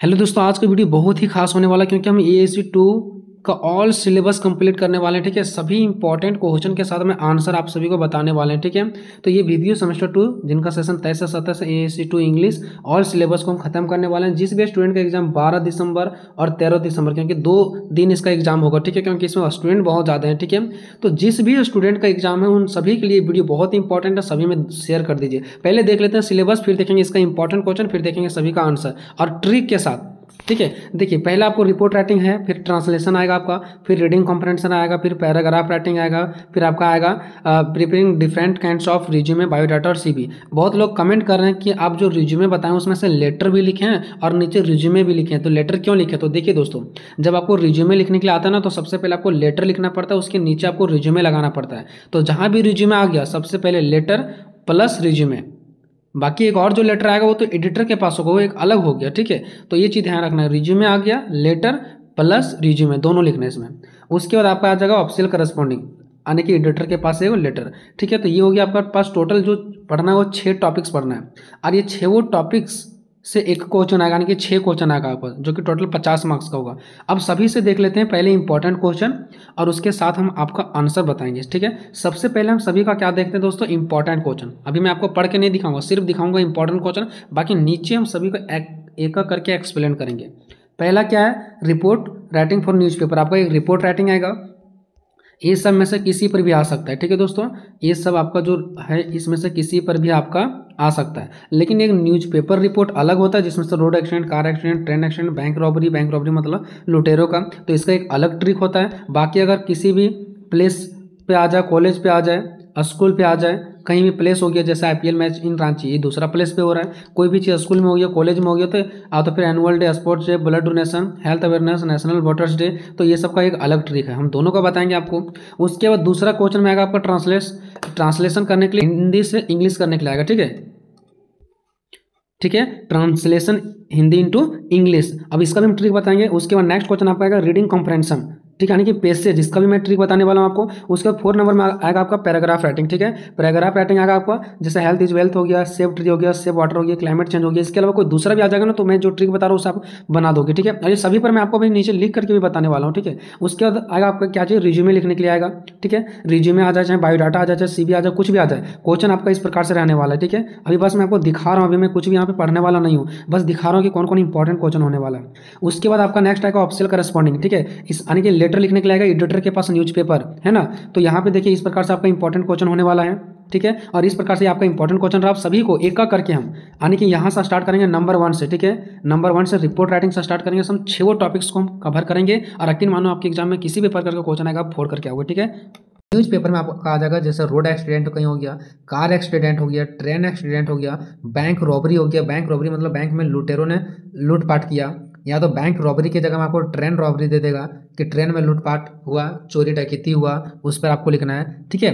Hello दोस्तों, आज का वीडियो बहुत ही खास होने वाला है क्योंकि हम एएससी 2 का ऑल सिलेबस कंप्लीट करने वाले हैं। ठीक है, सभी इंपॉर्टेंट क्वेश्चन के साथ में आंसर आप सभी को बताने वाले हैं। ठीक है, तो ये वीडियो सेमेस्टर 2 जिनका सेशन 23 से 27 से एएससी 2 इंग्लिश ऑल सिलेबस को हम खत्म करने वाले हैं। जिस भी स्टूडेंट का एग्जाम 12 दिसंबर और 13 दिसंबर, क्योंकि 2 दिन इसका एग्जाम होगा। ठीक है, क्योंकि इसमें स्टूडेंट बहुत ज़्यादा है। ठीक है, तो जिस भी स्टूडेंट का एग्जाम है उन सभी के लिए वीडियो बहुत इंपॉर्टेंट है, सभी में शेयर कर दीजिए। पहले देख लेते हैं सिलेबस, फिर देखेंगे इसका इंपॉर्टेंट क्वेश्चन, फिर देखेंगे सभी का आंसर और ट्रिक के साथ। ठीक है, देखिए पहला आपको रिपोर्ट राइटिंग है, फिर ट्रांसलेशन आएगा आपका, फिर रीडिंग कॉम्प्रहेंशन आएगा, फिर पैराग्राफ राइटिंग आएगा, फिर आपका आएगा preparing different kinds of resume, biodata और सीवी। बहुत लोग कमेंट कर रहे हैं कि आप जो रिज्यूमे बताएं उसमें से लेटर भी लिखे हैं और नीचे रिज्यूमे भी लिखे हैं, तो लेटर क्यों लिखे? तो देखिए दोस्तों, जब आपको रिज्यूमे लिखने के लिए आता है ना, तो सबसे पहले आपको लेटर लिखना पड़ता है, उसके नीचे आपको रिज्यूमे लगाना पड़ता है। तो जहाँ भी रिज्यूमे आ गया, सबसे पहले लेटर प्लस रिज्यूमे, बाकी एक और जो लेटर आएगा वो तो एडिटर के पास होगा, वो एक अलग हो गया। ठीक है, तो ये चीज़ ध्यान रखना है, रिज्यूमे आ गया, लेटर प्लस रिज्यूमे दोनों लिखना है इसमें। उसके बाद आपका आ जाएगा ऑफिशियल करस्पॉन्डिंग, यानी कि एडिटर के पास है वो लेटर। ठीक है, तो ये हो गया आपका पास टोटल जो पढ़ना है वो 6 टॉपिक्स पढ़ना है, और ये 6 वो टॉपिक्स से एक क्वेश्चन आएगा, यानी कि 6 क्वेश्चन आएगा आपको, जो कि टोटल 50 मार्क्स का होगा। अब सभी से देख लेते हैं पहले इंपॉर्टेंट क्वेश्चन और उसके साथ हम आपका आंसर बताएंगे। ठीक है, सबसे पहले हम सभी का क्या देखते हैं दोस्तों, इंपॉर्टेंट क्वेश्चन। अभी मैं आपको पढ़ के नहीं दिखाऊंगा, सिर्फ दिखाऊंगा इंपॉर्टेंट क्वेश्चन, बाकी नीचे हम सभी को एक करके एक्सप्लेन करेंगे। पहला क्या है, रिपोर्ट राइटिंग फॉर न्यूज़पेपर। आपका एक रिपोर्ट राइटिंग आएगा, ये सब में से किसी पर भी आ सकता है। ठीक है दोस्तों, ये सब आपका जो है इसमें से किसी पर भी आपका आ सकता है, लेकिन एक न्यूज़पेपर रिपोर्ट अलग होता है जिसमें से road accident, car accident, train accident, bank robbery मतलब लुटेरों का, तो इसका एक अलग ट्रिक होता है। बाकी अगर किसी भी प्लेस पे आ जाए, कॉलेज पे आ जाए, स्कूल पे आ जाए, कहीं भी प्लेस हो गया, जैसे आईपीएल मैच इन रांची, ये दूसरा प्लेस पे हो रहा है, कोई भी चीज़ स्कूल में हो गया, कॉलेज में हो गया, तो फिर annual day, sports day, blood donation, health awareness, national voters day, तो ये सब का एक अलग ट्रिक है, हम दोनों का बताएंगे आपको। उसके बाद दूसरा क्वेश्चन में आएगा आपका ट्रांसलेशन करने के लिए, हिंदी से इंग्लिश करने के लिए आएगा। ठीक है, ठीक है, ट्रांसलेशन हिंदी इंटू इंग्लिश, अब इसका भी हम ट्रिक बताएंगे। उसके बाद नेक्स्ट क्वेश्चन आपका आएगा रीडिंग कॉम्प्रहेंशन। ठीक है, यानी कि पैसेज, जिसका भी मैं ट्रिक बताने वाला हूँ आपको। उसके बाद 4 नंबर में आएगा आपका पैराग्राफ राइटिंग। ठीक है, पैराग्राफ राइटिंग आएगा आपका, जैसे हेल्थ इज वेल्थ हो गया, सेव ट्री हो गया, सेव वाटर हो गया, क्लाइमेट चेंज हो गया। इसके अलावा कोई दूसरा भी आ जाएगा ना, तो मैं जो ट्रिक बता रहा हूँ उसे आप बना दोगे। ठीक है, और ये सभी पर मैं आपको अभी नीचे लिख करके भी बताने वाला हूँ। ठीक है, उसके बाद आएगा आपका क्या चाहिए, रिज्यूमे लिखने के लिए आएगा। ठीक है, रिज्यूमे आ जाए, चाहे बायोडाटा आ जाए, चाहे सीवी आ जाए, कुछ भी आ जाए, क्वेश्चन आपका इस प्रकार से रहने वाला है। ठीक है, अभी बस मैं आपको दिखा रहा हूँ, अभी मैं कुछ भी यहाँ पे पढ़ने वाला नहीं हूँ, बस दिखा रहा हूँ कि कौन कौन इंपॉर्टेंट क्वेश्चन होने वाला है। उसके बाद आपका नेक्स्ट आएगा ऑफिशियल करस्पॉन्डिंग। ठीक है, इस यानी कि लेटर लिखने के लिए आएगा, एडिटर के पास न्यूज़पेपर है ना, तो यहाँ पे देखिए इस प्रकार से आपका इंपॉर्टेंट क्वेश्चन होने वाला है। ठीक है, और इस प्रकार से आपका इंपॉर्टेंट क्वेश्चन रहा, आप सभी को एक एक करके हम, यानी कि यहाँ से स्टार्ट करेंगे नंबर 1 से। ठीक है, नंबर 1 से रिपोर्ट राइटिंग से स्टार्ट करेंगे, हम 6 टॉपिक्स को हम कवर करेंगे, और यकीन मानो आपके एग्जाम में किसी भी प्रकार का क्वेश्चन आएगा, आप फोड़ करके आओगे। ठीक है, न्यूज़पेपर में आपको आ जाएगा, जैसे रोड एक्सीडेंट कहीं हो गया, कार एक्सीडेंट हो गया, ट्रेन एक्सीडेंट हो गया, बैंक रॉबरी हो गया। बैंक रॉबरी मतलब बैंक में लुटेरों ने लूटपाट किया, या तो बैंक रॉबरी की जगह में आपको ट्रेन रॉबरी दे देगा कि ट्रेन में लूटपाट हुआ, चोरी डकैती हुआ, उस पर आपको लिखना है। ठीक है,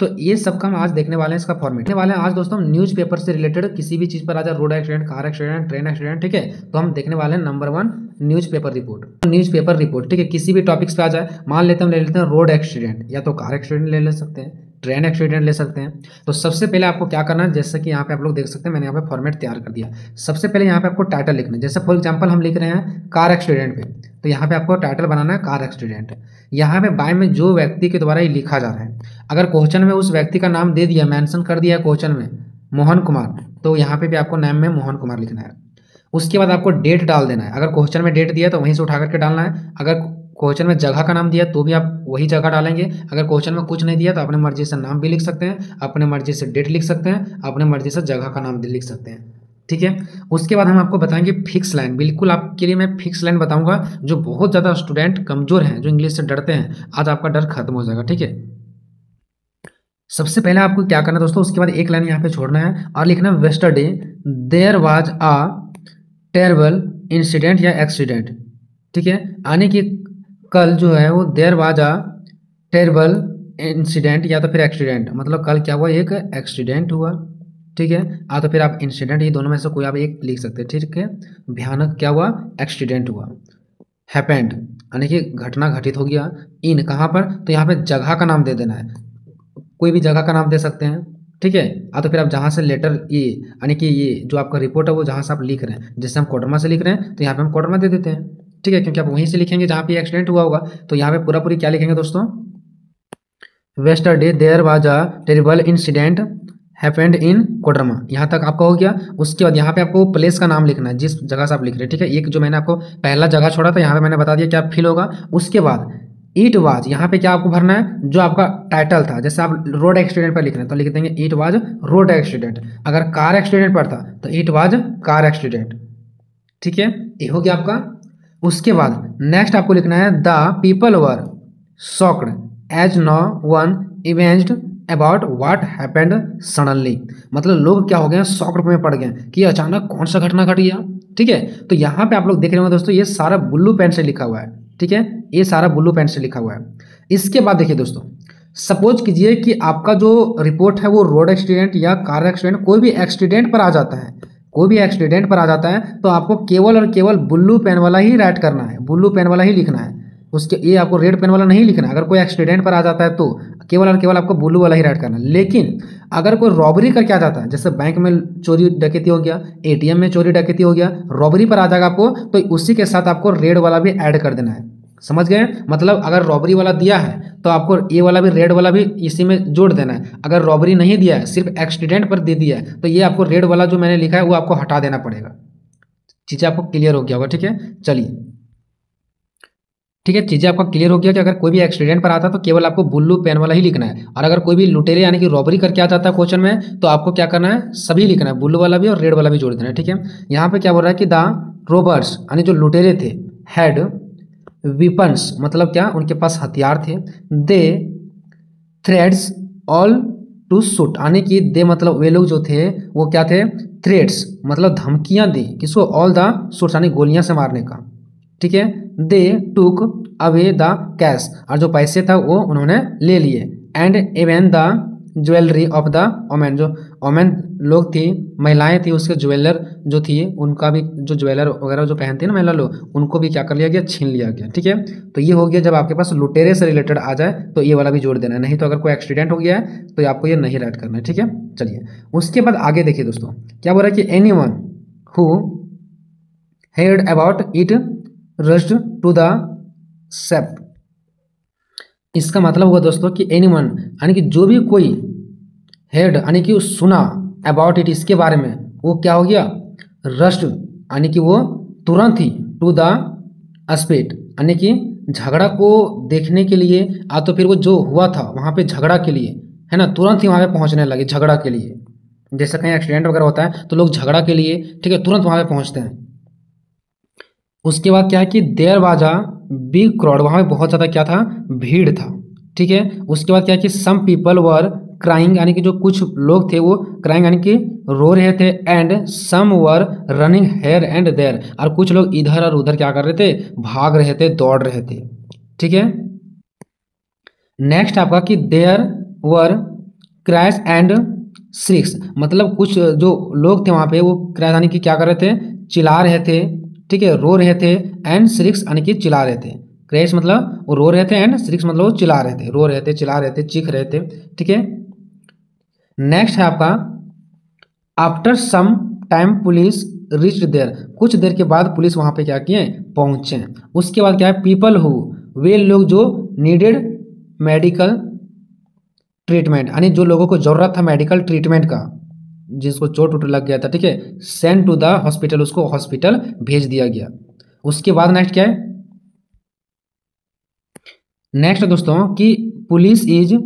तो ये सब का हम आज देखने वाले हैं, इसका फॉर्मेट देखने वाले हैं आज दोस्तों। न्यूज़पेपर से रिलेटेड किसी भी चीज़ पर आ जाए, road accident, car accident, train accident. ठीक है, तो हम देखने वाले हैं number 1 newspaper report. Newspaper report, ठीक है, किसी भी टॉपिक्स पे आ जाए, मान लेते हैं हम ले लेते हैं रोड एक्सीडेंट, या तो कार एक्सीडेंट ले सकते हैं, ट्रेन एक्सीडेंट ले सकते हैं। तो सबसे पहले आपको क्या करना है, जैसे कि यहाँ पे आप लोग देख सकते हैं, मैंने यहाँ पे फॉर्मेट तैयार कर दिया। सबसे पहले यहाँ पे आपको टाइटल लिखना है, जैसे फॉर एग्जांपल हम लिख रहे हैं कार एक्सीडेंट पे, तो यहाँ पे आपको टाइटल बनाना है कार एक्सीडेंट। यहाँ पे बाय में जो व्यक्ति के द्वारा ये लिखा जा रहा है, अगर क्वेश्चन में उस व्यक्ति का नाम दे दिया, मेंशन कर दिया क्वेश्चन में मोहन कुमार, तो यहाँ पे भी आपको नाम में मोहन कुमार लिखना है। उसके बाद आपको डेट डाल देना है, अगर क्वेश्चन में डेट दिया तो वहीं से उठा करके डालना है। अगर क्वेश्चन में जगह का नाम दिया तो भी आप वही जगह डालेंगे। अगर क्वेश्चन में कुछ नहीं दिया तो अपने मर्जी से नाम भी लिख सकते हैं, अपने मर्जी से डेट लिख सकते हैं, अपने मर्जी से जगह का नाम भी लिख सकते हैं। ठीक है, उसके बाद हम आपको बताएंगे फिक्स लाइन। बिल्कुल आपके लिए मैं फिक्स लाइन बताऊंगा, जो बहुत ज़्यादा स्टूडेंट कमजोर हैं, जो इंग्लिश से डरते हैं, आज आपका डर खत्म हो जाएगा। ठीक है, सबसे पहले आपको क्या करना है दोस्तों, उसके बाद एक लाइन यहाँ पे छोड़ना है और लिखना है yesterday there was a terrible incident या एक्सीडेंट। ठीक है, यानी कि कल जो है वो there was a terrible incident या तो फिर एक्सीडेंट, मतलब कल क्या हुआ, एक एक्सीडेंट हुआ। ठीक है, तो फिर आप इंसिडेंट, ये दोनों में से कोई आप एक लिख सकते हैं। ठीक है, भयानक क्या हुआ, एक्सीडेंट हुआ। हैपेंड यानी कि घटना घटित हो गया। इन कहाँ पर, तो यहाँ पे जगह का नाम दे देना है, कोई भी जगह का नाम दे सकते हैं। ठीक है। तो फिर आप जहाँ से लेटर ये यानी कि ये जो आपका रिपोर्ट है वो जहाँ से आप लिख रहे हैं, जैसे हम कोडरमा से लिख रहे हैं तो यहाँ पे हम कोडरमा दे देते हैं, ठीक है, क्योंकि आप वहीं से लिखेंगे जहाँ पे एक्सीडेंट हुआ होगा। तो यहाँ पे पूरा पूरी क्या लिखेंगे दोस्तों, yesterday there was a terrible incident happened in Koderma, यहाँ तक आपका हो गया। उसके बाद यहाँ पे आपको प्लेस का नाम लिखना है जिस जगह से आप लिख रहे हैं, ठीक है। एक जो मैंने आपको पहला जगह छोड़ा था यहाँ पे मैंने बता दिया क्या फिल होगा। उसके बाद इट वाज, यहाँ पे क्या आपको भरना है, जो आपका टाइटल था, जैसे आप रोड एक्सीडेंट पर लिख रहे हैं तो लिख देंगे इट वाज रोड एक्सीडेंट। अगर कार एक्सीडेंट पर था तो इट वाज कार एक्सीडेंट, ठीक है, ये हो गया आपका। उसके बाद नेक्स्ट आपको लिखना है the people were shocked as no one evinced about what happened suddenly, मतलब लोग क्या हो गए, शॉक्ड में पड़ गए कि अचानक कौन सा घटना घट गया, ठीक है। तो यहाँ पे आप लोग देख रहे होंगे दोस्तों, ये सारा ब्लू पेन से लिखा हुआ है, ठीक है, ये सारा ब्लू पेन से लिखा हुआ है। इसके बाद देखिए दोस्तों, सपोज कीजिए कि आपका जो रिपोर्ट है वो रोड एक्सीडेंट या कार एक्सीडेंट कोई भी एक्सीडेंट पर आ जाता है, कोई भी एक्सीडेंट पर आ जाता है तो आपको केवल और केवल ब्लू पेन वाला ही राइट करना है, ब्लू पेन वाला ही लिखना है, उसके ये आपको रेड पेन वाला नहीं लिखना है। अगर कोई एक्सीडेंट पर आ जाता है तो केवल और केवल आपको ब्लू वाला ही राइट करना है। लेकिन अगर कोई रॉबरी करके आ जाता है, जैसे बैंक में चोरी डकैती हो गया, एटीएम में चोरी डकैती हो गया, रॉबरी पर आ जाएगा आपको, तो उसी के साथ आपको रेड वाला भी ऐड कर देना है, समझ गए। मतलब अगर रॉबरी वाला दिया है तो आपको ये वाला भी रेड वाला भी इसी में जोड़ देना है। अगर रॉबरी नहीं दिया है, सिर्फ एक्सीडेंट पर दे दिया है, तो ये आपको रेड वाला जो मैंने लिखा है वो आपको हटा देना पड़ेगा। चीज़ें आपको क्लियर हो गया होगा, ठीक है। चलिए, ठीक है, चीज़ें आपका क्लियर हो गया कि अगर कोई भी एक्सीडेंट पर आता है तो केवल आपको ब्लू पेन वाला ही लिखना है, और अगर कोई भी लुटेरे यानी कि रॉबरी करके आ जाता है क्वेश्चन में तो आपको क्या करना है, सभी लिखना है, ब्लू वाला भी और रेड वाला भी जोड़ देना है, ठीक है। यहाँ पे क्या बोल रहा है कि द रोबर्स यानी जो लुटेरे थे, हैड विपन्स मतलब क्या, उनके पास हथियार थे, दे थ्रेड्स ऑल टू शूट यानी कि दे मतलब वे लोग जो थे वो क्या थे, थ्रेड्स मतलब धमकियां दी, किसको, ऑल द शूट्स यानी गोलियां से मारने का, ठीक है। They took away the cash और जो पैसे था वो उन्होंने ले लिए, and even the jewellery of the women, जो ओमेन लोग थी, महिलाएं थी, उसके ज्वेलर जो थी उनका भी, जो ज्वेलर वगैरह जो पहनती है ना महिला लोग, उनको भी क्या कर लिया गया, छीन लिया गया, ठीक है। तो ये हो गया, जब आपके पास लुटेरे से रिलेटेड आ जाए तो ये वाला भी जोड़ देना है, नहीं तो अगर कोई एक्सीडेंट हो गया है तो आपको ये नहीं राइट करना है, ठीक है। चलिए, उसके बाद आगे देखिए दोस्तों, क्या बोल रहा है कि any one who heard about it rushed to the sept, इसका मतलब हुआ दोस्तों कि एनीवन यानी कि जो भी कोई हेड यानी कि सुना अबाउट इट इसके बारे में, वो क्या हो गया, रश्ड यानी कि वो तुरंत ही, टू द स्पॉट यानी कि झगड़ा को देखने के लिए, तो फिर वो जो हुआ था वहाँ पे झगड़ा के लिए, है ना, तुरंत ही वहाँ पे पहुँचने लगे झगड़ा के लिए। जैसे कहीं एक्सीडेंट वगैरह होता है तो लोग झगड़ा के लिए, ठीक है, तुरंत वहाँ पे पहुँचते हैं। उसके बाद क्या है कि there was a big crowd, वहाँ पे बहुत ज़्यादा क्या था, भीड़ था, ठीक है। उसके बाद क्या है कि सम पीपल वर क्राइंग यानी कि जो कुछ लोग थे वो क्राइंग यानी कि रो रहे थे, and some were running here and there, और कुछ लोग इधर और उधर क्या कर रहे थे, भाग रहे थे, दौड़ रहे थे, ठीक है। नेक्स्ट आपका कि देयर वर क्रैश एंड श्रिक्स, मतलब कुछ जो लोग थे वहाँ पे वो क्रैश यानी कि क्या कर रहे थे, चिल्ला रहे थे, ठीक है, रो रहे थे, एंड श्रिक्स यानी कि चिल्ला रहे थे। क्रैश मतलब वो रो रहे थे, एंड श्रिक्स मतलब वो चिल्ला रहे थे, रो रहे थे, चिल्ला रहे थे, चीख रहे थे, ठीक है। नेक्स्ट है आपका after some time police reached there, कुछ देर के बाद पुलिस वहाँ पे क्या किए, पहुँचे। उसके बाद क्या है, पीपल हु, वे लोग जो नीडेड मेडिकल ट्रीटमेंट यानी जो लोगों को जरूरत था मेडिकल ट्रीटमेंट का, जिसको चोट वोट लग गया था, ठीक है, सेंड टू द हॉस्पिटल, उसको हॉस्पिटल भेज दिया गया। उसके बाद नेक्स्ट क्या है, नेक्स्ट दोस्तों कि पुलिस इज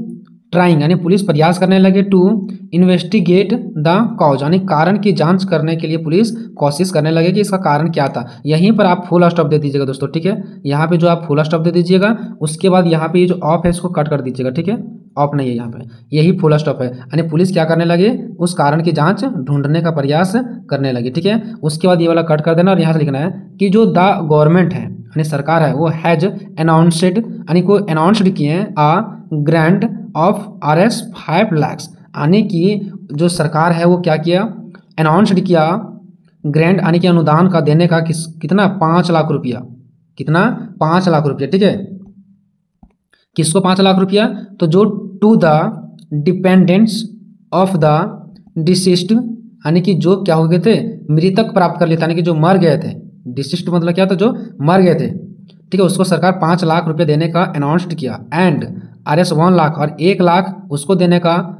ट्राइंग यानी पुलिस प्रयास करने लगे, टू इन्वेस्टिगेट द कॉज यानी कारण की जांच करने के लिए पुलिस कोशिश करने लगे कि इसका कारण क्या था। यहीं पर आप फुल स्टॉप दे दीजिएगा दोस्तों, ठीक है, यहाँ पे जो आप फुल स्टॉप दे दीजिएगा, उसके बाद यहाँ पे ये जो ऑफ है इसको कट कर दीजिएगा, ठीक है, ऑफ नहीं है यहाँ पे, यही फुल स्टॉप है, यानी पुलिस क्या करने लगे, उस कारण की जांच ढूंढने का प्रयास करने लगी, ठीक है। उसके बाद ये वाला कट कर देना और यहाँ से लिखना है कि जो द गवर्नमेंट है यानी सरकार है वो हैज अनाउंसड यानी को अनाउंसड किए आ ग्रांट ऑफ Rs 5 लाख, यानी कि जो सरकार है वो क्या किया, अनाउंसड किया ग्रांट यानी कि अनुदान का देने का कितना 5 लाख रुपया, कितना 5 लाख रुपया, ठीक है। किसको 5 लाख रुपया, तो जो to the dependents of the deceased, यानी कि जो क्या हो गए थे, मृतक प्राप्त कर लिए थे, यानी कि जो मर गए थे। डिसीस्ड मतलब क्या था, जो मर गए थे, ठीक है, उसको सरकार 5 लाख रुपए देने का अनाउंस्ड किया। एंड RS 1 लाख, और 1 लाख उसको देने का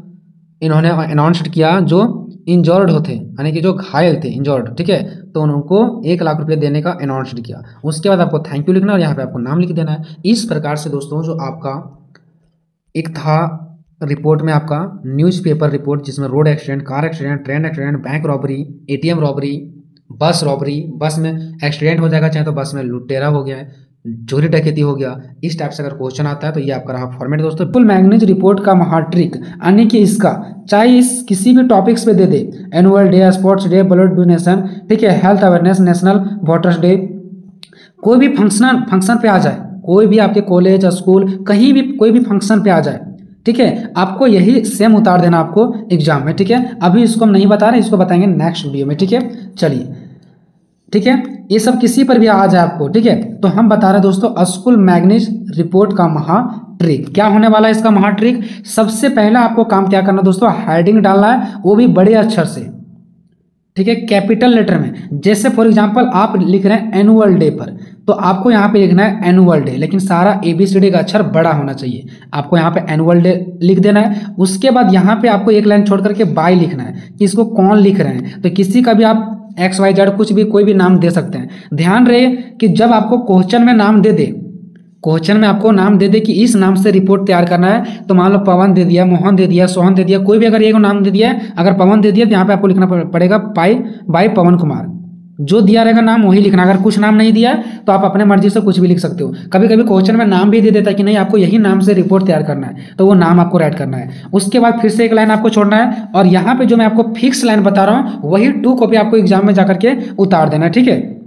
इन्होंने अनाउंस्ड किया जो इंजर्ड होते, यानी कि जो घायल थे, इंजर्ड, ठीक है, तो उनको 1 लाख रुपये देने का अनाउंस्ड किया। उसके बाद आपको थैंक यू लिखना और यहाँ पे आपको नाम लिख देना है। इस प्रकार से दोस्तों जो आपका एक था रिपोर्ट में आपका न्यूज़पेपर रिपोर्ट, जिसमें road accident, car accident, train accident, bank robbery, ATM robbery, बस रॉबरी, बस में एक्सीडेंट हो जाएगा, चाहे तो बस में लुटेरा हो गया है, चोरी डकैती हो गया, इस टाइप से अगर क्वेश्चन आता है तो ये आपका रहा फॉर्मेट दोस्तों। फुल मैग्नीज रिपोर्ट का महाट्रिक, यानी कि इसका चाहे इस किसी भी टॉपिक्स पे दे दे, annual day, sports day, blood donation, ठीक है, health awareness, national voters day, कोई भी फंक्शन पे आ जाए, कोई भी आपके कॉलेज स्कूल कहीं भी कोई भी फंक्शन पे आ जाए, ठीक है, आपको यही सेम उतार देना आपको एग्जाम में, ठीक है। अभी इसको हम नहीं बता रहे, इसको बताएंगे नेक्स्ट वीडियो में, ठीक है। चलिए, ठीक है, ये सब किसी पर भी आ जाए आपको, ठीक है, तो हम बता रहे हैं दोस्तों स्कूल मैग्नीज रिपोर्ट का महाट्रिक। क्या होने वाला है इसका महाट्रिक? सबसे पहला आपको काम क्या करना दोस्तों, हेडिंग डालना है, वो भी बड़े अक्षर से, ठीक है, कैपिटल लेटर में। जैसे फॉर एग्जांपल आप लिख रहे हैं एनुअल डे पर, तो आपको यहाँ पे लिखना है एनुअल डे, लेकिन सारा ABCD का अक्षर बड़ा होना चाहिए। आपको यहाँ पे एनुअल डे लिख देना है। उसके बाद यहाँ पे आपको एक लाइन छोड़ करके बाय लिखना है कि इसको कौन लिख रहे हैं। तो किसी का भी आप XYZ कुछ भी कोई भी नाम दे सकते हैं। ध्यान रहे कि जब आपको क्वेश्चन में नाम दे दे, क्वेश्चन में आपको नाम दे दे कि इस नाम से रिपोर्ट तैयार करना है, तो मान लो पवन दे दिया, मोहन दे दिया, सोहन दे दिया, कोई भी अगर एक नाम दे दिया है, अगर पवन दे दिया तो यहाँ पे आपको लिखना पड़ेगा बाय पवन कुमार। जो दिया रहेगा नाम वही लिखना। अगर कुछ नाम नहीं दिया तो आप अपने मर्जी से कुछ भी लिख सकते हो। कभी कभी क्वेश्चन में नाम भी दे देता है कि नहीं आपको यही नाम से रिपोर्ट तैयार करना है, तो वो नाम आपको राइट करना है। उसके बाद फिर से एक लाइन आपको छोड़ना है, और यहाँ पे जो मैं आपको फिक्स लाइन बता रहा हूँ वही 2 कॉपी आपको एग्जाम में जाकर के उतार देना है, ठीक है।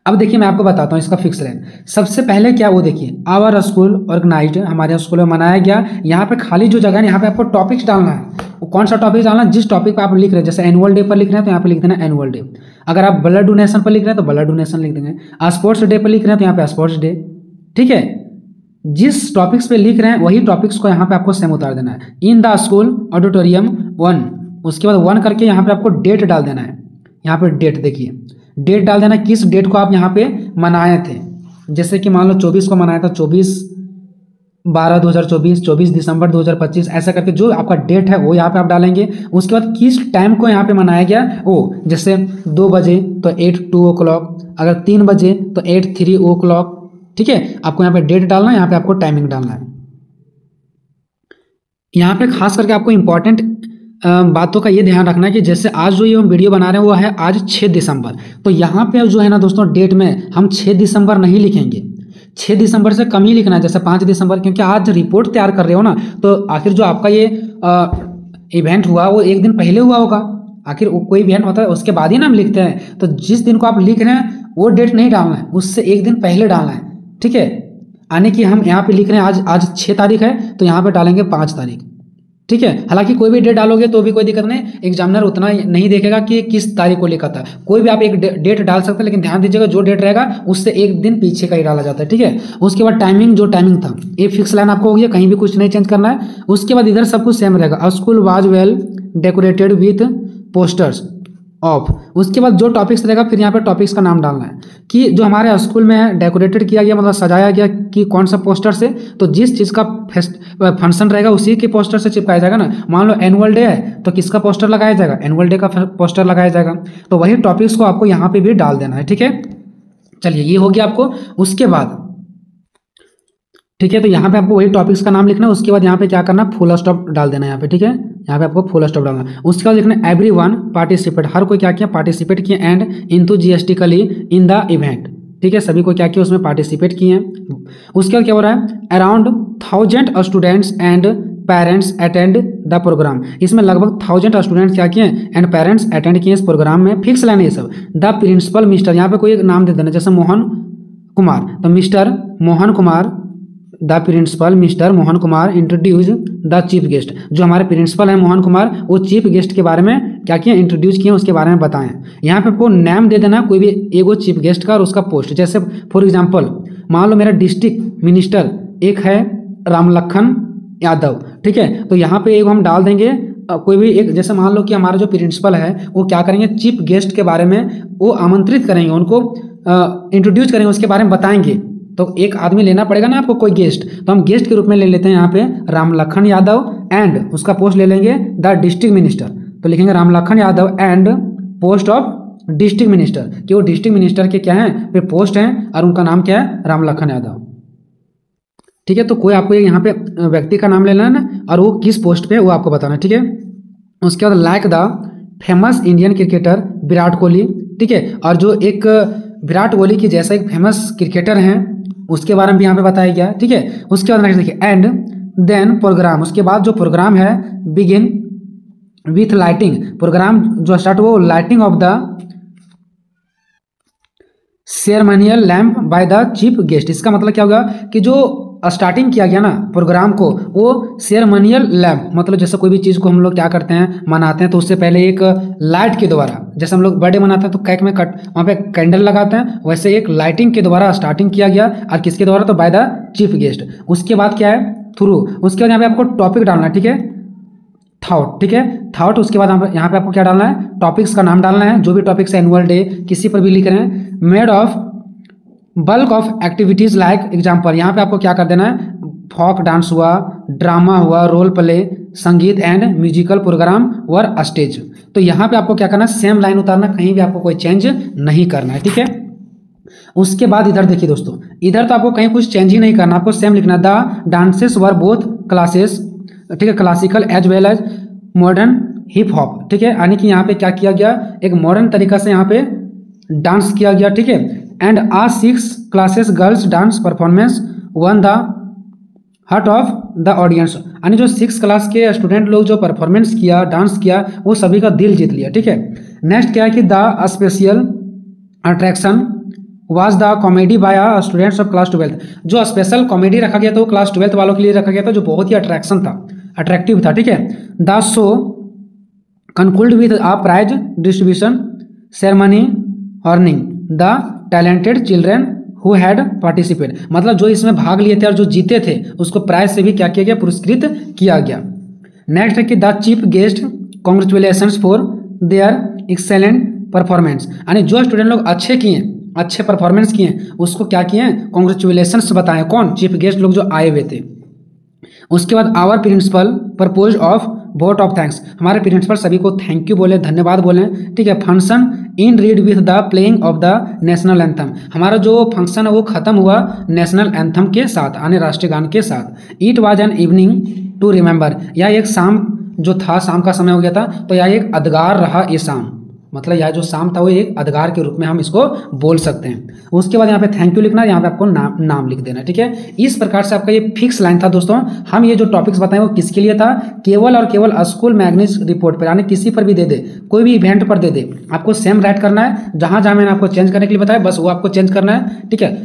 अब देखिए मैं आपको बताता हूँ इसका फिक्स लाइन। सबसे पहले क्या, वो देखिए, आवर स्कूल ऑर्गेनाइज्ड, हमारे स्कूल में मनाया गया। यहाँ पे खाली जो जगह है यहाँ पे आपको टॉपिक्स डालना है। वो कौन सा टॉपिक डालना है, जिस टॉपिक पे आप लिख रहे हैं। जैसे एनुअल डे पर लिख रहे हैं तो यहाँ पे लिख देना एनुअल डे। अगर आप ब्लड डोनेशन पर लिख रहे हैं तो ब्लड डोनेशन लिख देंगे। स्पोर्ट्स डे पर लिख रहे हैं तो यहाँ पे स्पोर्ट्स डे, ठीक है। जिस टॉपिक्स पे लिख रहे हैं वही टॉपिक्स को यहाँ पे आपको सेम उतार देना है। इन द स्कूल ऑडिटोरियम 1, उसके बाद 1 करके यहाँ पे आपको डेट डाल देना है। यहाँ पे डेट देखिए, डेट डाल देना, किस डेट को आप यहाँ पे मनाए थे। जैसे कि मान लो 24 को मनाया था, 24/12/2024, 24 दिसंबर 2025, ऐसा करके जो आपका डेट है वो यहाँ पे आप डालेंगे। उसके बाद किस टाइम को यहाँ पे मनाया गया, वो जैसे 2 बजे तो 8:02 o'clock, अगर 3 बजे तो 8:03 o'clock, ठीक है। आपको यहाँ पे डेट डालना है, यहाँ पे आपको टाइमिंग डालना है। यहाँ पे खास करके आपको इंपॉर्टेंट बातों का ये ध्यान रखना है कि जैसे आज जो ये हम वीडियो बना रहे हैं वो है आज 6 दिसंबर, तो यहाँ पे जो है ना दोस्तों डेट में हम 6 दिसंबर नहीं लिखेंगे, 6 दिसंबर से कम ही लिखना है, जैसे 5 दिसंबर, क्योंकि आज रिपोर्ट तैयार कर रहे हो ना, तो आखिर जो आपका ये इवेंट हुआ वो एक दिन पहले हुआ होगा। आखिर कोई इवेंट होता है उसके बाद ही ना हम लिखते हैं, तो जिस दिन को आप लिख रहे हैं वो डेट नहीं डालना है, उससे एक दिन पहले डालना है, ठीक है। यानी कि हम यहाँ पे लिख रहे हैं आज 6 तारीख है, तो यहाँ पे डालेंगे 5 तारीख, ठीक है। हालांकि कोई भी डेट डालोगे तो भी कोई दिक्कत नहीं, एग्जामिनर उतना नहीं देखेगा कि किस तारीख को लिखा था। कोई भी आप एक डेट डाल सकते हैं, लेकिन ध्यान दीजिएगा जो डेट रहेगा उससे एक दिन पीछे का ही डाला जाता है, ठीक है। उसके बाद टाइमिंग, जो टाइमिंग था ये फिक्स लाइन आपको हो गया, कहीं भी कुछ नहीं चेंज करना है। उसके बाद इधर सब कुछ सेम रहेगा। School was well decorated with posters of, उसके बाद जो टॉपिक्स रहेगा फिर यहाँ पे टॉपिक्स का नाम डालना है कि जो हमारे स्कूल में डेकोरेटेड किया गया, मतलब सजाया गया कि कौन सा पोस्टर से, तो जिस चीज़ का फंक्शन रहेगा उसी के पोस्टर से चिपकाया जाएगा ना। मान लो एनुअल डे है तो किसका पोस्टर लगाया जाएगा, एनुअल डे का पोस्टर लगाया जाएगा। तो वही टॉपिक्स को आपको यहाँ पे भी डाल देना है, ठीक है। चलिए ये हो गया आपको। उसके बाद ठीक है, तो यहाँ पे आपको वही टॉपिक्स का नाम लिखना है। उसके बाद यहाँ पे क्या करना, फुल स्टॉप डाल देना है यहाँ पे, ठीक है। यहाँ पे आपको फुल स्टॉप डालना है। उसके बाद लिखना है एवरीवन पार्टिसिपेट, हर कोई क्या किया, पार्टिसिपेट किया, एंड इंथुजियास्टिकली इन द इवेंट, ठीक है। सभी को क्या किया, उसमें पार्टिसिपेट किए हैं। उसके बाद क्या हो रहा है, around 1000 students and parents attend the programme, इसमें लगभग 1000 स्टूडेंट्स क्या किए एंड पेरेंट्स अटेंड किए इस प्रोग्राम में। फिक्स लाइन ये सब। द प्रिंसिपल मिस्टर, यहाँ पे कोई एक नाम दे देना, जैसे मोहन कुमार, तो mister Mohan Kumar, the principal mister Mohan Kumar introduce the chief guest, जो हमारे प्रिंसिपल हैं मोहन कुमार, वो चीफ गेस्ट के बारे में क्या किए, इंट्रोड्यूस किए, उसके बारे में बताएं। यहाँ पे आपको नाम दे देना कोई भी एगो चीफ गेस्ट का और उसका पोस्ट। जैसे फॉर एग्जांपल मान लो मेरा डिस्ट्रिक्ट मिनिस्टर एक है रामलखन यादव, ठीक है, तो यहाँ पे एक हम डाल देंगे कोई भी एक, जैसे मान लो कि हमारा जो प्रिंसिपल है वो क्या करेंगे, चीफ गेस्ट के बारे में वो आमंत्रित करेंगे, उनको इंट्रोड्यूस करेंगे, उसके बारे में बताएंगे। तो एक आदमी लेना पड़ेगा ना आपको, कोई गेस्ट, तो हम गेस्ट के रूप में ले लेते हैं यहाँ पे रामलखन यादव एंड उसका पोस्ट ले लेंगे द डिस्ट्रिक्ट मिनिस्टर। तो लिखेंगे Ramlakhan Yadav and post of district minister, कि वो डिस्ट्रिक्ट मिनिस्टर के क्या हैं, पे पोस्ट हैं और उनका नाम क्या है, रामलखन यादव। ठीक है, तो कोई आपको यहाँ पे व्यक्ति का नाम लेना है ना, और वो किस पोस्ट पे वो आपको बताना है। ठीक है, उसके बाद like the famous Indian cricketer Virat Kohli. ठीक है, और जो एक विराट कोहली की जैसा एक फेमस क्रिकेटर हैं उसके बारे में भी यहाँ पे बताया गया। ठीक है, उसके बाद नेक्स्ट देखिए एंड देन प्रोग्राम, उसके बाद जो प्रोग्राम है बिगिन विथ लाइटिंग, प्रोग्राम जो स्टार्ट वो lighting of the ceremonial lamp by the chief guest. इसका मतलब क्या होगा कि जो स्टार्टिंग किया गया ना प्रोग्राम को, वो सेरेमनियल लैम्प, मतलब जैसे कोई भी चीज़ को हम लोग क्या करते हैं, मनाते हैं, तो उससे पहले एक लाइट के द्वारा, जैसे हम लोग बर्थडे मनाते हैं तो केक में वहाँ पे कैंडल लगाते हैं, वैसे एक लाइटिंग के द्वारा स्टार्टिंग किया गया। और किसके द्वारा, तो बाय द चीफ गेस्ट। उसके बाद क्या है, थ्रू, उसके बाद यहाँ पे आपको टॉपिक डालना है। ठीक है, थॉट। ठीक है, थॉट, उसके बाद यहाँ पे आपको क्या डालना है, टॉपिक्स का नाम डालना है, जो भी टॉपिक्स है, एनुअल डे, किसी पर भी लिख रहे हैं, made of bulk of activities like example, यहाँ पे आपको क्या कर देना है, फोक डांस हुआ, ड्रामा हुआ, role play, sangeet and musical programme were stage. तो यहाँ पे आपको क्या करना है, सेम लाइन उतारना, कहीं भी आपको कोई चेंज नहीं करना है। ठीक है, उसके बाद इधर देखिए दोस्तों, इधर तो आपको कहीं कुछ चेंज ही नहीं करना, आपको सेम लिखना, the dances were both classes, ठीक है, classical as well as modern hip hop. ठीक है, यानी कि यहाँ पे क्या किया गया, एक मॉडर्न तरीका से यहाँ पे डांस किया गया। ठीक है, एंड आ 6 classes girls dance performance won the heart of the audience, यानी जो 6 क्लास के स्टूडेंट लोग जो परफॉर्मेंस किया, डांस किया, वो सभी का दिल जीत लिया। ठीक है, नेक्स्ट क्या है कि the special attraction was the comedy bye students of class 12, जो स्पेशल कॉमेडी रखा गया था वो क्लास 12 वालों के लिए रखा गया था, जो बहुत ही अट्रैक्शन था, अट्रैक्टिव था। ठीक है, the show conclude with a prize distribution ceremony honouring the talented children who had participate, मतलब जो इसमें भाग लिए थे और जो जीते थे उसको प्राइज से भी क्या किया गया, पुरस्कृत किया गया। नेक्स्ट है कि the chief guest congratulations for their excellent performance, यानी जो स्टूडेंट लोग अच्छे किए, अच्छे परफॉर्मेंस किए, उसको क्या किए, कॉन्ग्रेचुलेशंस बताएं, कौन, चीफ गेस्ट लोग जो आए हुए थे। उसके बाद our principal propose of vote of thanks, हमारे प्रिंसिपल सभी को थैंक यू बोले, धन्यवाद बोले। ठीक है, function ended with the playing of the national anthem, हमारा जो फंक्शन है वो खत्म हुआ नेशनल एंथम के साथ, यानी राष्ट्रीय गान के साथ। It was an evening to remember, यह एक शाम जो था, शाम का समय हो गया था, तो यह एक यादगार रहा ये शाम, मतलब यह जो शाम था वो एक यादगार के रूप में हम इसको बोल सकते हैं। उसके बाद यहाँ पे थैंक यू लिखना है, यहाँ पे आपको नाम लिख देना। ठीक है, इस प्रकार से आपका ये फिक्स लाइन था दोस्तों। हम ये जो टॉपिक्स बताएं वो किसके लिए था, केवल और केवल स्कूल मैगनीज रिपोर्ट पर, यानी किसी पर भी दे दे, कोई भी इवेंट पर दे दे, आपको सेम राइट करना है, जहां जहां मैंने आपको चेंज करने के लिए बताया बस वो आपको चेंज करना है। ठीक है,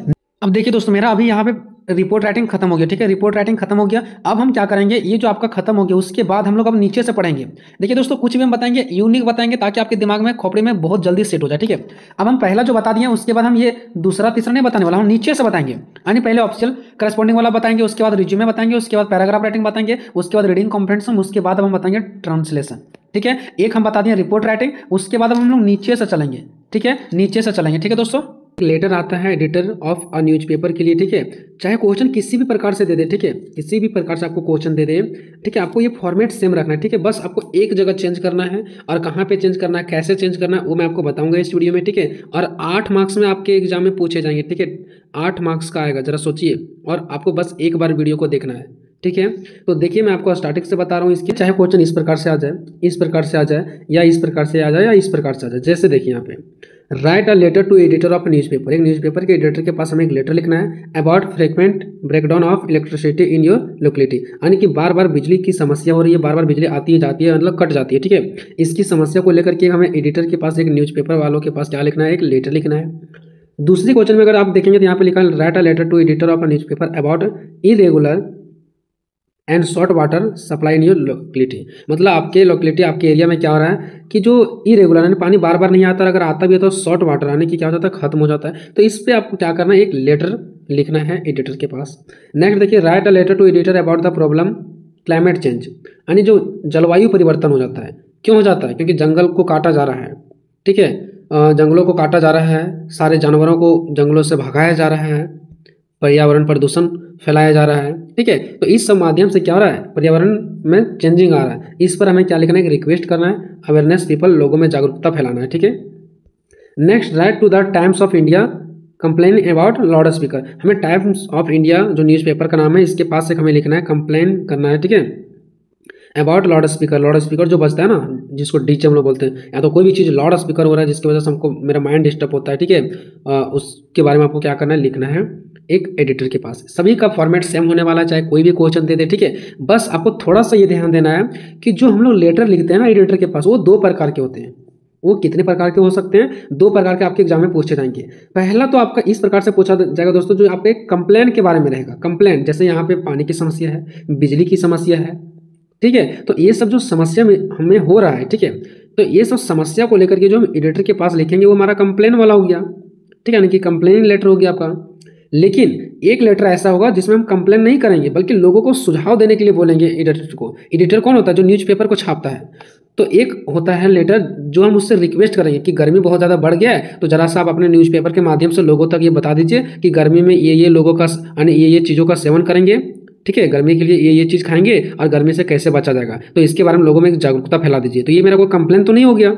अब देखिए दोस्तों, मेरा अभी यहाँ पे रिपोर्ट राइटिंग खत्म हो गया। ठीक है, रिपोर्ट राइटिंग खत्म हो गया। अब हम क्या करेंगे, ये जो आपका खत्म हो गया उसके बाद हम लोग अब नीचे से पढ़ेंगे। देखिए दोस्तों, कुछ भी हम बताएंगे यूनिक बताएंगे ताकि आपके दिमाग में, खोपड़े में बहुत जल्दी सेट हो जाए। ठीक है, अब हम पहला जो बता दिए उसके बाद हम ये दूसरा तीसरा नहीं बताने वाला, हम नीचे से बताएंगे, यानी पहले ऑप्शनल करस्पॉन्डिंग वाला बताएंगे, उसके बाद रिज्यूमे बताएंगे, उसके बाद पैराग्राफ राइटिंग बताएंगे, उसके बाद रीडिंग कॉम्प्रिहेंशन, उसके बाद हम बताएंगे ट्रांसलेशन। ठीक है, एक हम बता दिए रिपोर्ट राइटिंग, उसके बाद हम लोग नीचे से चलेंगे। ठीक है, नीचे से चलेंगे। ठीक है दोस्तों, लेटर आता है एडिटर ऑफ अ न्यूज़पेपर के लिए। ठीक है, चाहे क्वेश्चन किसी भी प्रकार से दे दे, ठीक है, किसी भी प्रकार से आपको क्वेश्चन दे दे, ठीक है, आपको ये फॉर्मेट सेम रखना है। ठीक है, बस आपको एक जगह चेंज करना है, और कहाँ पे चेंज करना है, कैसे चेंज करना है, वो मैं आपको बताऊंगा इस वीडियो में। ठीक है, और 8 मार्क्स में आपके एग्जाम में पूछे जाएंगे। ठीक है, 8 मार्क्स का आएगा, जरा सोचिए, और आपको बस एक बार वीडियो को देखना है। ठीक है, तो देखिए मैं आपको स्टार्टिंग से बता रहा हूँ इसके, चाहे क्वेश्चन इस प्रकार से आ जाए, इस प्रकार से आ जाए, या इस प्रकार से आ जाए, या इस प्रकार से आ जाए। जैसे देखिए यहाँ पे, write a letter to editor of newspaper, एक न्यूज़पेपर के एडिटर के पास हमें एक लेटर लिखना है about frequent breakdown of electricity in your locality, यानी कि बार बार बिजली की समस्या हो रही है, बार बार बिजली आती है जाती है, मतलब कट जाती है। ठीक है, इसकी समस्या को लेकर के हमें एडिटर के पास, एक न्यूज़पेपर वालों के पास क्या लिखना है, एक लेटर लिखना है। दूसरी क्वेश्चन में अगर आप देखेंगे तो यहाँ पे लिखा है write a letter to editor of a newspaper about irregular and short water supply in your locality, मतलब आपके लोकेलिटी, आपके एरिया में क्या हो रहा है कि जो इरेगुलर यानी पानी बार बार नहीं आता, अगर आता भी है तो शॉर्ट वाटर यानी कि क्या हो जाता है, खत्म हो जाता है। तो इस पे आपको क्या करना है, एक लेटर लिखना है एडिटर के पास। नेक्स्ट देखिए, write a letter to editor about the problem climate change यानी जो जलवायु परिवर्तन हो जाता है। क्यों हो जाता है? क्योंकि जंगल को काटा जा रहा है, ठीक है, जंगलों को काटा जा रहा है, सारे जानवरों को जंगलों से भगाया जा रहा है, पर्यावरण प्रदूषण फैलाया जा रहा है, ठीक है। तो इस सब माध्यम से क्या हो रहा है, पर्यावरण में चेंजिंग आ रहा है। इस पर हमें क्या लिखना है, रिक्वेस्ट करना है, अवेयरनेस पीपल, लोगों में जागरूकता फैलाना है, ठीक है। Next, write to the Times of India complain about loud speaker. हमें टाइम्स ऑफ इंडिया जो न्यूज़पेपर का नाम है इसके पास से हमें लिखना है, कंप्लेन करना है, ठीक है, about loud speaker. Loud speaker जो बजता है ना, जिसको डीजे हम लोग बोलते हैं, या तो कोई भी चीज़ लाउड स्पीकर हो रहा है जिसकी वजह से हमको मेरा माइंड डिस्टर्ब होता है, ठीक है, उसके बारे में आपको क्या करना है, लिखना है एक एडिटर के पास। सभी का फॉर्मेट सेम होने वाला है, चाहे कोई भी क्वेश्चन दे दे, ठीक है। बस आपको थोड़ा सा ये ध्यान देना है कि जो हम लोग लेटर लिखते हैं ना एडिटर के पास, वो 2 प्रकार के होते हैं। वो कितने प्रकार के हो सकते हैं? 2 प्रकार के आपके एग्जाम में पूछे जाएंगे। पहला तो आपका इस प्रकार से पूछा जाएगा दोस्तों, जो आपके कंप्लेन के बारे में रहेगा। कंप्लेन जैसे यहाँ पे पानी की समस्या है, बिजली की समस्या है, ठीक है, तो ये सब जो समस्या में हमें हो रहा है, ठीक है, तो ये सब समस्या को लेकर के जो हम एडिटर के पास लिखेंगे वो हमारा कंप्लेन वाला हो गया, ठीक है, यानी कि कंप्लेन लेटर हो गया आपका। लेकिन एक लेटर ऐसा होगा जिसमें हम कंप्लेन नहीं करेंगे बल्कि लोगों को सुझाव देने के लिए बोलेंगे एडिटर को। एडिटर कौन होता है? जो न्यूज़पेपर को छापता है। तो एक होता है लेटर जो हम उससे रिक्वेस्ट करेंगे कि गर्मी बहुत ज़्यादा बढ़ गया है, तो जरा सा आप अपने न्यूज़पेपर के माध्यम से लोगों तक ये बता दीजिए कि गर्मी में ये लोगों का यानी ये चीज़ों का सेवन करेंगे, ठीक है, गर्मी के लिए ये चीज़ खाएंगे और गर्मी से कैसे बचा जाएगा, तो इसके बारे में लोगों में एक जागरूकता फैला दीजिए। तो ये मेरा कोई कंप्लेन तो नहीं हो गया,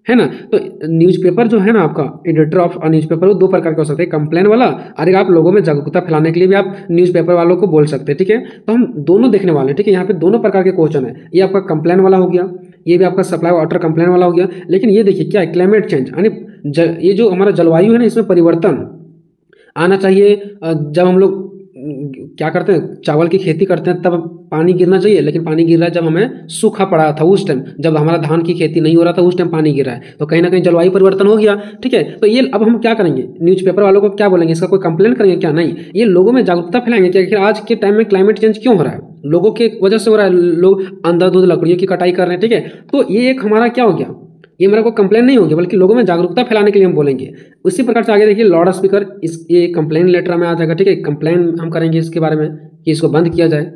है ना। तो न्यूज़पेपर जो है ना आपका, एडिटर ऑफ न्यूज़पेपर, वो 2 प्रकार के हो सकते हैं, कंप्लेन वाला, और एक आप लोगों में जागरूकता फैलाने के लिए भी आप न्यूज़पेपर वालों को बोल सकते हैं, ठीक है। तो हम दोनों देखने वाले हैं, ठीक है। यहाँ पे दोनों प्रकार के क्वेश्चन है। ये आपका कंप्लेन वाला हो गया, ये भी आपका सप्लाई वाटर कंप्लेन वाला हो गया। लेकिन ये देखिए क्या है, क्लाइमेट चेंज यानी ये जो हमारा जलवायु है ना, इसमें परिवर्तन आना चाहिए। जब हम लोग क्या करते हैं, चावल की खेती करते हैं तब पानी गिरना चाहिए, लेकिन पानी गिर रहा है जब हमें सूखा पड़ा था उस टाइम, जब हमारा धान की खेती नहीं हो रहा था उस टाइम पानी गिर रहा है, तो कहीं ना कहीं जलवायु परिवर्तन हो गया, ठीक है। तो ये अब हम क्या करेंगे, न्यूज़पेपर वालों को क्या बोलेंगे, इसका कोई कंप्लेन करेंगे क्या? नहीं, ये लोगों में जागरूकता फैलाएंगे कि आखिर आज के टाइम में क्लाइमेट चेंज क्यों हो रहा है, लोगों के वजह से हो रहा है, लोग अंधाधुंध लकड़ियों की कटाई कर रहे हैं, ठीक है। तो ये एक हमारा क्या हो गया, ये मेरा को कंप्लेन नहीं होगी बल्कि लोगों में जागरूकता फैलाने के लिए हम बोलेंगे। उसी प्रकार से आगे देखिए, लाउड स्पीकर, इस ये कंप्लेन लेटर में आ जाएगा, ठीक है। कंप्लेन हम करेंगे इसके बारे में कि इसको बंद किया जाए,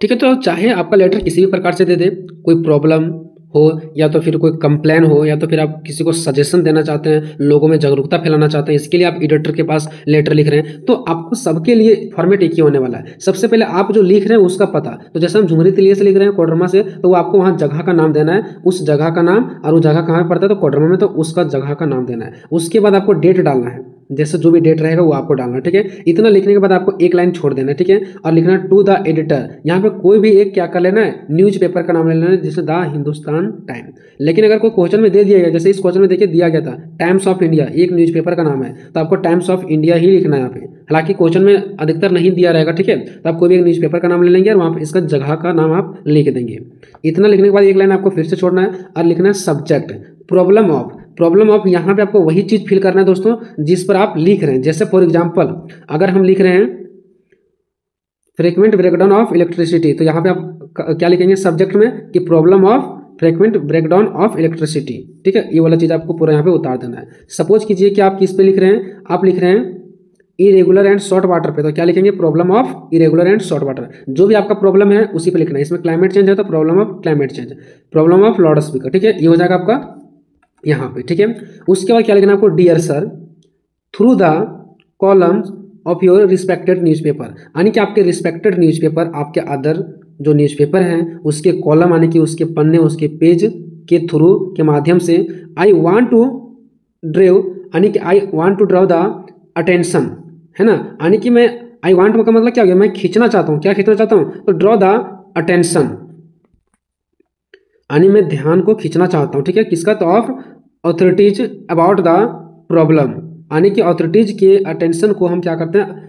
ठीक है। तो चाहे आपका लेटर किसी भी प्रकार से दे दे, कोई प्रॉब्लम हो या तो फिर कोई कंप्लेन हो या तो फिर आप किसी को सजेशन देना चाहते हैं, लोगों में जागरूकता फैलाना चाहते हैं, इसके लिए आप एडिटर के पास लेटर लिख रहे हैं, तो आपको सबके लिए फॉर्मेट एक ही होने वाला है। सबसे पहले आप जो लिख रहे हैं उसका पता, तो जैसे हम झुमरी तिलिये से लिख रहे हैं कोडरमा से, तो वो आपको वहाँ जगह का नाम देना है, उस जगह का नाम, और वो जगह कहाँ पर पड़ता है, तो कोडरमा में, तो उसका जगह का नाम देना है। उसके बाद आपको डेट डालना है, जैसे जो भी डेट रहेगा वो आपको डालना है, ठीक है। इतना लिखने के बाद आपको एक लाइन छोड़ देना है, ठीक है, और लिखना है टू द एडिटर। यहाँ पे कोई भी एक क्या कर लेना है, न्यूज़पेपर का नाम ले लेना है, जैसे द हिंदुस्तान टाइम। लेकिन अगर कोई क्वेश्चन में दे दिया गया, जैसे इस क्वेश्चन में देखिए दिया गया था टाइम्स ऑफ इंडिया, एक न्यूज़पेपर का नाम है, तो आपको टाइम्स ऑफ इंडिया ही लिखना है यहाँ पे। हालांकि क्वेश्चन में अधिकतर नहीं दिया रहेगा, ठीक है, तो आप कोई भी एक न्यूज़पेपर का नाम ले लेंगे और वहाँ पर इसका जगह का नाम आप लिख देंगे। इतना लिखने के बाद एक लाइन आपको फिर से छोड़ना है और लिखना है subject, problem of. Problem of यहाँ पे आपको वही चीज़ फिल करना है दोस्तों जिस पर आप लिख रहे हैं। जैसे फॉर एग्जांपल अगर हम लिख रहे हैं फ्रीक्वेंट ब्रेकडाउन ऑफ इलेक्ट्रिसिटी, तो यहाँ पे आप क्या लिखेंगे सब्जेक्ट में कि problem of frequent breakdown of electricity, ठीक है। ये वाला चीज़ आपको पूरा यहाँ पे उतार देना है। सपोज कीजिए कि आप किस पे लिख रहे हैं, आप लिख रहे हैं इरेगुलर एंड शॉर्ट वाटर पे, तो क्या लिखेंगे problem of irregular and short water. जो भी आपका प्रॉब्लम है उसी पे लिखना है। इसमें क्लाइमेट चेंज है तो problem of climate change, problem of loud speaker, ठीक है, ये हो जाएगा आपका यहाँ पे, ठीक है। उसके बाद क्या लिखना है आपको, dear sir through the columns of your respected newspaper, यानी कि आपके रिस्पेक्टेड न्यूज़पेपर, आपके अदर जो न्यूज़पेपर हैं उसके कॉलम यानी कि उसके पन्ने, उसके पेज के थ्रू के माध्यम से आई वांट टू ड्राइव, यानी कि I want to draw the attention, है ना, यानी कि मैं आई वांट का मतलब क्या हो गया, मैं खींचना चाहता हूँ। क्या खींचना चाहता हूँ, तो ड्रॉ द अटेंशन, यानी मैं ध्यान को खींचना चाहता हूँ, ठीक है, किसका, तो of authorities about the problem, यानी कि अथॉरिटीज के अटेंशन को हम क्या करते हैं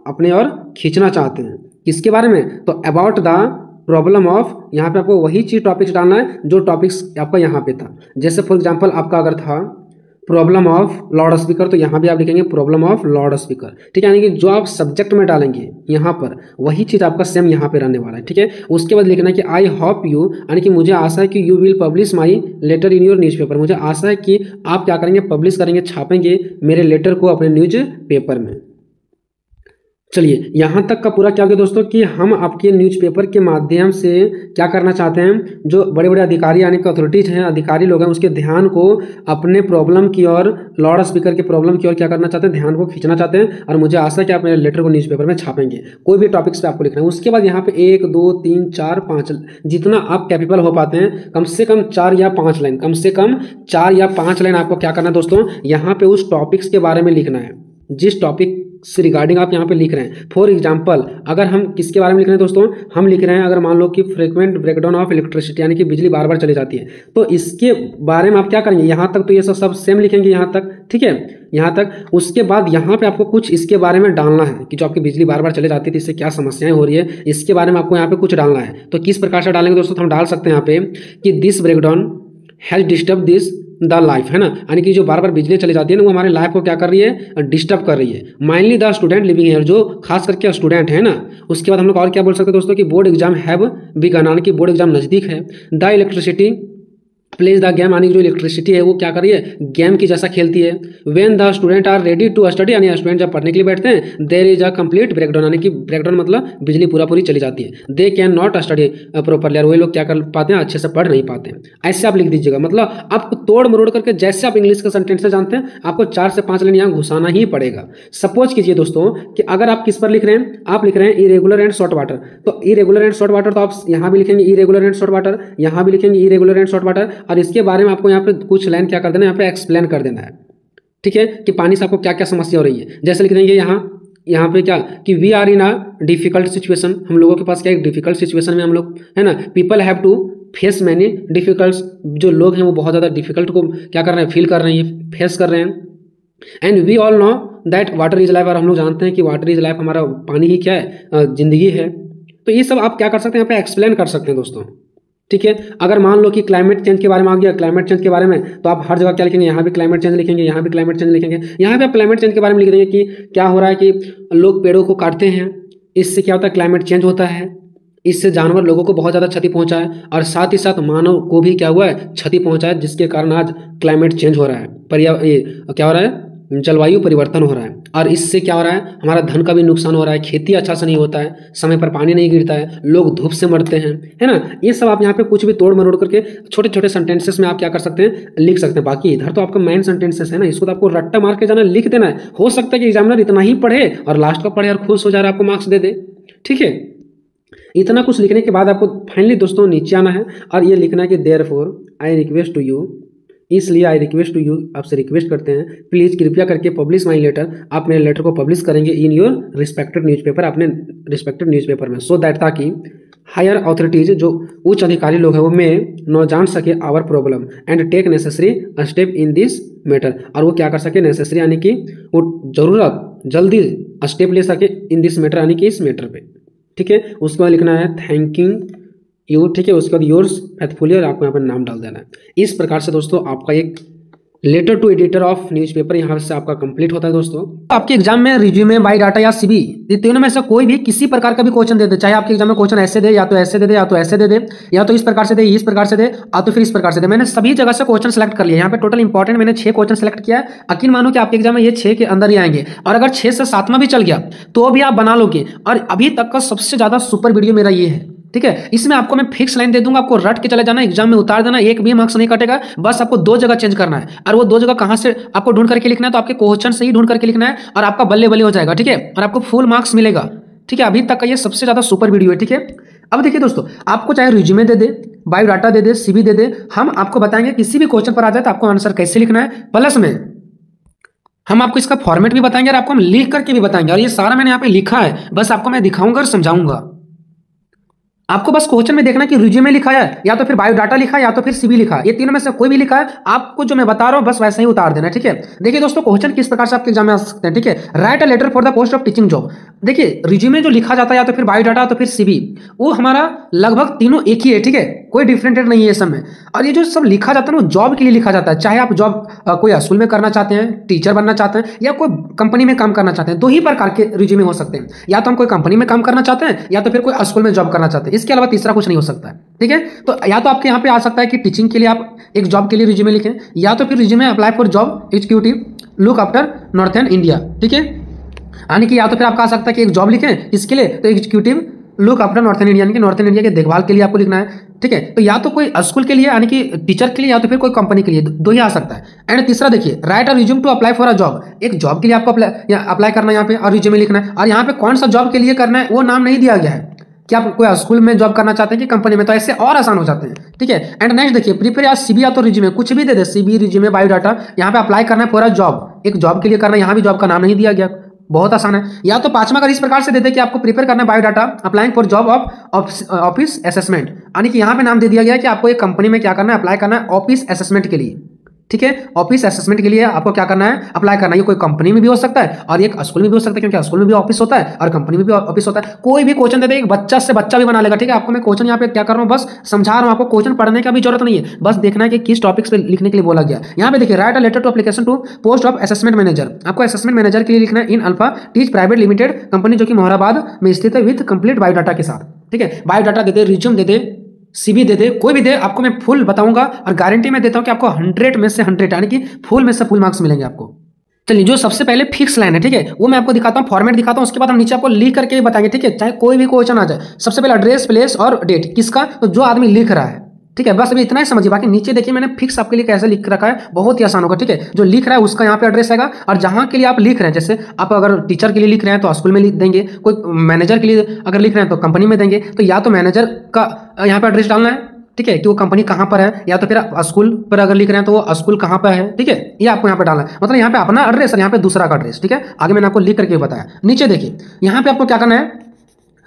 अपने और खींचना चाहते हैं। किसके बारे में, तो अबाउट द प्रॉब्लम ऑफ, यहाँ पे आपको वही चीज टॉपिक्स डालना है जो टॉपिक्स आपका यहाँ पे था। जैसे फॉर एग्जांपल आपका अगर था प्रॉब्लम ऑफ लाउड स्पीकर, तो यहाँ भी आप लिखेंगे प्रॉब्लम ऑफ लाउड स्पीकर, ठीक है, यानी कि जो आप सब्जेक्ट में डालेंगे यहाँ पर वही चीज़ आपका सेम यहाँ पे रहने वाला है, ठीक है। उसके बाद लिखना है कि आई होप यू, यानी कि मुझे आशा है कि you will publish my letter in your newspaper, मुझे आशा है कि आप क्या करेंगे, पब्लिश करेंगे, छापेंगे मेरे लेटर को अपने न्यूज़ पेपर में। चलिए यहाँ तक का पूरा क्या हो गया दोस्तों कि हम आपके न्यूज़पेपर के माध्यम से क्या करना चाहते हैं, जो बड़े बड़े अधिकारी यानी कि अथॉरिटीज हैं, अधिकारी लोग हैं, उसके ध्यान को अपने प्रॉब्लम की ओर, लाउड स्पीकर के प्रॉब्लम की ओर क्या करना चाहते हैं, ध्यान को खींचना चाहते हैं। और मुझे आशा है कि आप मेरे लेटर को न्यूज़पेपर में छापेंगे, कोई भी टॉपिक्स पे आपको लिखना है। उसके बाद यहाँ पे 1 2 3 4 5 जितना आप कैपेबल हो पाते हैं, कम से कम 4 या 5 लाइन, कम से कम 4 या 5 लाइन आपको क्या करना है दोस्तों, यहाँ पे उस टॉपिक्स के बारे में लिखना है जिस टॉपिक से रिगार्डिंग आप यहाँ पे लिख रहे हैं। फॉर एग्जांपल अगर हम किसके बारे में लिख रहे हैं दोस्तों, हम लिख रहे हैं अगर मान लो कि फ्रीक्वेंट ब्रेकडाउन ऑफ इलेक्ट्रिसिटी यानी कि बिजली बार बार चली जाती है, तो इसके बारे में आप क्या करेंगे, यहाँ तक तो ये सब सेम लिखेंगे यहाँ तक, ठीक है, यहाँ तक। उसके बाद यहाँ पे आपको कुछ इसके बारे में डालना है कि जो आपकी बिजली बार बार चले जाती है, इससे क्या समस्याएं हो रही है, इसके बारे में आपको यहाँ पे कुछ डालना है। तो किस प्रकार से डालेंगे दोस्तों, तो हम डाल सकते हैं यहाँ पे कि this breakdown has disturb this the life, है ना, यानी कि जो बार बार बिजली चली जाती है ना, वो हमारे लाइफ को क्या कर रही है, डिस्टर्ब कर रही है। माइनली द स्टूडेंट लिविंग हियर, जो खास करके स्टूडेंट है ना। उसके बाद हम लोग और क्या बोल सकते हैं दोस्तों कि बोर्ड एग्जाम हैव बिगन, यानी कि बोर्ड एग्जाम नजदीक है। The electricity plays the game, यानी जो इलेक्ट्रिसिटी है वो क्या कर रही है, गेम की जैसा खेलती है। When the student are ready to study, यानी स्टूडेंट जब पढ़ने के लिए बैठते हैं, there is a complete breakdown, यानी कि ब्रेकडाउन मतलब बिजली पूरी चली जाती है। They can not study properly, और वही लोग क्या कर पाते हैं, अच्छे से पढ़ नहीं पाते हैं। ऐसे आप लिख दीजिएगा, मतलब आप तोड़ मरोड़ करके जैसे आप इंग्लिश के सेंटेंस से जानते हैं, आपको 4 से 5 लाइन यहाँ घुसाना ही पड़ेगा। सपोज कीजिए दोस्तों कि अगर आप किस पर लिख रहे हैं, आप लिख रहे हैं इरेगुलर एंड शॉर्ट वाटर, तो इरेगुलर एंड शॉर्ट वाटर तो आप यहाँ भी लिखेंगे इरेगुलर एंड शॉर्ट वाटर, यहाँ भी लिखेंगे इरेगुलर एंड शॉर्ट वाटर, और इसके बारे में आपको यहाँ पे कुछ लाइन क्या कर देना है, यहाँ पे एक्सप्लेन कर देना है, ठीक है, कि पानी से आपको क्या क्या समस्या हो रही है। जैसे लिख देंगे यहाँ पे क्या कि we are in a difficult situation, हम लोगों के पास क्या एक डिफिकल्ट सिचुएशन में हम लोग, है ना। People have to face many difficulties, जो लोग हैं वो बहुत ज़्यादा डिफिकल्ट को क्या कर रहे हैं, फील कर रहे हैं, फेस कर रहे हैं। And we all know that water is life, और हम लोग जानते हैं कि वाटर इज लाइफ, हमारा पानी ही क्या है, जिंदगी है। तो ये सब आप क्या कर सकते हैं, यहाँ पे एक्सप्लेन कर सकते हैं दोस्तों, ठीक है। अगर मान लो कि क्लाइमेट चेंज के बारे में आ गया, क्लाइमेट चेंज के बारे में, तो आप हर जगह क्या लिखेंगे, यहाँ भी क्लाइमेट चेंज लिखेंगे, यहाँ भी क्लाइमेट चेंज लिखेंगे। यहाँ पे आप क्लाइमेट चेंज के बारे में लिख देंगे कि क्या हो रहा है कि लोग पेड़ों को काटते हैं, इससे क्या होता है, क्लाइमेट चेंज होता है, इससे जानवर लोगों को बहुत ज़्यादा क्षति पहुंचा है, और साथ ही साथ मानव को भी क्या हुआ है, क्षति पहुंचा है, जिसके कारण आज क्लाइमेट चेंज हो रहा है, क्या हो रहा है, जलवायु परिवर्तन हो रहा है। और इससे क्या हो रहा है, हमारा धन का भी नुकसान हो रहा है, खेती अच्छा से नहीं होता है, समय पर पानी नहीं गिरता है, लोग धूप से मरते हैं, है ना। ये सब आप यहाँ पे कुछ भी तोड़ मरोड़ करके छोटे छोटे सेंटेंसेस में आप क्या कर सकते हैं, लिख सकते हैं। बाकी इधर तो आपका मेन सेंटेंसेस है ना, इसको तो आपको रट्टा मार के जाना, लिख देना है। हो सकता है कि एग्जामिनर इतना ही पढ़े और लास्ट का पढ़े और खुश हो जा रहा है, आपको मार्क्स दे दे, ठीक है। इतना कुछ लिखने के बाद आपको फाइनली दोस्तों नीचे आना है और ये लिखना है कि therefore I request to you, इसलिए आई रिक्वेस्ट टू यू, आपसे रिक्वेस्ट करते हैं, प्लीज़ कृपया करके पब्लिश माई लेटर, आप मेरे लेटर को पब्लिश करेंगे इन योर रिस्पेक्टेड न्यूज़पेपर, अपने रिस्पेक्टेड न्यूज़पेपर में, सो दैट, ताकि हायर अथॉरिटीज, जो उच्च अधिकारी लोग हैं, वो में न जान सके our problem and take necessary step in this matter, और वो क्या कर सके, नेसेसरी यानी कि वो ज़रूरत जल्दी स्टेप ले सके इन दिस मैटर, यानी कि इस मैटर पे, ठीक है। उसके बाद लिखना है थैंकिंग यू, ठीक है। उसके बाद योर्स फेथफुली, और आपको यहाँ पर नाम डाल देना है। इस प्रकार से दोस्तों आपका एक letter to editor of newspaper यहाँ से आपका कंप्लीट होता है दोस्तों। आपके एग्जाम में रिज्यूमे, बायोडाटा या सीवी, ये तीनों में से कोई भी किसी प्रकार का भी क्वेश्चन दे दे, चाहे आपके एग्जाम में क्वेश्चन ऐसे दे, या तो ऐसे दे दे, या तो ऐसे दे दे, या तो इस प्रकार से दे, इस प्रकार से दे, या तो फिर इस प्रकार से दे। मैंने सभी जगह से क्वेश्चन सेलेक्ट कर लिया। यहाँ पे टोटल इंपॉर्टेंट मैंने 6 क्वेश्चन सेलेक्ट किया है। यकीन मानो कि आपके एग्जाम में ये 6 के अंदर ही आएंगे, और अगर 6 से 7वां भी चल गया तो भी आप बना लोगे। और अभी तक का सबसे ज्यादा सुपर वीडियो मेरा ये है, ठीक है। इसमें आपको मैं फिक्स लाइन दे दूंगा, आपको रट के चले जाना, एग्जाम में उतार देना, एक भी मार्क्स नहीं कटेगा। बस आपको 2 जगह चेंज करना है, और वो 2 जगह कहां से आपको ढूंढ करके लिखना है, तो आपके क्वेश्चन से ही ढूंढ करके लिखना है, और आपका बल्ले बल्ले हो जाएगा, ठीक है, और आपको फुल मार्क्स मिलेगा, ठीक है। अभी तक का ये सबसे ज्यादा सुपर वीडियो है, ठीक है। अब देखिए दोस्तों, आपको चाहे रिज्यूमे दे दे, बायोडाटा दे दे, सीवी दे दे, हम आपको बताएंगे किसी भी क्वेश्चन पर आ जाए तो आपको आंसर कैसे लिखना है, प्लस में हम आपको इसका फॉर्मेट भी बताएंगे, और आपको हम लिख करके भी बताएंगे। और ये सारा मैंने यहाँ पे लिखा है, बस आपको मैं दिखाऊंगा और समझाऊंगा। आपको बस क्वेश्चन में देखना कि रिज्यूमे लिखा है, या तो फिर बायोडाटा लिखा है, या तो फिर सीवी लिखा है, ये तीनों में से कोई भी लिखा है, आपको जो मैं बता रहा हूं बस वैसे ही उतार देना है, ठीक है। देखिए दोस्तों, क्वेश्चन किस प्रकार से आपके एग्जाम में आ सकते हैं, ठीक है। Write a letter for the post of teaching job. देखिए रिज्यूमे जो लिखा जाता है, या तो फिर बायोडाटा, तो फिर सीवी, वो हमारा लगभग तीनों एक ही है, ठीक है, कोई डिफरेंटेड नहीं है सब में। और ये जो सब लिखा जाता है ना, जॉब के लिए लिखा जाता है। चाहे आप जॉब कोई स्कूल में करना चाहते हैं, टीचर बनना चाहते हैं, या कोई कंपनी में काम करना चाहते हैं, 2 ही प्रकार के रिज्यूमे हो सकते हैं। या तो हम कोई कंपनी में काम करना चाहते हैं, या तो फिर कोई स्कूल में जॉब करना चाहते हैं। इसके अलावा तीसरा कुछ नहीं हो सकता है, ठीक है। तो या तो आपके यहाँ पे आ सकता है कि टीचिंग के लिए आप एक जॉब के लिए रिज्यूमे लिखें, या तो फिर resume apply for job executive look after northern India, ठीक है। यानी कि या तो फिर आप कह सकते हैं कि एक जॉब लिखें किसके लिए, तो executive look after northern India, यानी कि नॉर्थन इंडिया के देखभाल के लिए आपको लिखना है, ठीक है। तो या तो कोई स्कूल के लिए यानी कि टीचर के लिए, या तो फिर कोई कंपनी के लिए, दो ही आ सकता है। एंड तीसरा देखिए, write a resume to apply for a job, एक जॉब के लिए आपको अप्लाई करना है यहाँ पे और रिज्यूम लिखना है, और यहाँ पे कौन सा जॉब के लिए करना है वो नाम नहीं दिया गया है कि आप कोई स्कूल में जॉब करना चाहते हैं कि कंपनी में, तो ऐसे और आसान हो जाते हैं, ठीक है। एंड नेक्स्ट देखिए, प्रीफर या सीबी या तो रिज्यूमे, कुछ भी दे दे, सीबी रिज्यूमे बायोडाटा, यहाँ पे अप्लाई करना है फॉर अ जॉब, एक जॉब के लिए करना है, यहाँ भी जॉब का नाम नहीं दिया गया, बहुत आसान है। या तो पांचवा अगर इस प्रकार से दे दे कि आपको प्रिपेयर करना है biodata applying for job of office assessment, यानी कि यहाँ पे नाम दे दिया गया है कि आपको एक कंपनी में क्या करना है, अप्लाई करना है ऑफिस असेसमेंट के लिए, ठीक है। ऑफिस असेसमेंट के लिए आपको क्या करना है, अप्लाई करना है। ये कोई कंपनी में भी हो सकता है और एक स्कूल में भी हो सकता है, क्योंकि स्कूल में भी ऑफिस होता है और कंपनी में भी ऑफिस होता है। कोई भी क्वेश्चन दे दे, एक बच्चा से बच्चा भी बना लेगा, ठीक है। आपको मैं क्वेश्चन यहाँ पे क्या कर रहा हूँ, बस समझा रहा हूँ आपको, क्वेश्चन पढ़ने का भी जरूरत नहीं है, बस देखना है कि किस टॉपिक्स पे लिखने के लिए बोला गया। यहाँ पे देखिए, write a letter to application to post of assessment manager, आपको असेसमेंट मैनेजर के लिए लिखना है in alpha tech private limited company, जो कि मोहराबाद में स्थित है, विथ कंप्लीट बायोडाटा के साथ, ठीक है। बायोडाटा दे दे, रिज्यूम दे दे, सीबी दे दे, कोई भी दे, आपको मैं फुल बताऊंगा और गारंटी मैं देता हूं कि आपको 100 में से 100 यानी कि फुल में से फुल मार्क्स मिलेंगे आपको। चलिए, जो सबसे पहले फिक्स लाइन है, ठीक है, वो मैं आपको दिखाता हूं, फॉर्मेट दिखाता हूं, उसके बाद हम नीचे आपको लिख करके ही बताएंगे, ठीक है, चाहे कोई भी क्वेश्चन आ जाए। सबसे पहले एड्रेस, प्लेस और डेट, किसका, तो जो आदमी लिख रहा है, ठीक है, बस अभी इतना ही समझिए। बाकी नीचे देखिए मैंने फिक्स आपके लिए कैसे लिख रखा है, बहुत ही आसान होगा, ठीक है। जो लिख रहा है उसका यहाँ पे एड्रेस आएगा, और जहां के लिए आप लिख रहे हैं, जैसे आप अगर टीचर के लिए लिख रहे हैं तो स्कूल में लिख देंगे, कोई मैनेजर के लिए अगर लिख रहे हैं तो कंपनी में देंगे, तो या तो मैनेजर का यहाँ पे एड्रेस डालना है, ठीक है, कि वो कंपनी कहाँ पर है, या तो फिर स्कूल पर अगर लिख रहे हैं तो वो स्कूल कहाँ पर है, ठीक है, ये आपको यहाँ पे डालना है। मतलब यहाँ पे अपना एड्रेस और यहाँ पे दूसरा का एड्रेस, ठीक है। आगे मैंने आपको लिख करके बताया। नीचे देखिए, यहाँ पे आपको क्या करना है,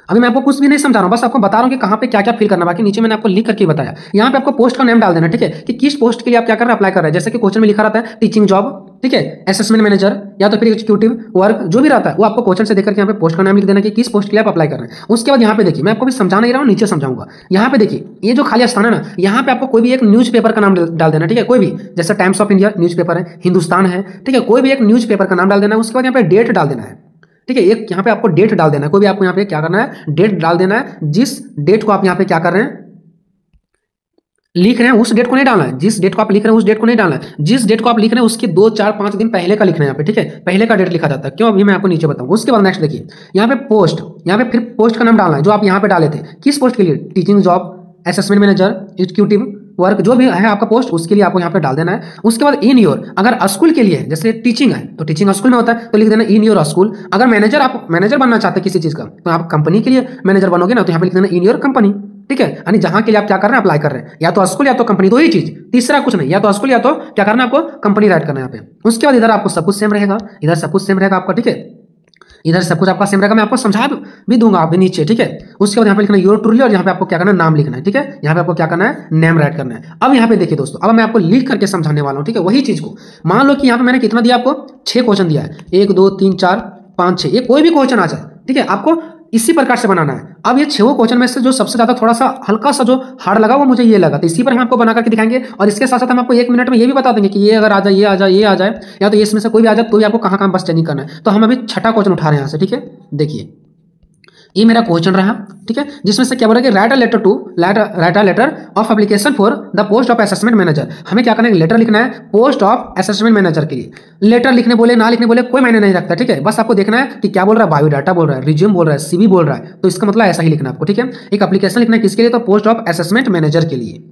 अभी मैं आपको कुछ भी नहीं समझा रहा हूँ, बस आपको बता रहा हूँ कि कहाँ पे क्या क्या फिल करना, बाकी नीचे मैंने आपको लिख करके बताया। यहाँ पे आपको पोस्ट का नेम डाल देना, ठीक है, कि किस पोस्ट के लिए आप क्या कर रहे हैं, अप्लाई कर रहे हैं। जैसे कि क्वेश्चन में लिखा रहता है टीचिंग जॉब, ठीक है, असेसमेंट मैनेजर या तो फिर एग्जीक्यूटिव वर्क, जो भी रहता है वो आपको क्वेश्चन से देखकर यहाँ पे पोस्ट का नाम लिख देना कि किस पोस्ट के लिए आप अप्लाई कर रहे हैं। उसके बाद यहाँ पे देखिए, मैं आपको भी समझा नहीं रहा हूँ, नीचे समझाऊंगा। यहाँ पे देखिए, ये जो खाली स्थान है ना, यहाँ पे आपको कोई भी एक न्यूज पेपर का नाम डाल देना, ठीक है, कोई भी, जैसे times of India news paper है, हिंदुस्तान है, ठीक है, कोई भी एक न्यूज पेपर का नाम डाल देना है। उसके बाद यहाँ पे डेट डाल देना है, ठीक है, एक यहाँ पे आपको डेट डाल देना है, कोई भी आपको यहाँ पे क्या करना है, डेट डाल देना है। जिस डेट को आप यहाँ पे क्या कर रहे हैं, लिख रहे हैं, उस डेट को नहीं डालना है, जिस डेट को आप लिख रहे हैं उस डेट को नहीं डालना है, जिस डेट को आप लिख रहे हैं उसके 2, 4, 5 दिन पहले का लिखना है यहाँ पे, ठीक है, पहले का डेट लिखा जाता है, क्यों अभी मैं आपको नीचे बताऊंगा। उसके बाद नेक्स्ट देखिए, यहाँ पे पोस्ट, यहाँ पे फिर पोस्ट का नाम डालना है जो आप यहाँ पे डाले थे, किस पोस्ट के लिए, teaching job, assessment manager, executive work, जो भी है आपका पोस्ट, उसके लिए आपको यहाँ पे डाल देना है। उसके बाद इन योर, अगर स्कूल के लिए जैसे टीचिंग है तो टीचिंग स्कूल में होता है तो लिख देना इन योर स्कूल। अगर मैनेजर, आप मैनेजर बनना चाहते हैं किसी चीज का, तो आप कंपनी के लिए मैनेजर बनोगे ना, तो यहाँ पे लिख देना इन योर कंपनी, ठीक है, यानी जहां के लिए आप क्या कर रहे हैं, अप्लाई कर रहे हैं, या तो स्कूल या तो कंपनी, दो ही चीज, तीसरा कुछ नहीं, या तो स्कूल या तो क्या करना है आपको, कंपनी राइट करना है यहाँ पे। उसके बाद इधर आपको सब कुछ सेम रहेगा, इधर सब कुछ सेम रहेगा आपका, ठीक है, इधर सब कुछ आपका सेम रहेगा, मैं आपको समझा भी दूंगा अभी नीचे, ठीक है। उसके बाद यहाँ पे लिखना है योर ट्रूली, और यहाँ पे आपको क्या करना है, नाम लिखना है, ठीक है, यहाँ पे आपको क्या करना है, नेम राइट करना है। अब यहाँ पे देखिए दोस्तों, अब मैं आपको लिख करके समझाने वाला हूँ, ठीक है, वही चीज को। मान लो कि यहाँ पे मैंने कितना दिया आपको, 6 क्वेश्चन दिया है, 1, 2, 3, 4, 5, 6, ये कोई भी क्वेश्चन आ जाए, ठीक है, आपको इसी प्रकार से बनाना है। अब ये 6 क्वेश्चन में से जो सबसे ज्यादा थोड़ा सा हल्का सा जो हार्ड लगा वो मुझे ये लगा, तो इसी पर हम आपको बना करके दिखाएंगे। और इसके साथ साथ हम आपको 1 मिनट में ये भी बता देंगे कि ये अगर आ जाए, ये आ जाए, ये आ जाए, या तो इसमें से कोई भी आ जाए, तो भी आपको कहाँ बस चेंजिंग करना है। तो हम अभी 6ठा क्वेश्चन उठा रहे हैं यहाँ से, ठीक है। देखिए, ये मेरा क्वेश्चन रहा, ठीक है, जिसमें से क्या बोला कि write a letter of application for the post of assessment manager. हमें क्या करना है, लेटर लिखना है पोस्ट ऑफ असेसमेंट मैनेजर के लिए। लेटर लिखने बोले ना लिखने बोले कोई मायने नहीं रखता, ठीक है, बस आपको देखना है कि क्या बोल रहा है, बायोडाटा बोल रहा है, रिज्यूम बोल रहा है, सीवी बोल रहा है, तो इसका मतलब ऐसा ही लिखना है आपको, ठीक है। एक एप्लीकेशन लिखना है किसके लिए, तो पोस्ट ऑफ असेसमेंट मैनेजर के लिए,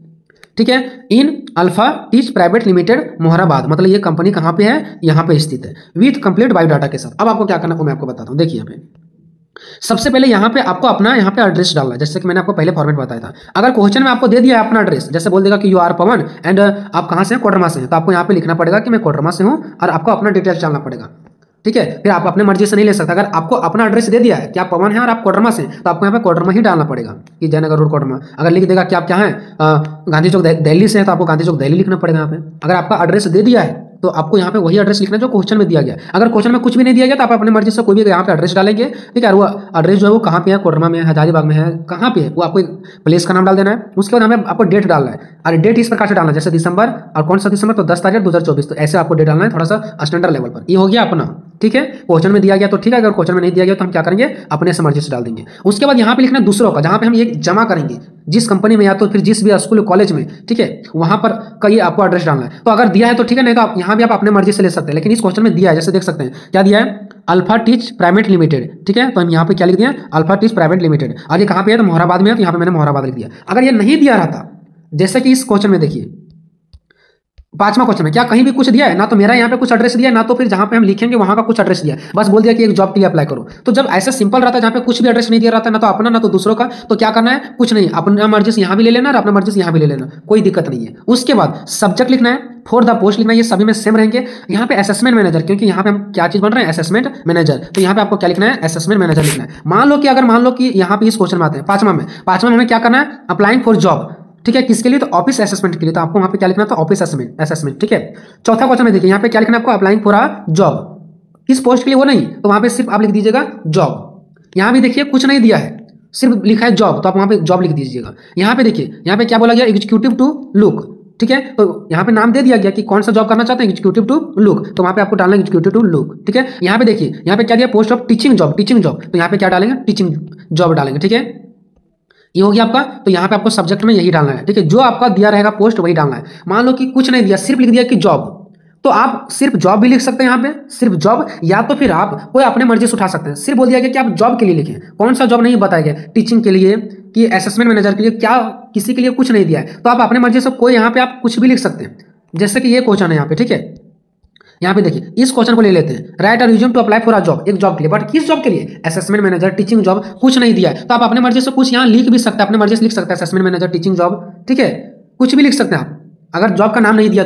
ठीक है, in alpha tech private limited मोहराबाद, मतलब ये कंपनी कहाँ पे है, यहाँ पे स्थित है, विथ कंप्लीट बायोडाटा के साथ। अब आपको क्या करना है वो मैं आपको बताता हूँ। देखिए यहाँ पे सबसे पहले यहाँ पे आपको अपना यहाँ पे एड्रेस डालना है, जैसे कि मैंने आपको पहले फॉर्मेट बताया था। अगर क्वेश्चन में आपको दे दिया है अपना एड्रेस, जैसे बोल देगा कि यू आर पवन एंड आप कहाँ से हैं, कोडरमा से हैं, तो आपको यहाँ पे लिखना पड़ेगा कि मैं कोडरमा से हूँ, और आपको अपना डिटेल्स डालना पड़ेगा, ठीक है। फिर आप अपने मर्जी से नहीं ले सकते। अगर आपको अपना एड्रेस दे दिया है कि आप पवन हैं और आप कोडरमा से, तो आपको यहाँ पे कोडरमा ही डालना पड़ेगा कि जयनगर रोड कोडरमा। अगर लिख देगा कि आप क्या हैं, गांधी चौक दिल्ली से हैं, तो आपको गांधी चौक दिल्ली लिखना पड़ेगा यहाँ पे। अगर आपका एड्रेस दे दिया है तो आपको यहाँ पे वही एड्रेस लिखना है जो क्वेश्चन में दिया गया। अगर क्वेश्चन में कुछ भी नहीं दिया गया तो आप अपनी मर्जी से कोई भी यहाँ पे एड्रेस डालेंगे, ठीक है। वो एड्रेस जो है वो कहाँ पे है, कोडरमा में है, हजारीबाग में है, कहाँ पे है, वो आपको प्लेस का नाम डाल देना है। उसके बाद हमें आपको डेट डालना है, और डेट इस प्रकार से डालना है जैसे दिसंबर, और कौन सा दिसंबर, तो 10 तारीख 2024, तो ऐसे आपको डेट डालना है, थोड़ा सा स्टैंडर्ड लेवल पर। ये हो गया अपना, ठीक है। क्वेश्चन में दिया गया तो ठीक है, अगर क्वेश्चन में नहीं दिया गया तो हम क्या करेंगे, अपने से मर्जी से डाल देंगे। उसके बाद यहाँ पे लिखना है दूसरों का, जहाँ पे हम ये जमा करेंगे, जिस कंपनी में या तो फिर जिस भी स्कूल कॉलेज में, ठीक है, वहां पर का ये आपको एड्रेस डालना है। तो अगर दिया है तो ठीक है, नहीं तो आप यहाँ भी आप अपने मर्जी से ले सकते हैं, लेकिन इस क्वेश्चन में दिया है, जैसे देख सकते हैं क्या दिया है, अल्फा टीच प्राइवेट लिमिटेड, ठीक है। तो हम यहाँ पे क्या लिख दिया, अल्फा टीच प्राइवेट लिमिटेड। और ये कहाँ पे है, तो मोहराबाद में है, तो यहाँ पे मैंने मोहराबाद लिख दिया। अगर ये नहीं दिया रहता, जैसे कि इस क्वेश्चन में देखिए 5वां क्वेश्चन में क्या कहीं भी कुछ दिया है ना, तो मेरा यहाँ पे कुछ एड्रेस दिया है ना, तो फिर जहाँ पे हम लिखेंगे वहाँ का कुछ एड्रेस दिया है, बस बोल दिया कि एक जॉब के लिए अप्लाई करो। तो जब ऐसा सिंपल रहता है जहाँ पे कुछ भी एड्रेस नहीं दिया रहता है, ना तो अपना ना तो दूसरों का, तो क्या करना है, कुछ नहीं, अपना मर्जी से यहाँ भी ले लेना और अपना मर्जी से यहाँ भी ले लेना, कोई दिक्कत नहीं है। उसके बाद सब्जेक्ट लिखना है, फॉर द पोस्ट लिखना है, ये सभी में सेम रहेंगे। यहाँ पे असेसमेंट मैनेजर, क्योंकि यहाँ पे हम क्या चीज बन रहे हैं, असेसमेंट मैनेजर, तो यहाँ पे आपको क्या लिखना है, असेसमेंट मैनेजर लिखना है। मान लो कि यहाँ पे इस क्वेश्चन में आते हैं 5वां में हमें क्या करना है, अप्लाइंग फॉर जॉब, ठीक है, किसके लिए, तो ऑफिस असेसमेंट के लिए, तो आपको वहां पे क्या लिखना था, ऑफिस असेसमेंट, ठीक है। चौथा क्वेश्चन में देखिए यहाँ पे क्या लिखना है आपको, अप्लाइंग फॉर अ जॉब, किस पोस्ट के लिए वो नहीं, तो वहां पे सिर्फ आप लिख दीजिएगा जॉब। यहाँ भी देखिए कुछ नहीं दिया है, सिर्फ लिखा है जॉब, तो आप वहां पे जॉब लिख दीजिएगा। यहाँ पे देखिए यहाँ पे क्या बोला गया, एग्जीक्यूटिव टू लुक, ठीक है, तो यहाँ पे नाम दे दिया गया कि कौन सा जॉब करना चाहते हैं, एग्जीक्यूटिव टू लुक, तो वहां पे आपको डालना है एग्जीक्यूटिव टू लुक, ठीक है। यहाँ पे देखिए यहाँ पे क्या दिया, पोस्ट ऑफ टीचिंग जॉब, तो यहाँ पे क्या डालेंगे, टीचिंग जॉब डालेंगे, ठीक है। ये हो गया आपका, तो यहाँ पे आपको सब्जेक्ट में यही डालना है, ठीक है, जो आपका दिया रहेगा पोस्ट वही डालना है। मान लो कि कुछ नहीं दिया, सिर्फ लिख दिया कि जॉब, तो आप सिर्फ जॉब भी लिख सकते हैं यहाँ पे, सिर्फ जॉब, या तो फिर आप कोई अपने मर्जी से उठा सकते हैं। सिर्फ बोल दिया गया कि आप जॉब के लिए लिखें, कौन सा जॉब नहीं बताया गया, टीचिंग के लिए कि असेसमेंट मैनेजर के लिए, क्या किसी के लिए कुछ नहीं दिया है, तो आप अपने मर्जी से कोई यहाँ पे आप कुछ भी लिख सकते हैं, जैसे कि ये क्वेश्चन है यहाँ पे, ठीक है। यहाँ पे देखिए इस क्वेश्चन को ले लेते हैं, write a resume to apply for a job, एक जॉब के लिए, बट किस जॉब के लिए, असेसमेंट मैनेजर, टीचिंग जॉब, कुछ नहीं दिया है, तो आप अपने मर्जी से कुछ यहाँ लिख भी सकते हैं, अपने मर्जी से लिख सकते हैं, असेसमेंट मैनेजर, टीचिंग जॉब, ठीक है, कुछ भी लिख सकते हैं आप। अगर जॉब का नाम नहीं दिया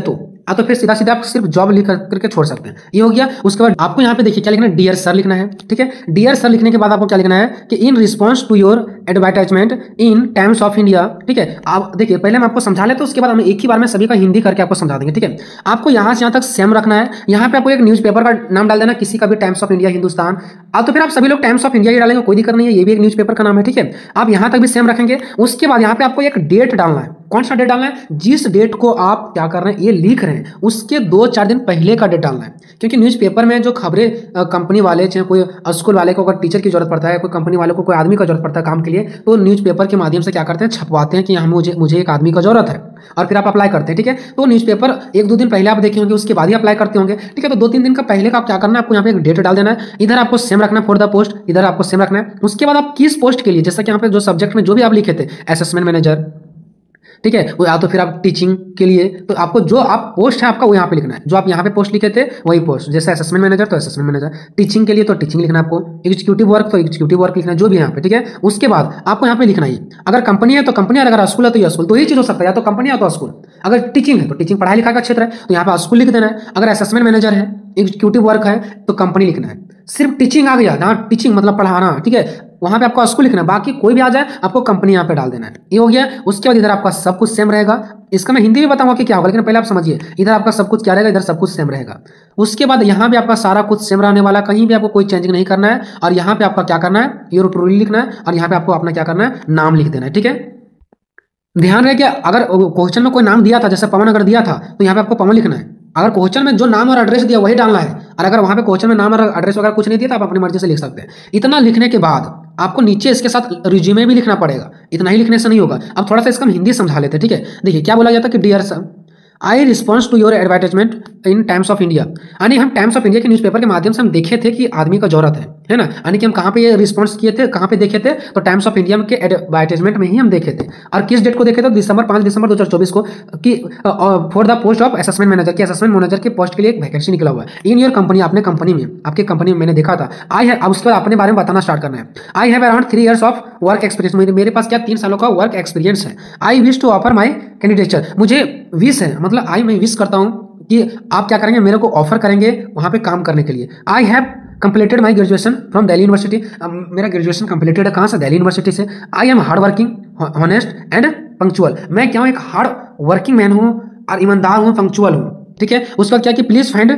तो फिर सीधा सीधा आप सिर्फ जॉब लिख करके छोड़ सकते हैं। ये हो गया। उसके बाद आपको यहाँ पे देखिए क्या लिखना है, डियर सर लिखना है, ठीक है। डियर सर लिखने के बाद आपको क्या लिखना है कि in response to your advertisement in Times of India, ठीक है। आप देखिए पहले हम आपको समझा लेते, उसके बाद हम एक ही बार में सभी का हिंदी करके आपको समझा देंगे, ठीक है। आपको यहाँ से यहाँ तक सेम रखना है। यहाँ पे आपको एक न्यूज़पेपर का नाम डाल देना, किसी का भी, टाइम्स ऑफ इंडिया, हिंदुस्तान, तो फिर आप सभी लोग टाइम्स ऑफ इंडिया ही डालेंगे, कोई दिक्कत नहीं है, ये भी एक न्यूज़पेपर का नाम है, ठीक है। आप यहाँ तक भी सेम रखेंगे। उसके बाद यहाँ पे आपको एक डेट डालना है, कौन सा डेट डालना है, जिस डेट को आप क्या कर रहे हैं, ये लिख रहे हैं, उसके 2-4 दिन पहले का डेट डालना है। क्योंकि न्यूज़पेपर में जो खबरें कंपनी वाले, चाहे कोई स्कूल वाले को अगर टीचर की जरूरत पड़ता है, कोई कंपनी वाले को कोई आदमी का जरूरत पड़ता है काम के लिए, तो न्यूज़पेपर के माध्यम से क्या करते हैं, छपवाते हैं कि हम मुझे एक आदमी का जरूरत है, और फिर आप अप्लाई करते हैं, ठीक है। तो न्यूज़पेपर 1-2 दिन पहले आप देखे होंगे, उसके बाद ही अप्लाई करते होंगे, ठीक है। तो 2-3 दिन का पहले का आप क्या करना है, आपको यहाँ पे एक डेट डाल देना है। इधर आपको सेम रखना है फॉर द पोस्ट, इधर आपको सेम रखना है। उसके बाद आप किस पोस्ट के लिए, जैसा कि यहाँ पे जो सब्जेक्ट में जो भी आप लिखे थे, असेसमेंट मैनेजर, ठीक है, वो या तो फिर आप टीचिंग के लिए, तो आपको जो आप पोस्ट है आपका वो यहाँ पे लिखना है, जो आप यहाँ पे पोस्ट लिखे थे वही पोस्ट, जैसे असेसमेंट मैनेजर तो असेसमेंट मैनेजर, टीचिंग के लिए तो टीचिंग लिखना है आपको, एग्जीक्यूटिव वर्क तो एग्जीक्यूटिव वर्क लिखना है, जो भी यहाँ पे, ठीक है। उसके बाद आपको यहाँ पे लिखना ही, अगर कंपनी है तो कंपनी, अगर स्कूल है तो ये स्कूल, तो ये चीज हो सकता है, या तो कंपनी या तो स्कूल। अगर टीचिंग है तो टीचिंग पढ़ाई लिखाई का क्षेत्र है, तो यहाँ पे स्कूल लिख देना है। अगर असेसमेंट मैनेजर है, एग्जीक्यूटिव वर्क है, तो कंपनी लिखना है। सिर्फ टीचिंग आ गया, जहाँ टीचिंग मतलब पढ़ाना, ठीक है, वहां पे आपको स्कूल लिखना है, बाकी कोई भी आ जाए आपको कंपनी यहाँ पे डाल देना है। ये हो गया। उसके बाद इधर आपका सब कुछ सेम रहेगा। इसका मैं हिंदी भी बताऊंगा कि क्या होगा, लेकिन पहले आप समझिए, इधर आपका सब कुछ क्या रहेगा, इधर सब कुछ सेम रहेगा। उसके बाद यहाँ भी आपका सारा कुछ सेम रहने वाला, कहीं भी आपको कोई चेंजिंग नहीं करना है। और यहाँ पे आपका क्या करना है, योर ट्रूली लिखना है, और यहाँ पे आपको अपना क्या करना है, नाम लिख देना है, ठीक है। ध्यान रहे कि अगर क्वेश्चन में कोई नाम दिया था, जैसे पवन अगर दिया था, तो यहाँ पे आपको पवन लिखना है। अगर क्वेश्चन में जो नाम और एड्रेस दिया वही डालना है, और अगर वहां पे क्वेश्चन में नाम और एड्रेस वगैरह कुछ नहीं दिया तो आप अपनी मर्जी से लिख सकते हैं। इतना लिखने के बाद आपको नीचे इसके साथ रिज्यूमे भी लिखना पड़ेगा। इतना ही लिखने से नहीं होगा। अब थोड़ा सा इसका हम हिंदी समझा लेते हैं, ठीक है। देखिए क्या बोला जाता है कि dear sir, I response to your advertisement in Times of India, यानी हम टाइम्स ऑफ इंडिया के न्यूज़पेपर के माध्यम से हम देखे थे कि आदमी का जरूरत है ना, यानी कि हम कहाँ पे ये रिस्पॉन्स किए थे, कहाँ पे देखे थे, तो टाइम्स ऑफ इंडिया के एडवर्टाइजमेंट में ही हम देखे थे। और किस डेट को देखे थे, 5 दिसंबर 2024 को, कि for the post of assessment manager, की असेसमेंट मैनेजर के पोस्ट के लिए एक वैकेंसी निकला हुआ है इन योर कंपनी, आपने कंपनी में, आपकी कंपनी में मैंने देखा था। आई है, अब उसके बाद अपने बारे में बताना स्टार्ट करना है। I have around 3 years of work experience, मेरे पास क्या 3 सालों का वर्क एक्सपीरियंस है। I wish to offer my candidature, मुझे विश है, मतलब मैं विश करता हूँ कि आप क्या करेंगे, मेरे को ऑफर करेंगे वहाँ पे काम करने के लिए। I have completed my graduation from Delhi university, मेरा ग्रेजुएशन कंप्लीटेड है कहाँ से, दिल्ली यूनिवर्सिटी से। I am hard working, honest and punctual, मैं क्या हूँ, एक हार्ड वर्किंग मैन हूँ और ईमानदार हूँ, पंक्चुअल हूँ, ठीक है। उसका क्या कि please find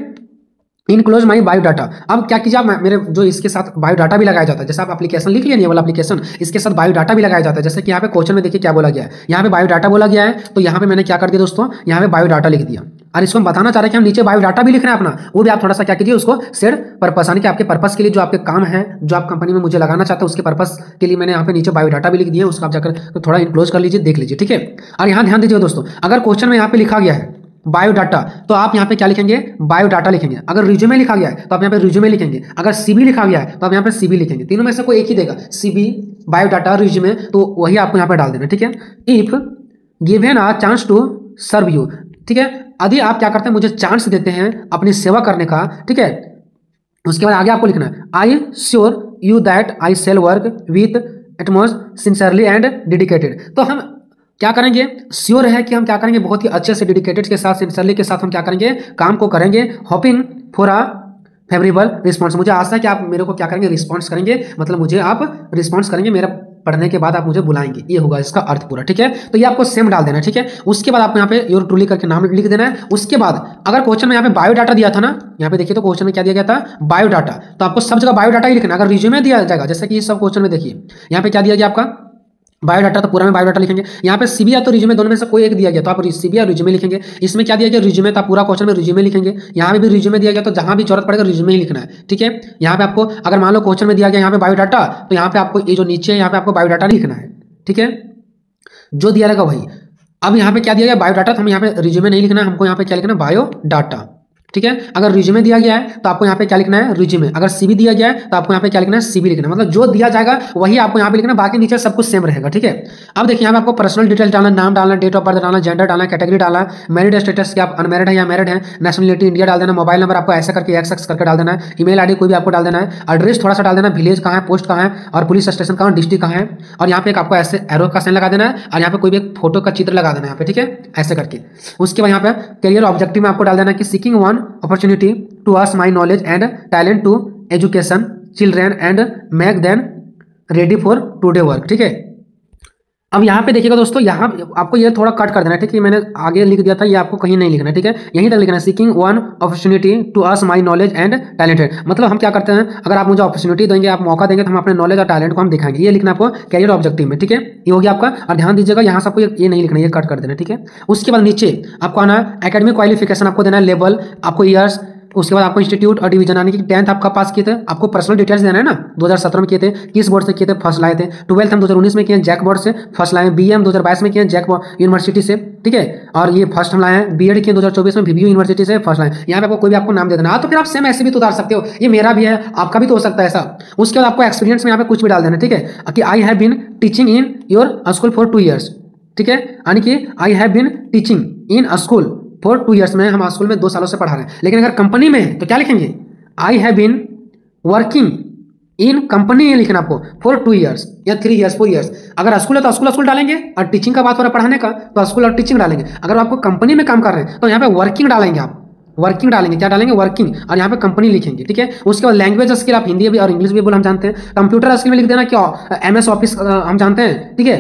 enclose my biodata. अब क्या कीजिए, आप मेरे जो इसके साथ बायोडाटा भी लगाया जाता है, जैसे आप एप्लीकेशन लिख लिया, ये वाला एप्लीकेशन, इसके साथ बायोडाटा भी लगाया जाता है। जैसे कि यहाँ पे क्वेश्चन में देखिए क्या बोला गया है, यहाँ पे बायोडाटा बोला गया है, तो यहाँ पे मैंने क्या कर दिया दोस्तों, यहाँ पे बायोडाटा लिख दिया। और इसको हम बताना चाह रहे हैं कि हम नीचे बायोडाटा भी लिखना है अपना, वो भी आप थोड़ा सा क्या कीजिए, उसको सेड पर्पस, यानी कि आपके पर्पस के लिए जो आपके काम है, जो आप कंपनी में मुझे लगाना चाहते हैं, उसके पर्पस के लिए मैंने यहाँ पे नीचे बायोडाटा भी लिख दिया, उसको आप जाकर थोड़ा इनक्लोज कर लीजिए, देख लीजिए, ठीक है। और यहाँ ध्यान दीजिए दोस्तों, अगर क्वेश्चन में यहाँ पे लिखा गया है बायोडाटा, तो आप यहाँ पे क्या लिखेंगे, बायोडाटा लिखेंगे। अगर रिज्यूमे लिखा गया है तो आप यहाँ पे रिज्यूमे लिखेंगे। अगर सीबी लिखा गया है तो आप यहाँ पे सीबी लिखेंगे। तीनों में से कोई एक ही देगा, सीबी, बायोडाटा, रिज्यूमे, तो वही आपको यहाँ पे डाल देना, ठीक है। If given a chance to serve you, ठीक है, यदि आप क्या करते हैं, मुझे चांस देते हैं अपनी सेवा करने का, ठीक है, उसके बाद आगे आपको लिखना है I sure you that I shall work with utmost sincerely and dedicated. तो हम क्या करेंगे, श्योर है कि हम क्या करेंगे, बहुत ही अच्छे से डेडिकेटेड के साथ, सिंसियरली के साथ हम क्या करेंगे, काम को करेंगे। Hoping for a favourable response, मुझे आशा है कि आप मेरे को क्या करेंगे, रिस्पॉन्स करेंगे, मतलब मुझे आप रिस्पॉन्स करेंगे, मेरा पढ़ने के बाद आप मुझे बुलाएंगे, ये होगा इसका अर्थ पूरा, ठीक है। तो ये आपको सेम डाल देना है, ठीक है। उसके बाद आपको यहाँ पे योर ट्रूली करके नाम लिख देना है। उसके बाद अगर क्वेश्चन में यहाँ पे बायोडाटा दिया था ना, यहाँ पे देखिए तो क्वेश्चन में क्या दिया गया था, बायोडाटा, तो आपको सब जगह बायोडाटा ही लिखना। अगर रिज्यूमे दिया जाएगा, जैसे कि सब क्वेश्चन में देखिए यहाँ पे क्या दिया गया आपका, बायोडाटा, तो पूरा में बायोडाटा लिखेंगे। यहाँ पे सीबी या तो रिज्यूमे, दोनों में से कोई एक दिया गया तो आप सीबी या रिज्यूमे लिखेंगे। इसमें क्या दिया गया, रिज्यूमे, तो आप पूरा क्वेश्चन में रिज्यूमे लिखेंगे। यहाँ पे भी रिज्यूमे दिया गया तो जहां भी जरूरत पड़ेगा रिज्यूमे ही लिखना है, ठीक है। यहाँ पे आपको अगर मान लो क्वेश्चन में दिया गया यहाँ पे बायोडाटा, तो यहाँ पे आपको ये जो नीचे है यहाँ पे आपको बायोडाटा लिखना है, ठीक है, जो दिया रहेगा वही। अब यहाँ पे क्या दिया गया, बायोडाटा, तो हम यहाँ पे रिज्यूमे नहीं लिखना है, हमको यहाँ पे क्या लिखना है, बायोडाटा, ठीक है। अगर रिज्यूमे दिया गया है तो आपको यहाँ पे क्या लिखना है, रिज्यूमे। अगर सीबी दिया गया है तो आपको यहाँ पे क्या लिखना है, सीबी लिखना है। मतलब जो दिया जाएगा वही आपको यहाँ पे लिखना, बाकी नीचे सब कुछ सेम रहेगा, ठीक है। अब देखिए यहाँ पे आपको पर्सनल डिटेल डालना, नाम डालना, डेट ऑफ बर्थ डालना, जेंडर डालना, कैटेगरी डालना, मैरिड स्टेटस कि आप अनमैरिड है या मैरिड है, नेशनलिटी इंडिया डाल देना, मोबाइल नंबर आपको ऐसा करके एक्स करके डाल देना है, ईमेल आईडी कोई भी आपको डाल देना है, एड्रेस थोड़ा सा डाल देना, विलेज कहाँ है, पोस्ट कहाँ है, और पुलिस स्टेशन कहाँ, डिस्ट्रिक्ट कहाँ है, और यहाँ पे एक आपको ऐसे एरो का साइन लगा देना है, और यहाँ पे कोई भी एक फोटो का चित्र लगा देना है यहाँ पे, ठीक है, ऐसे करके। उसके बाद यहाँ पे करियर ऑब्जेक्टिव में आपको डाल देना कि seeking one opportunity to use my knowledge and talent to education children and make them ready for today work, ठीक है। अब यहाँ पे देखिएगा दोस्तों, यहाँ आपको ये थोड़ा कट कर देना है, ठीक है, मैंने आगे लिख दिया था, ये आपको कहीं नहीं लिखना है, ठीक है, यहीं तक लिखना है, seeking one opportunity to use my knowledge and talented. मतलब हम क्या करते हैं, अगर आप मुझे अपॉर्चुनिटी देंगे, आप मौका देंगे, तो हम अपने नॉलेज और टैलेंट को हम दिखाएंगे, ये लिखना आपको कैरियर ऑब्जेक्टिव में, ठीक है। ये हो गया आपका, और ध्यान दीजिएगा यहाँ से आपको ये नहीं लिखना, ये कट कर देना, ठीक है। उसके बाद नीचे आपको आना है एकेडमिक क्वालिफिकेशन, आपको देना है लेवल, आपको ईयर्स, उसके बाद आपको इंस्टीट्यूट और डिवीजन, यानी कि 10th आप कब पास किए थे, आपको पर्सनल डिटेल्स देना है ना, 2017 में किए थे, किस बोर्ड से किए थे, फर्स्ट लाए थे, 12th हम 2019 में किए जैक बोर्ड से, फर्स्ट लाए, बीए हम 2022 में किए जैक यूनिवर्सिटी से, ठीक है, और ये फर्स्ट हम लाए हैं, बीएड किए 2024 में वीवीयू यूनिवर्सिटी से, फर्स्ट लाए। यहाँ पे आपको कोई भी आपको नाम दे देना, तो फिर आप सेम ऐसे भी तो उतार सकते हो, ये मेरा भी है, आपका भी तो हो सकता है ऐसा। उसके बाद आपको एक्सपीरियंस में यहाँ पे कुछ भी डाल देना, ठीक है, कि I have been teaching in your school for 2 years, ठीक है, यानी कि I have been teaching in school for 2 years में, हम स्कूल में 2 सालों से पढ़ा रहे हैं। लेकिन अगर कंपनी में है तो क्या लिखेंगे, I have been working in company, लिखना आपको फॉर 2 years या 3 years 4 years। अगर स्कूल है तो स्कूल डालेंगे, और टीचिंग का बात हो रहा है पढ़ाने का तो स्कूल और टीचिंग डालेंगे। अगर आपको कंपनी में काम कर रहे हैं तो यहाँ पे वर्किंग डालेंगे, आप वर्किंग डालेंगे, क्या डालेंगे, वर्किंग, और यहाँ पे कंपनी लिखेंगे, ठीक है। उसके बाद लैंग्वेज स्किल, आप हिंदी भी और इंग्लिश भी बोल हम जानते हैं। कंप्यूटर स्किल में लिख देना क्या, MS ऑफिस हम जानते हैं, ठीक है,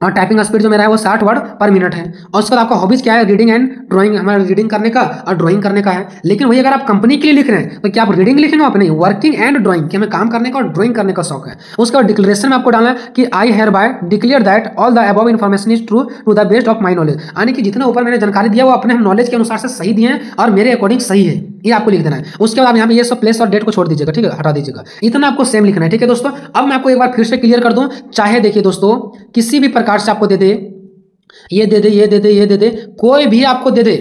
और टाइपिंग स्पीड जो मेरा है वो 60 वर्ड पर मिनट है। और उसके बाद आपका हॉबीज क्या है, रीडिंग एंड ड्राइंग, हमारा रीडिंग करने का और ड्राइंग करने का है। लेकिन वही अगर आप कंपनी के लिए लिख रहे हैं तो क्या आप रीडिंग लिखेंगे, आप नहीं, वर्किंग एंड ड्राइंग, कि हमें काम करने का और ड्राइंग करने का शौक है। उसके बाद डिक्लेरेशन में आपको डालना है कि I hereby declare that all the above information is true to the best of my knowledge, यानी कि जितना ऊपर मैंने जानकारी दिया वो अपने नॉलेज के अनुसार से सही दिए हैं और मेरे अकॉर्डिंग सही है, ये आपको लिख देना है। उसके बाद आप यहाँ पे ये सब प्लेस और डेट को छोड़ दीजिएगा, ठीक है, हटा दीजिएगा, इतना आपको सेम लिखना है, ठीक है दोस्तों। अब मैं आपको एक बार फिर से क्लियर कर दूं, चाहे देखिए दोस्तों किसी भी प्रकार से आपको दे दे, ये दे दे, ये दे दे, ये दे दे, कोई भी आपको दे दे,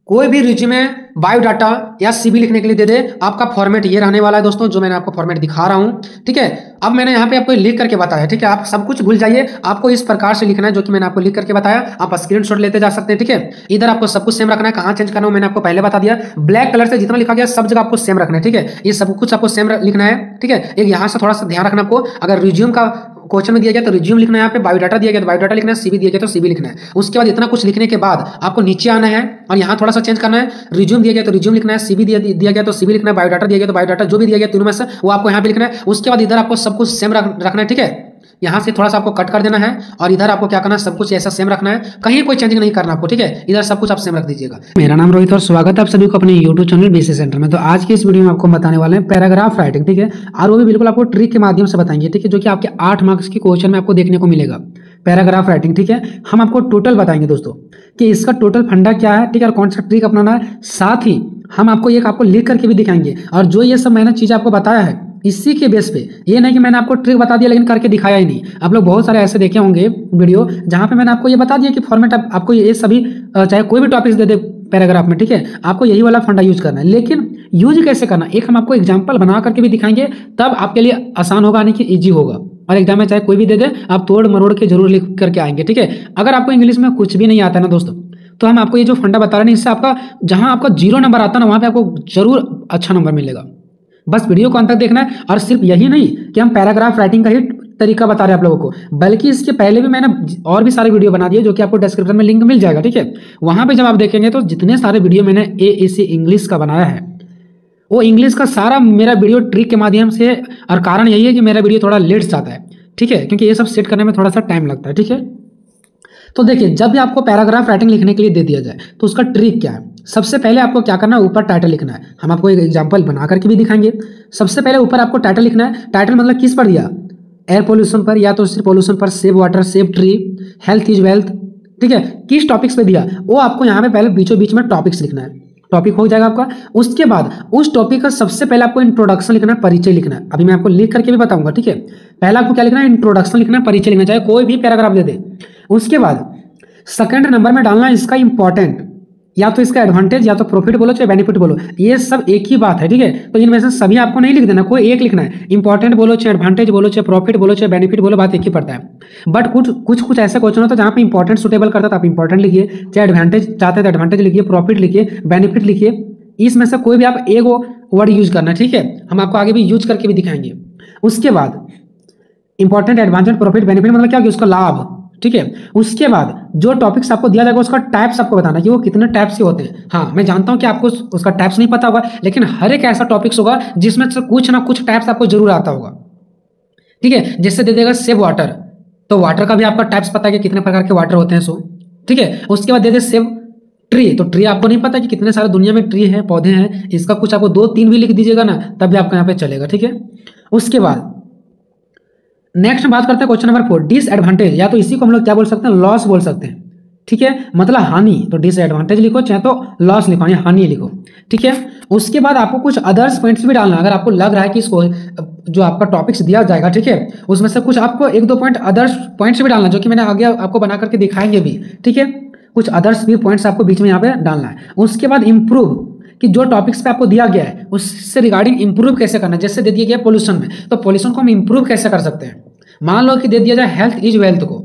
कोई भी रिज्यूमे, बायोडाटा या सीवी लिखने के लिए दे दे, आपका फॉर्मेट ये रहने वाला है दोस्तों, जो मैंने आपको फॉर्मेट दिखा रहा हूं, ठीक है। अब मैंने यहाँ पे आपको लिख करके बताया, ठीक है, आप सब कुछ भूल जाइए, आपको इस प्रकार से लिखना है जो कि मैंने आपको लिख करके बताया, आप स्क्रीनशॉट लेते जा सकते हैं, ठीक है। इधर आपको सब कुछ सेम रखना है, कहाँ चेंज करना है मैंने आपको पहले बता दिया, ब्लैक कलर से जितना लिखा गया सब जगह आपको सेम रखना है, ठीक है, ये सब कुछ आपको सेम लिखना है, ठीक है। एक यहाँ से थोड़ा सा ध्यान रखना आपको, अगर रिज्यूम का क्वेश्चन में दिया गया तो रिज्यूम लिखना है, यहाँ पे बायोडाटा दिया गया तो बायोडाटा लिखना है, सीवी दिया गया तो सीवी लिखना है। उसके बाद इतना कुछ लिखने के बाद आपको नीचे आना है और यहाँ थोड़ा सा चेंज करना है, रिज्यूम दिया गया तो रिज्यूम लिखना है, सीवी दिया गया तो सीवी लिखना है, बायोडाटा दिया गया तो बायोडाटा, जो भी दिया गया तीनों में से वो आपको यहाँ पे लिखना है। उसके बाद इधर आपको सब कुछ सेम रखना है, ठीक है, यहाँ से थोड़ा सा आपको कट कर देना है और इधर आपको क्या करना है, सब कुछ ऐसा सेम रखना है, कहीं कोई चेंजिंग नहीं करना आपको, ठीक है, इधर सब कुछ आप सेम रख दीजिएगा। मेरा नाम रोहित और स्वागत है आप सभी को अपने यूट्यूब चैनल बीसी सेंटर में। तो आज की इस वीडियो में आपको बताने वाले हैं पैराग्राफ राइटिंग, ठीक है, और वो भी बिल्कुल आपको ट्रिक के माध्यम से बताएंगे, ठीक है, जो कि आपके 8 मार्क्स के क्वेश्चन में आपको देखने को मिलेगा, पैराग्राफ राइटिंग, ठीक है। हम आपको टोटल बताएंगे दोस्तों कि इसका टोटल फंडा क्या है, ठीक है, और कौन सा ट्रिक अपनाना है, साथ ही हम आपको लिख करके भी दिखाएंगे, और जो ये सब मैंने चीज़ आपको बताया है इसी के बेस पे, ये नहीं कि मैंने आपको ट्रिक बता दिया लेकिन करके दिखाया ही नहीं। आप लोग बहुत सारे ऐसे देखे होंगे वीडियो जहाँ पे मैंने आपको ये बता दिया कि फॉर्मेट आपको ये सभी चाहे कोई भी टॉपिक्स दे दे पैराग्राफ में, ठीक है, आपको यही वाला फंडा यूज करना है। लेकिन यूज कैसे करना, एक हम आपको एग्जाम्पल बना करके भी दिखाएंगे, तब आपके लिए आसान होगा, नहीं कि ईजी होगा। और एग्जाम में चाहे कोई भी दे दे, आप तोड़ मरोड़ के जरूर लिख करके आएंगे, ठीक है। अगर आपको इंग्लिश में कुछ भी नहीं आता है ना दोस्तों, तो हम आपको ये जो फंडा बता रहे हैं, इससे आपका जहां आपका 0 नंबर आता है ना, वहां पे आपको जरूर अच्छा नंबर मिलेगा। बस वीडियो को अंत तक देखना है। और सिर्फ यही नहीं कि हम पैराग्राफ राइटिंग का ही तरीका बता रहे हैं आप लोगों को, बल्कि इसके पहले भी मैंने और भी सारे वीडियो बना दिए, जो कि आपको डिस्क्रिप्शन में लिंक मिल जाएगा, ठीक है। वहां पे जब आप देखेंगे तो जितने सारे वीडियो मैंने AAC इंग्लिश का बनाया है, वो इंग्लिश का सारा मेरा वीडियो ट्रिक के माध्यम से, और कारण यही है कि मेरा वीडियो थोड़ा लेट जाता है, ठीक है, क्योंकि ये सब सेट करने में थोड़ा सा टाइम लगता है, ठीक है। तो देखिए, जब भी आपको पैराग्राफ राइटिंग लिखने के लिए दे दिया जाए तो उसका ट्रिक क्या है। सबसे पहले आपको क्या करना है, ऊपर टाइटल लिखना है। हम आपको एक एग्जांपल बना करके भी दिखाएंगे। सबसे पहले ऊपर आपको टाइटल लिखना है। टाइटल मतलब किस पर दिया, एयर पोल्यूशन पर, या तो सिर्फ पोल्यूशन पर, save water, save tree, health is wealth, ठीक है, किस टॉपिक्स पे दिया, वो आपको यहाँ पे पहले बीचों बीच में टॉपिक्स लिखना है। टॉपिक हो जाएगा आपका। उसके बाद उस टॉपिक का सबसे पहले आपको इंट्रोडक्शन लिखना है, परिचय लिखना है। अभी मैं आपको लिख करके भी बताऊंगा, ठीक है। पहले आपको क्या लिखना है, इंट्रोडक्शन लिखना है, परिचय लिखना, चाहे कोई भी पैराग्राफ दे दे। उसके बाद सेकंड नंबर में डालना है इसका इंपॉर्टेंट, या तो इसका एडवांटेज, या तो प्रॉफिट बोलो चाहे बेनिफिट बोलो, ये सब एक ही बात है, ठीक है। तो इनमें से सभी आपको नहीं लिख देना, कोई एक लिखना है। इंपॉर्टेंट बोलो चाहे एडवांटेज बोलो चाहे प्रॉफिट बोलो चाहे बेनिफिट बोलो, बात एक ही पड़ता है। बट कुछ ऐसे क्वेश्चन होता है जहाँ पे इंपॉर्टेंट सुटेबल करता है तो आप इंपॉर्टेंट लिखिए, चाहे एडवांटेज चाहते हैं तो एडवांटेज लिखिए, प्रॉफिट लिखिए, बेनिफिट लिखिए। इसमें से कोई भी आप एक वर्ड यूज करना, ठीक है। हम आपको आगे भी यूज करके भी दिखाएंगे। उसके बाद इंपॉर्टेंट, एडवांटेज, प्रॉफिट, बेनिफिट मतलब क्या होगा, उसका लाभ, ठीक है। उसके बाद जो टॉपिक्स आपको दिया जाएगा उसका टाइप्स आपको बताना कि वो कितने टाइप्स के होते हैं। हाँ, मैं जानता हूं कि आपको उसका टाइप्स नहीं पता होगा, लेकिन हर एक ऐसा टॉपिक्स होगा जिसमें से कुछ ना कुछ टाइप्स आपको जरूर आता होगा, ठीक है। जैसे दे देगा सेव वाटर, तो वाटर का भी आपका टाइप्स पता है कि कितने प्रकार के वाटर होते हैं, सो ठीक है। उसके बाद दे दे सेव ट्री, तो ट्री आपको नहीं पता कि कितने सारे दुनिया में ट्री है, पौधे हैं, इसका कुछ आपको 2-3 भी लिख दीजिएगा ना, तब भी आपको यहाँ पे चलेगा, ठीक है। उसके बाद नेक्स्ट बात करते हैं क्वेश्चन नंबर 4, डिसएडवांटेज, या तो इसी को हम लोग क्या बोल सकते हैं, लॉस बोल सकते हैं, ठीक है, मतलब हानि। तो डिसएडवांटेज लिखो चाहे तो लॉस लिखो, यानी हानि लिखो, ठीक है। उसके बाद आपको कुछ अदर्स पॉइंट्स भी डालना, अगर आपको लग रहा है कि इसको जो आपका टॉपिक्स दिया जाएगा, ठीक है, उसमें से कुछ आपको 1-2 पॉइंट अदर्स पॉइंट्स भी डालना, जो कि मैंने आगे आपको बना करके दिखाएंगे भी, ठीक है। कुछ अदर्स भी पॉइंट्स आपको बीच में यहाँ पे डालना है। उसके बाद इंप्रूव, कि जो टॉपिक्स पे आपको दिया गया है उससे रिगार्डिंग इंप्रूव कैसे करना है। जैसे दे दिया गया पोल्यूशन में, तो पोल्यूशन को हम इंप्रूव कैसे कर सकते हैं। मान लो कि दे दिया जाए हेल्थ इज वेल्थ को,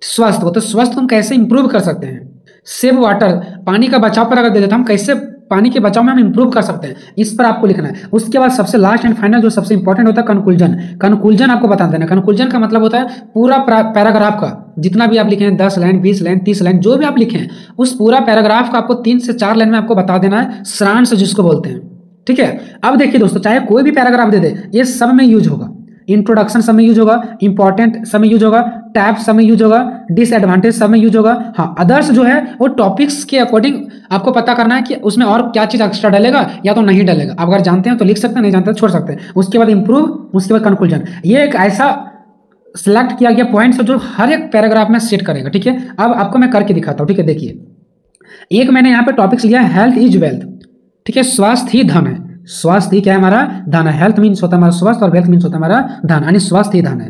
स्वास्थ्य को, तो स्वास्थ्य हम कैसे इंप्रूव कर सकते हैं। सेव वाटर, पानी का बचाव पर अगर दे देते हम कैसे पानी के बचाव में हम इंप्रूव कर सकते हैं, इस पर आपको लिखना है। उसके बाद सबसे लास्ट एंड फाइनल जो सबसे इंपॉर्टेंट होता है, कंक्लूजन। कंक्लूजन आपको बता देना। कंक्लूजन का मतलब होता है पूरा पैराग्राफ का जितना भी आप लिखे हैं, 10 लाइन, 20 लाइन, 30 लाइन, जो भी आप लिखे हैं, उस पूरा पैराग्राफ का आपको 3 से 4 लाइन में आपको बता देना है, सारांश जिसको बोलते हैं, ठीक है। अब देखिए दोस्तों, चाहे कोई भी पैराग्राफ दे दे, ये सब में यूज होगा। इंट्रोडक्शन सब में यूज होगा, इंपॉर्टेंट सब में यूज होगा, टैब सब में यूज होगा, डिसएडवांटेज सब में यूज होगा। हाँ, अदर्स जो है वो टॉपिक्स के अकॉर्डिंग आपको पता करना है कि उसमें और क्या चीज एक्स्ट्रा डलेगा या तो नहीं डलेगा। आप अगर जानते हैं तो लिख सकते हैं, नहीं जानते तो छोड़ सकते हैं। उसके बाद इंप्रूव, उसके बाद कंक्लूजन। ये एक ऐसा सिलेक्ट किया गया पॉइंट्स है जो हर एक पैराग्राफ में सेट करेगा, ठीक है। अब आपको मैं करके दिखाता हूँ, ठीक है। देखिए, एक मैंने यहाँ पे टॉपिक्स लिया है, हेल्थ इज वेल्थ, ठीक है। स्वास्थ्य ही धन है, स्वास्थ्य ही क्या है, हमारा धन है। हेल्थ मीन्स होता है हमारा स्वास्थ्य और वेल्थ मीन्स होता है हमारा धन, यानी स्वास्थ्य ही धन है।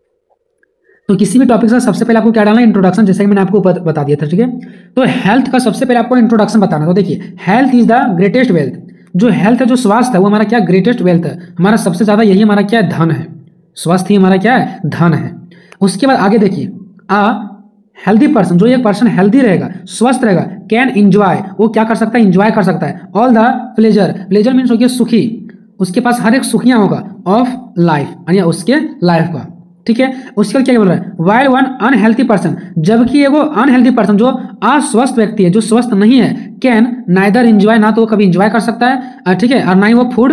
तो किसी भी टॉपिक का सबसे पहले आपको क्या डालना है, इंट्रोडक्शन, जैसे कि मैंने आपको बता दिया था, ठीक है। तो हेल्थ का सबसे पहले आपको इंट्रोडक्शन बताना। तो देखिए, health is the greatest wealth. जो हेल्थ है, जो स्वास्थ्य है, वो हमारा क्या ग्रेटेस्ट वेल्थ है, हमारा सबसे ज्यादा यही हमारा क्या धन है। स्वास्थ्य ही हमारा क्या है, धन है। उसके बाद आगे देखिए, हेल्दी पर्सन, जो एक पर्सन हेल्दी रहेगा, स्वस्थ रहेगा, कैन इंजॉय, वो क्या कर सकता है, इंजॉय कर सकता है। All the pleasure, pleasure means हो गया सुखी, उसके पास हर एक सुखियां होगा, ऑफ लाइफ, यानी उसके लाइफ का, ठीक है। उसके बाद क्या बोल रहा है, वाइल वन अनहेल्थी पर्सन, जबकि वो अनहेल्थी पर्सन जो अस्वस्थ व्यक्ति है, जो स्वस्थ नहीं है, कैन नाइदर इंजॉय, ना तो वो कभी इंजॉय कर सकता है, ठीक है, और ना ही वो फूड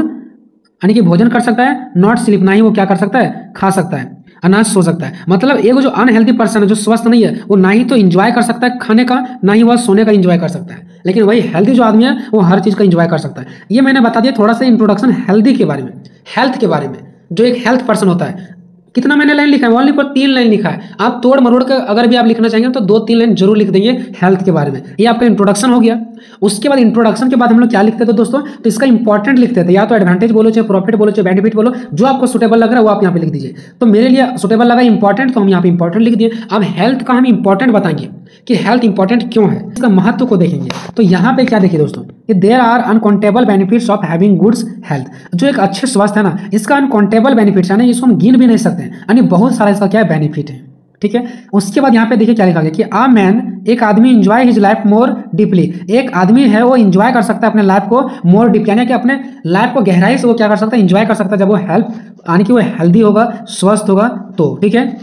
यानी कि भोजन कर सकता है, नॉट स्लीप, ना ही वो क्या कर सकता है, खा सकता है, अनाज सो सकता है। मतलब एक जो अनहेल्थी पर्सन है, जो स्वस्थ नहीं है, वो ना ही तो इंजॉय कर सकता है खाने का, ना ही वह सोने का इंजॉय कर सकता है। लेकिन वही हेल्थी जो आदमी है, वो हर चीज का इंजॉय कर सकता है। ये मैंने बता दिया थोड़ा सा इंट्रोडक्शन हेल्थी के बारे में, हेल्थ के बारे में, जो एक हेल्थ पर्सन होता है। कितना मैंने लाइन लिखा है, ओनली पर 3 लाइन लिखा है। आप तोड़ मरोड़ कर अगर भी आप लिखना चाहेंगे तो 2-3 लाइन जरूर लिख देंगे हेल्थ के बारे में। ये आपका इंट्रोडक्शन हो गया। उसके बाद इंट्रोडक्शन के बाद हम लोग क्या लिखते थे दोस्तों, तो इसका इंपॉर्टेंट लिखते थे, या तो एडवांटेज बोलो, चाहे प्रॉफिट बोलो, चाहे बेनिफिट बोलो, जो आपको सुटेबल लग रहा है वो आप यहाँ पे लिख दीजिए। तो मेरे लिए सुटेबल लगा इंपॉर्टेंट, तो हम यहाँ पे इंपॉर्टेंट लिख दिए। अब हेल्थ का हम इंपॉर्टेंट बताएंगे कि हेल्थ इंपॉर्टेंट क्यों है, इसका महत्व को देखेंगे। तो यहाँ पे क्या देखिए दोस्तों कि there are uncountable benefits of having goods health. जो एक अच्छे स्वास्थ्य है ना, इसका अनकाउंटेबल बेनिफिट्स है ना, इसको हम गिन भी नहीं सकते हैं, यानी बहुत सारा इसका क्या है बेनिफिट है। ठीक है, उसके बाद यहाँ पे देखिए क्या लिखा गया कि आ मैन, एक आदमी enjoy his life more deeply. एक आदमी है वो एंजॉय कर सकता है अपने लाइफ को मोर डीपली, यानी कि अपने लाइफ को गहराई से वो क्या कर सकता है, एंजॉय कर सकता है जब वो हेल्थ यानी कि वो हेल्दी होगा, स्वस्थ होगा तो। ठीक है,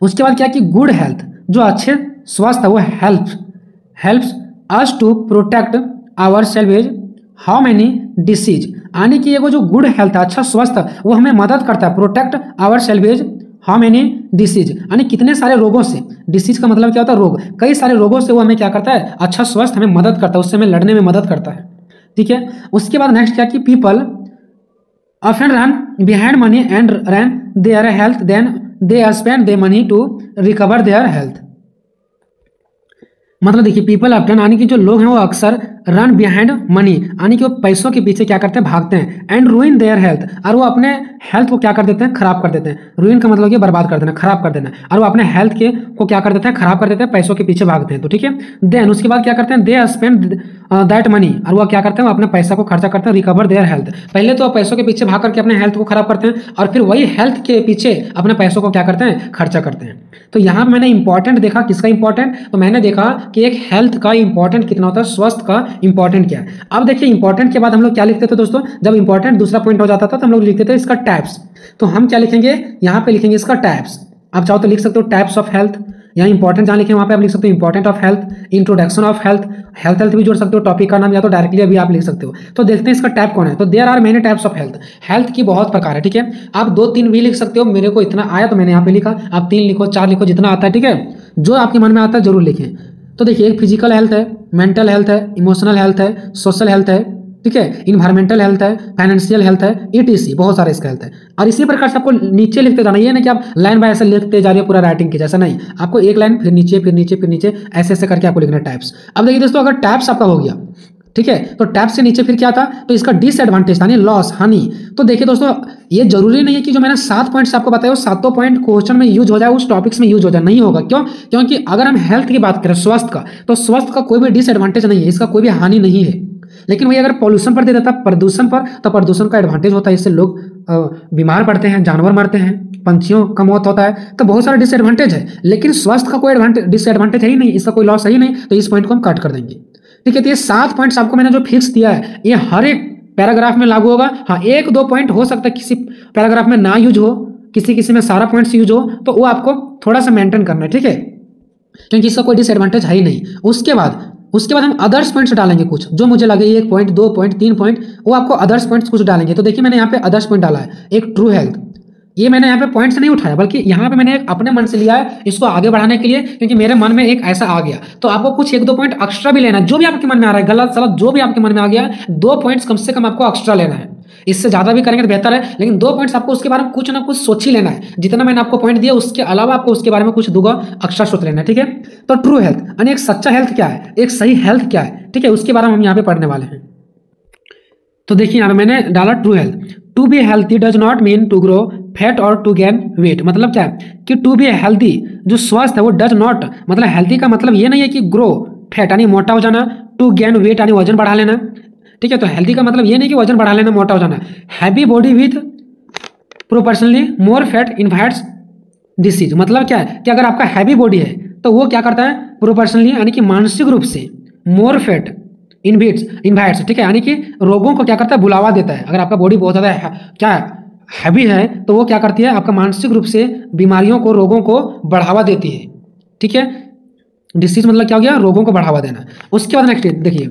उसके बाद क्या कि गुड हेल्थ, जो अच्छे स्वस्थ है वो helps us to protect ourselves how many disease, यानी कि ये वो जो गुड हेल्थ है, अच्छा स्वस्थ है, वो हमें मदद करता है protect ourselves how many disease, यानी कितने सारे रोगों से। डिसीज का मतलब क्या होता है, रोग, कई सारे रोगों से वो हमें क्या करता है, अच्छा स्वस्थ हमें मदद करता है, उससे हमें लड़ने में मदद करता है। ठीक है, उसके बाद नेक्स्ट क्या कि people often run behind money and run their health, then they spend their money to recover their health। मतलब देखिए पीपल ऑफ्टन, यानी कि जो लोग हैं वो अक्सर रन बिहाइंड मनी, यानी कि वो पैसों के पीछे क्या करते हैं, भागते हैं, एंड रूइन देयर हेल्थ, और वो अपने हेल्थ को क्या कर देते हैं, खराब कर देते हैं। रूइन का मतलब कि बर्बाद कर देना, खराब कर देना, और वो अपने हेल्थ के को क्या कर देते हैं, खराब कर देते हैं, पैसों के पीछे भागते हैं। तो ठीक है, देन उसके बाद क्या करते हैं, दे स्पेंड दैट मनी, और वो क्या करते हैं, वो अपने पैसा को खर्चा करते हैं, रिकवर देयर हेल्थ। पहले तो पैसों के पीछे भाग करके अपने हेल्थ को खराब करते हैं, और फिर वही हेल्थ के पीछे अपने पैसों को क्या करते हैं, खर्चा करते हैं। तो यहाँ मैंने इंपॉर्टेंट देखा, किसका इंपॉर्टेंट, तो मैंने देखा कि एक हेल्थ का इंपॉर्टेंट कितना होता है, स्वस्थ का इंपॉर्टेंट क्या है। अब देखिए इंपॉर्टेंट के बाद हम लोग क्या लिखते थे दोस्तों, जब इंपॉर्टेंट दूसरा पॉइंट हो जाता था तो हम लोग लिखते थे इसका टाइप्स। तो हम क्या लिखेंगे, यहाँ पे लिखेंगे इसका टाइप्स। आप चाहो तो लिख सकते हो टाइप्स ऑफ हेल्थ, यहाँ इंपॉर्टेंट जहाँ लिखे वहाँ पे आप लिख सकते हो important of health, introduction of health, health भी जोड़ सकते हो टॉपिक का नाम, या तो डायरेक्टली अभी आप लिख सकते हो। तो देखते हैं इसका टाइप कौन है। तो there are many types of health, health की बहुत प्रकार है। ठीक है, आप 2-3 भी लिख सकते हो, मेरे को इतना आया तो मैंने यहाँ पे लिखा, आप 3 लिखो, 4 लिखो, जितना आता है। ठीक है, जो आपके मन में आता है जरूर लिखें। तो देखिए एक फिजिकल हेल्थ है, मेंटल हेल्थ है, इमोशनल हेल्थ है, सोशल हेल्थ है, ठीक है, इन्वायरमेंटल हेल्थ है, फाइनेंशियल हेल्थ है, ETC, बहुत सारे इसका हेल्थ है। और इसी प्रकार से आपको नीचे लिखते जाना, ये ना कि आप लाइन बाय ऐसे लिखते जा रहे हो पूरा राइटिंग के जैसा, नहीं, आपको एक लाइन फिर नीचे फिर नीचे फिर नीचे ऐसे ऐसे करके आपको लिखना टाइप्स। अब देखिए दोस्तों, अगर टाइप्स आपका हो गया, ठीक है, तो टैप से नीचे फिर क्या था, तो इसका डिसएडवांटेज यानी लॉस, हानि। तो देखिए दोस्तों, ये जरूरी नहीं है कि जो मैंने 7 पॉइंट्स आपको बताया वो 7 पॉइंट क्वेश्चन में यूज हो जाए, उस टॉपिक्स में यूज हो जाए, नहीं होगा। क्यों? क्योंकि अगर हम हेल्थ की बात करें, स्वास्थ्य का, तो स्वास्थ्य का कोई भी डिसएडवांटेज नहीं है, इसका कोई भी हानि नहीं है। लेकिन वही अगर पॉल्यूशन पर दे देता, प्रदूषण पर, तो प्रदूषण का एडवांटेज होता है, इससे लोग बीमार पड़ते हैं, जानवर मरते हैं, पंछियों का मौत होता है, तो बहुत सारा डिसएडवांटेज है। लेकिन स्वास्थ्य का कोई डिसएडवांटेज है ही नहीं, इसका कोई लॉस है ही नहीं, तो इस पॉइंट को हम कट कर देंगे। ठीक है, तो ये 7 पॉइंट्स आपको मैंने जो फिक्स दिया है, ये हर एक पैराग्राफ में लागू होगा। हाँ, 1-2 पॉइंट हो सकता है किसी पैराग्राफ में ना यूज हो, किसी में सारा पॉइंट्स यूज हो, तो वो आपको थोड़ा सा मेंटेन करना है। ठीक है, क्योंकि इसका कोई डिसएडवांटेज है ही नहीं। उसके बाद हम अदर्स पॉइंट्स डालेंगे कुछ, जो मुझे लगे 1 पॉइंट, 2 पॉइंट, 3 पॉइंट, वो आपको अदर्स पॉइंट्स कुछ डालेंगे। तो देखिए मैंने यहाँ पे अदर्स पॉइंट डाला है, एक ट्रू हेल्थ। ये मैंने यहाँ पे पॉइंट से नहीं उठाया, बल्कि यहाँ पे मैंने एक अपने मन से लिया है, इसको आगे बढ़ाने के लिए, क्योंकि मेरे मन में एक ऐसा आ गया। तो आपको कुछ 1-2 पॉइंट एक्स्ट्रा भी लेना है, जो भी आपके मन में आ रहा है, गलत सलत जो भी आपके मन में आ गया, 2 पॉइंट्स कम से कम आपको एक्स्ट्रा लेना है। इससे ज्यादा भी करेंगे तो बेहतर है, लेकिन 2 पॉइंट्स आपको उसके बारे में कुछ ना कुछ सोच ही लेना है। जितना मैंने आपको पॉइंट दिया उसके अलावा आपको उसके बारे में कुछ दूंगा, एक्स्ट्रा सोच लेना है। ठीक है, तो ट्रू हेल्थ यानी एक सच्चा हेल्थ क्या है, एक सही हेल्थ क्या है, ठीक है, उसके बारे में हम यहाँ पे पढ़ने वाले हैं। तो देखिए यहाँ पे मैंने डाला true health. To be healthy does not mean to grow fat और टू गेन वेट। मतलब क्या है कि टू बी हेल्थी, जो स्वस्थ है, वो डज नॉट, मतलब हेल्थी का मतलब ये नहीं है कि ग्रो फैट यानी मोटा हो जाना, टू गेन वेट यानी वजन बढ़ा लेना। ठीक है, तो हेल्थी का मतलब ये नहीं कि वजन बढ़ा लेना, मोटा हो जाना। Heavy body with proportionally more fat invites disease. मतलब क्या है कि अगर आपका हैवी बॉडी है तो वो क्या करता है, प्रोपोर्शनली यानी कि मानसिक रूप से, मोर फैट इन्वाइट्स, ठीक है, यानी कि रोगों को क्या करता है, बुलावा देता है। अगर आपका बॉडी बहुत ज़्यादा क्या हैवी है तो वो क्या करती है, आपका मानसिक रूप से बीमारियों को, रोगों को बढ़ावा देती है। ठीक है, डिसीज मतलब क्या हो गया, रोगों को बढ़ावा देना। उसके बाद नेक्स्ट देखिए,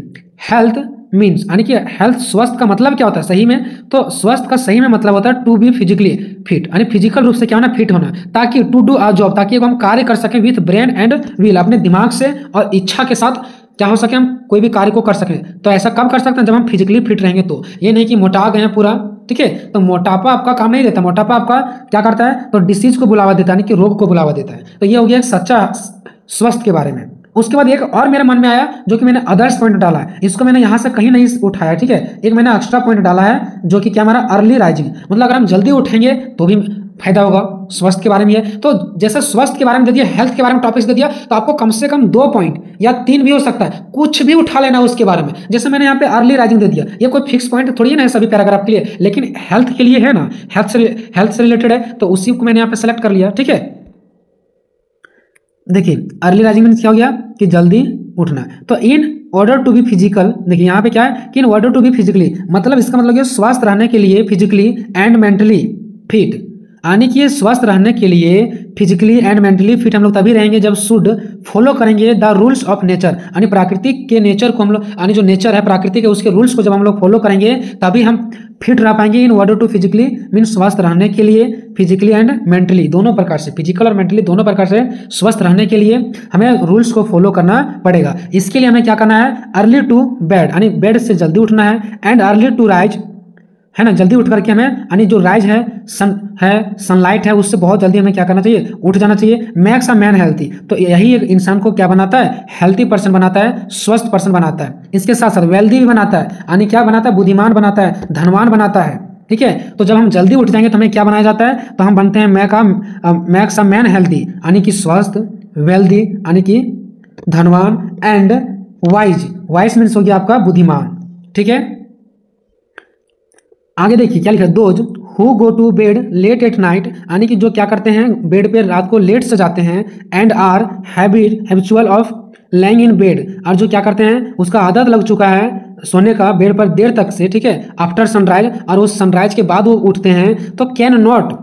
हेल्थ मीन्स यानी कि हेल्थ, स्वस्थ का मतलब क्या होता है सही में, तो स्वस्थ का सही में मतलब होता है टू बी फिजिकली फिट, यानी फिजिकल रूप से क्या होना, फिट होना, ताकि टू डू अ जॉब, ताकि हम कार्य कर सकें विथ ब्रेन एंड विल, अपने दिमाग से और इच्छा के साथ क्या हो सके, हम कोई भी कार्य को कर सकें। तो ऐसा कब कर सकते हैं, जब हम फिजिकली फिट रहेंगे। तो ये नहीं कि मोटा गए हैं पूरा, ठीक है, तो मोटापा आपका काम नहीं देता। मोटापा आपका क्या करता है, तो डिसीज को बुलावा देता है, यानी कि रोग को बुलावा देता है। तो ये हो गया सच्चा स्वस्थ के बारे में। उसके बाद एक और मेरे मन में आया जो कि मैंने अदर्स पॉइंट डाला है, इसको मैंने यहाँ से कहीं नहीं उठाया, ठीक है। एक मैंने एक्स्ट्रा पॉइंट डाला है जो कि क्या हमारा अर्ली राइजिंग, मतलब अगर हम जल्दी उठेंगे तो भी फायदा होगा। स्वास्थ्य के बारे में है तो जैसे स्वास्थ्य के बारे में दे दिया, हेल्थ के बारे में टॉपिक्स दे दिया, तो आपको कम से कम 2 पॉइंट या 3 भी हो सकता है, कुछ भी उठा लेना उसके बारे में। जैसे मैंने यहाँ पे अर्ली राइजिंग दे दिया, ये कोई फिक्स पॉइंट थोड़ी ना है सभी पैराग्राफ के लिए, लेकिन हेल्थ के लिए है ना, हेल्थ से रिलेटेड है, तो उसी को मैंने यहाँ पे सेलेक्ट कर लिया, ठीक है। देखिए अर्ली राइजिंग में क्या हो गया कि जल्दी उठना। तो in order to be physical, देखिए यहाँ पे क्या है कि in order to be physically, मतलब इसका मतलब ये स्वस्थ रहने के लिए फिजिकली एंड मेंटली फिट, यानी कि ये स्वस्थ रहने के लिए फिजिकली एंड मेंटली फिट हम लोग तभी रहेंगे जब शुड फॉलो करेंगे द रूल्स ऑफ नेचर, यानी प्राकृतिक के नेचर को हम लोग, यानी जो नेचर है प्राकृतिक है उसके रूल्स को जब हम लोग फॉलो करेंगे तभी हम फिट रह पाएंगे। In order to physically mean स्वस्थ रहने के लिए, फिजिकली एंड मेंटली दोनों प्रकार से, फिजिकल और मेंटली दोनों प्रकार से स्वस्थ रहने के लिए हमें रूल्स को फॉलो करना पड़ेगा। इसके लिए हमें क्या करना है, अर्ली टू बेड, यानी बेड से जल्दी उठना है, एंड अर्ली टू राइज, है ना, जल्दी उठ करके हमें, यानी जो राइज है सनलाइट है उससे बहुत जल्दी हमें क्या करना चाहिए, उठ जाना चाहिए। मेक्स अ मैन हेल्थी, तो यही एक इंसान को क्या बनाता है, हेल्थी पर्सन बनाता है, स्वस्थ पर्सन बनाता है। इसके साथ साथ वेल्दी भी बनाता है, यानी क्या बनाता है, बुद्धिमान बनाता है, धनवान बनाता है, ठीक है। तो जब हम जल्दी उठ जाएंगे तो हमें क्या बनाया जाता है, तो हम बनते हैं मेक्स अ मैन हेल्थी, यानी कि स्वस्थ, वेल्दी यानी कि धनवान, एंड वाइज मीन्स हो गया आपका बुद्धिमान, ठीक है। आगे देखिए क्या लिखा है, those who go to bed late at night, यानी कि जो क्या करते हैं बेड पे रात को लेट से जाते हैं, and are habitual of laying in bed, और जो क्या करते हैं उसका आदत लग चुका है सोने का बेड पर देर तक से, ठीक है, आफ्टर सनराइज, और उस सनराइज के बाद वो उठते हैं, तो कैन नॉट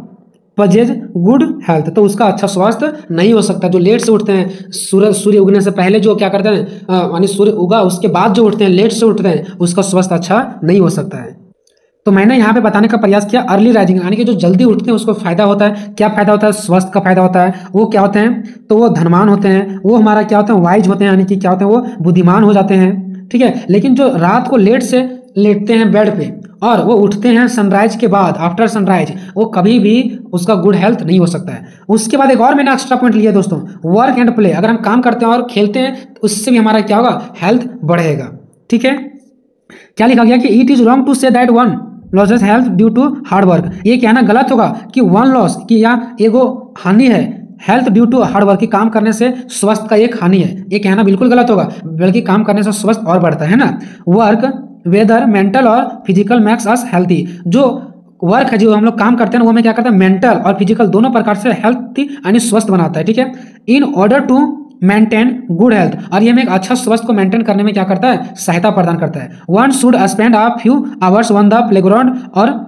पजेज गुड हेल्थ, तो उसका अच्छा स्वास्थ्य नहीं हो सकता। जो लेट से उठते हैं, सूर्य उगने से पहले जो क्या करते हैं, यानी सूर्य उगा उसके बाद जो उठते हैं, लेट से उठते हैं, उसका स्वास्थ्य अच्छा नहीं हो सकता है। तो मैंने यहाँ पे बताने का प्रयास किया अर्ली राइजिंग, यानी कि जो जल्दी उठते हैं उसको फायदा होता है, क्या फायदा होता है, स्वास्थ्य का फायदा होता है। वो क्या होते हैं, तो वो धनवान होते हैं, वो हमारा क्या होते हैं, वाइज होते हैं, यानी कि क्या होते हैं, वो बुद्धिमान हो जाते हैं, ठीक है। लेकिन जो रात को लेट से लेटते हैं बेड पे और वो उठते हैं सनराइज के बाद, आफ्टर सनराइज, वो कभी भी उसका गुड हेल्थ नहीं हो सकता है। उसके बाद एक और मैंने एक्स्ट्रा पॉइंट लिया दोस्तों, वर्क एंड प्ले, अगर हम काम करते हैं और खेलते हैं तो उससे भी हमारा क्या होगा, हेल्थ बढ़ेगा, ठीक है। क्या लिखा गया कि it is wrong to say that one loses health due to hard work, ये कहना गलत होगा कि वन लॉस की या एगो हानि है health due to hard work, की काम करने से स्वास्थ्य का एक हानि है, ये कहना बिल्कुल गलत होगा, बल्कि काम करने से स्वास्थ्य और बढ़ता है ना। वर्क वेदर मेंटल और फिजिकल मैक्स अस हेल्थी, जो वर्क है जो हम लोग काम करते हैं वो हमें क्या करता है, मेंटल और फिजिकल दोनों प्रकार से हेल्थी यानी स्वस्थ बनाता है, ठीक है। In order to maintain good health, और ये हमें एक अच्छा स्वास्थ्य को मेंटेन करने में क्या करता है, सहायता प्रदान करता है। One should spend a few hours on the playground और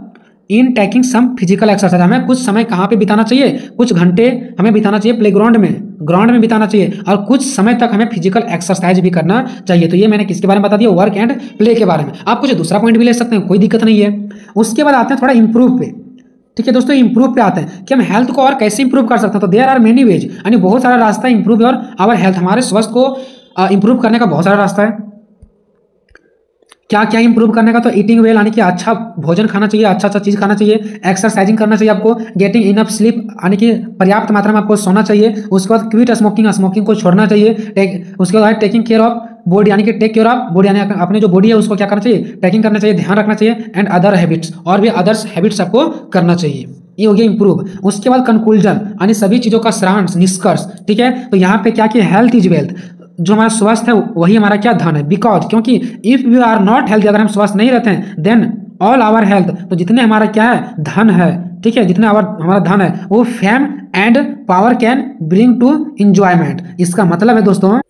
in taking some physical exercise, हमें कुछ समय कहाँ पे बिताना चाहिए, कुछ घंटे हमें बिताना चाहिए प्लेग्राउंड में, ग्राउंड में बिताना चाहिए, और कुछ समय तक हमें फिजिकल एक्सरसाइज भी करना चाहिए। तो ये मैंने किसके बारे में बता दिया, वर्क एंड प्ले के बारे में। आप कुछ दूसरा पॉइंट भी ले सकते हैं, कोई दिक्कत नहीं है। उसके बाद आते हैं थोड़ा इंप्रूव पे, ठीक है दोस्तों। इंप्रूव पे आते हैं कि हम हेल्थ को और कैसे इंप्रूव कर सकते हैं, तो देयर आर मेनी वेज, यानी बहुत सारा रास्ता इंप्रूव और आवर हेल्थ, हमारे स्वास्थ्य को इंप्रूव करने का बहुत सारा रास्ता है। क्या क्या इंप्रूव करने का, तो ईटिंग वेल, यानी कि अच्छा भोजन खाना चाहिए, अच्छा चीज खाना चाहिए, एक्सरसाइजिंग करना चाहिए आपको, गेटिंग इनफ स्लीप, यानी कि पर्याप्त मात्रा में आपको सोना चाहिए। उसके बाद क्विट स्मोकिंग को छोड़ना चाहिए। उसके बाद टेकिंग केयर ऑफ बॉडी, यानी कि टेक केयर ऑफ बॉडी, यानी अपने जो बॉडी है उसको क्या करना चाहिए, टेकिंग करना चाहिए, ध्यान रखना चाहिए, एंड अदर हैबिट्स, और भी अदर्स हैबिट्स आपको करना चाहिए। ये हो गया इंप्रूव। उसके बाद कंक्लूजन, यानी सभी चीजों का सारांश, निष्कर्ष, ठीक है। तो यहाँ पे क्या किया, हेल्थ इज वेल्थ, जो हमारा स्वास्थ्य है वही हमारा क्या धन है, बिकॉज क्योंकि if we are not healthy, अगर हम स्वस्थ नहीं रहते हैं, देन ऑल आवर हेल्थ, तो जितने हमारा क्या है, धन है, ठीक है, जितने हमारा धन है वो fame and power can bring to enjoyment. इसका मतलब है दोस्तों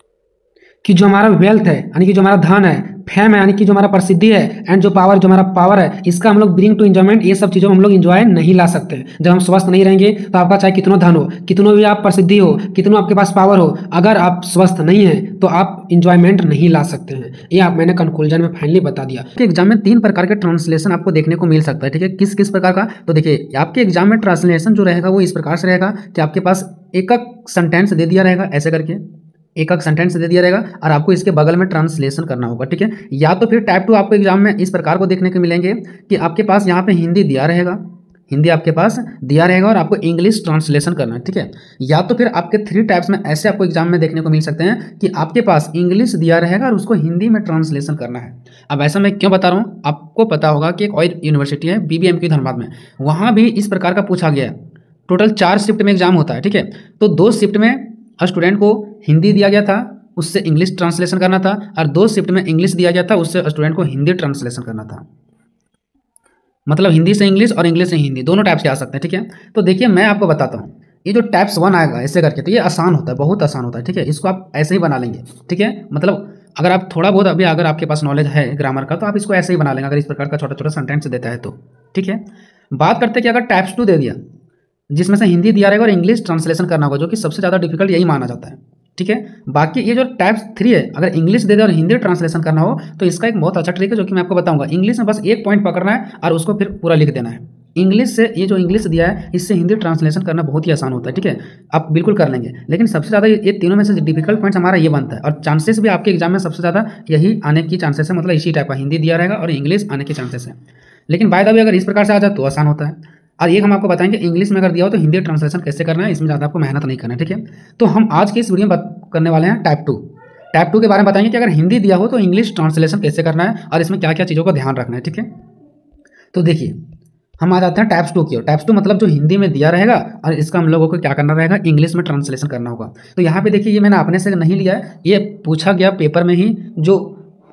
कि जो हमारा वेल्थ है, यानी कि जो हमारा धन है, फेम है, यानी कि जो हमारा प्रसिद्धि है, एंड जो जो हमारा पावर है, इसका हम लोग ब्रिंग टू इंजॉयमेंट, ये सब चीज़ों हम लोग इंजॉय नहीं ला सकते हैं। जब हम स्वस्थ नहीं रहेंगे तो आपका चाहे कितना धन हो, कितनों भी आप प्रसिद्धि हो, कितनों आपके पास पावर हो, अगर आप स्वस्थ नहीं हैं तो आप इंजॉयमेंट नहीं ला सकते हैं। ये आप मैंने कंक्लूजन में फाइनली बता दिया कि एग्जाम में 3 प्रकार के ट्रांसलेशन आपको देखने को मिल सकता है, ठीक है। किस किस प्रकार का, तो देखिए आपके एग्जाम में ट्रांसलेशन जो रहेगा वो इस प्रकार से रहेगा कि आपके पास एक सेंटेंस दे दिया रहेगा, ऐसे करके एक सेंटेंस दे दिया रहेगा और आपको इसके बगल में ट्रांसलेशन करना होगा, ठीक है। या तो फिर टाइप 2 आपको एग्जाम में इस प्रकार को देखने को मिलेंगे कि आपके पास यहाँ पे हिंदी दिया रहेगा, हिंदी आपके पास दिया रहेगा और आपको इंग्लिश ट्रांसलेशन करना है, ठीक है। या तो फिर आपके 3 टाइप्स में ऐसे आपको एग्जाम में देखने को मिल सकते हैं कि आपके पास इंग्लिश दिया रहेगा और उसको हिंदी में ट्रांसलेशन करना है। अब ऐसा मैं क्यों बता रहा हूँ, आपको पता होगा कि एक और यूनिवर्सिटी है BBMQ धनबाद में, वहाँ भी इस प्रकार का पूछा गया है। टोटल 4 शिफ्ट में एग्जाम होता है, ठीक है। तो 2 शिफ्ट में स्टूडेंट को हिंदी दिया गया था, उससे इंग्लिश ट्रांसलेशन करना था, और 2 शिफ्ट में इंग्लिश दिया गया था, उससे स्टूडेंट को हिंदी ट्रांसलेशन करना था। मतलब हिंदी से इंग्लिश और इंग्लिश से हिंदी दोनों टाइप से आ सकते हैं, ठीक है। तो देखिए मैं आपको बताता हूँ, ये जो टाइप्स 1 आएगा ऐसे करके, तो ये आसान होता है, बहुत आसान होता है, ठीक है। इसको आप ऐसे ही बना लेंगे, ठीक है। मतलब अगर आप थोड़ा बहुत अभी अगर आपके पास नॉलेज है ग्रामर का, तो आप इसको ऐसे ही बना लेंगे अगर इस प्रकार का छोटा छोटा सेंटेंस देता है तो, ठीक है। बात करते हैं कि अगर टाइप्स 2 दे दिया, जिसमें से हिंदी दिया रहेगा और इंग्लिश ट्रांसलेशन करना होगा, जो कि सबसे ज़्यादा डिफिकल्ट यही माना जाता है, ठीक है। बाकी ये जो टाइप्स 3 है, अगर इंग्लिश दे दे और हिंदी ट्रांसलेशन करना हो, तो इसका एक बहुत अच्छा ट्रिक है जो कि मैं आपको बताऊंगा। इंग्लिश में बस एक पॉइंट पकड़ना है और उसको फिर पूरा लिख देना है। इंग्लिश से ये जो इंग्लिश दिया है, इससे हिंदी ट्रांसलेशन करना बहुत ही आसान होता है, ठीक है। आप बिल्कुल कर लेंगे, लेकिन सबसे ज़्यादा ये तीनों में से डिफिकल्ट पॉइंट्स हमारा ये बनता है, और चांसेस भी आपके एग्जाम में सबसे ज़्यादा यही आने की चांसेस है। मतलब इसी टाइप का हिंदी दिया रहेगा और इंग्लिश आने की चांसेस है। लेकिन बाय द वे अगर इस प्रकार से आ जाए तो आसान होता है। और ये हम आपको बताएंगे इंग्लिश में अगर दिया हो तो हिंदी ट्रांसलेशन कैसे करना है, इसमें ज़्यादा आपको मेहनत नहीं करना है, ठीक है। तो हम आज की इस वीडियो में बात करने वाले हैं टाइप 2। टाइप 2 के बारे में बताएंगे कि अगर हिंदी दिया हो तो इंग्लिश ट्रांसलेशन कैसे करना है और इसमें क्या क्या चीज़ों का ध्यान रखना है, ठीक है। तो देखिए हम आ जाते हैं टाइप्स 2 की ओर। टाइप्स 2 मतलब जो हिंदी में दिया रहेगा और इसका हम लोगों को क्या करना रहेगा, इंग्लिश में ट्रांसलेशन करना होगा। तो यहाँ पे देखिए, ये मैंने अपने से नहीं लिया है, ये पूछा गया पेपर में ही जो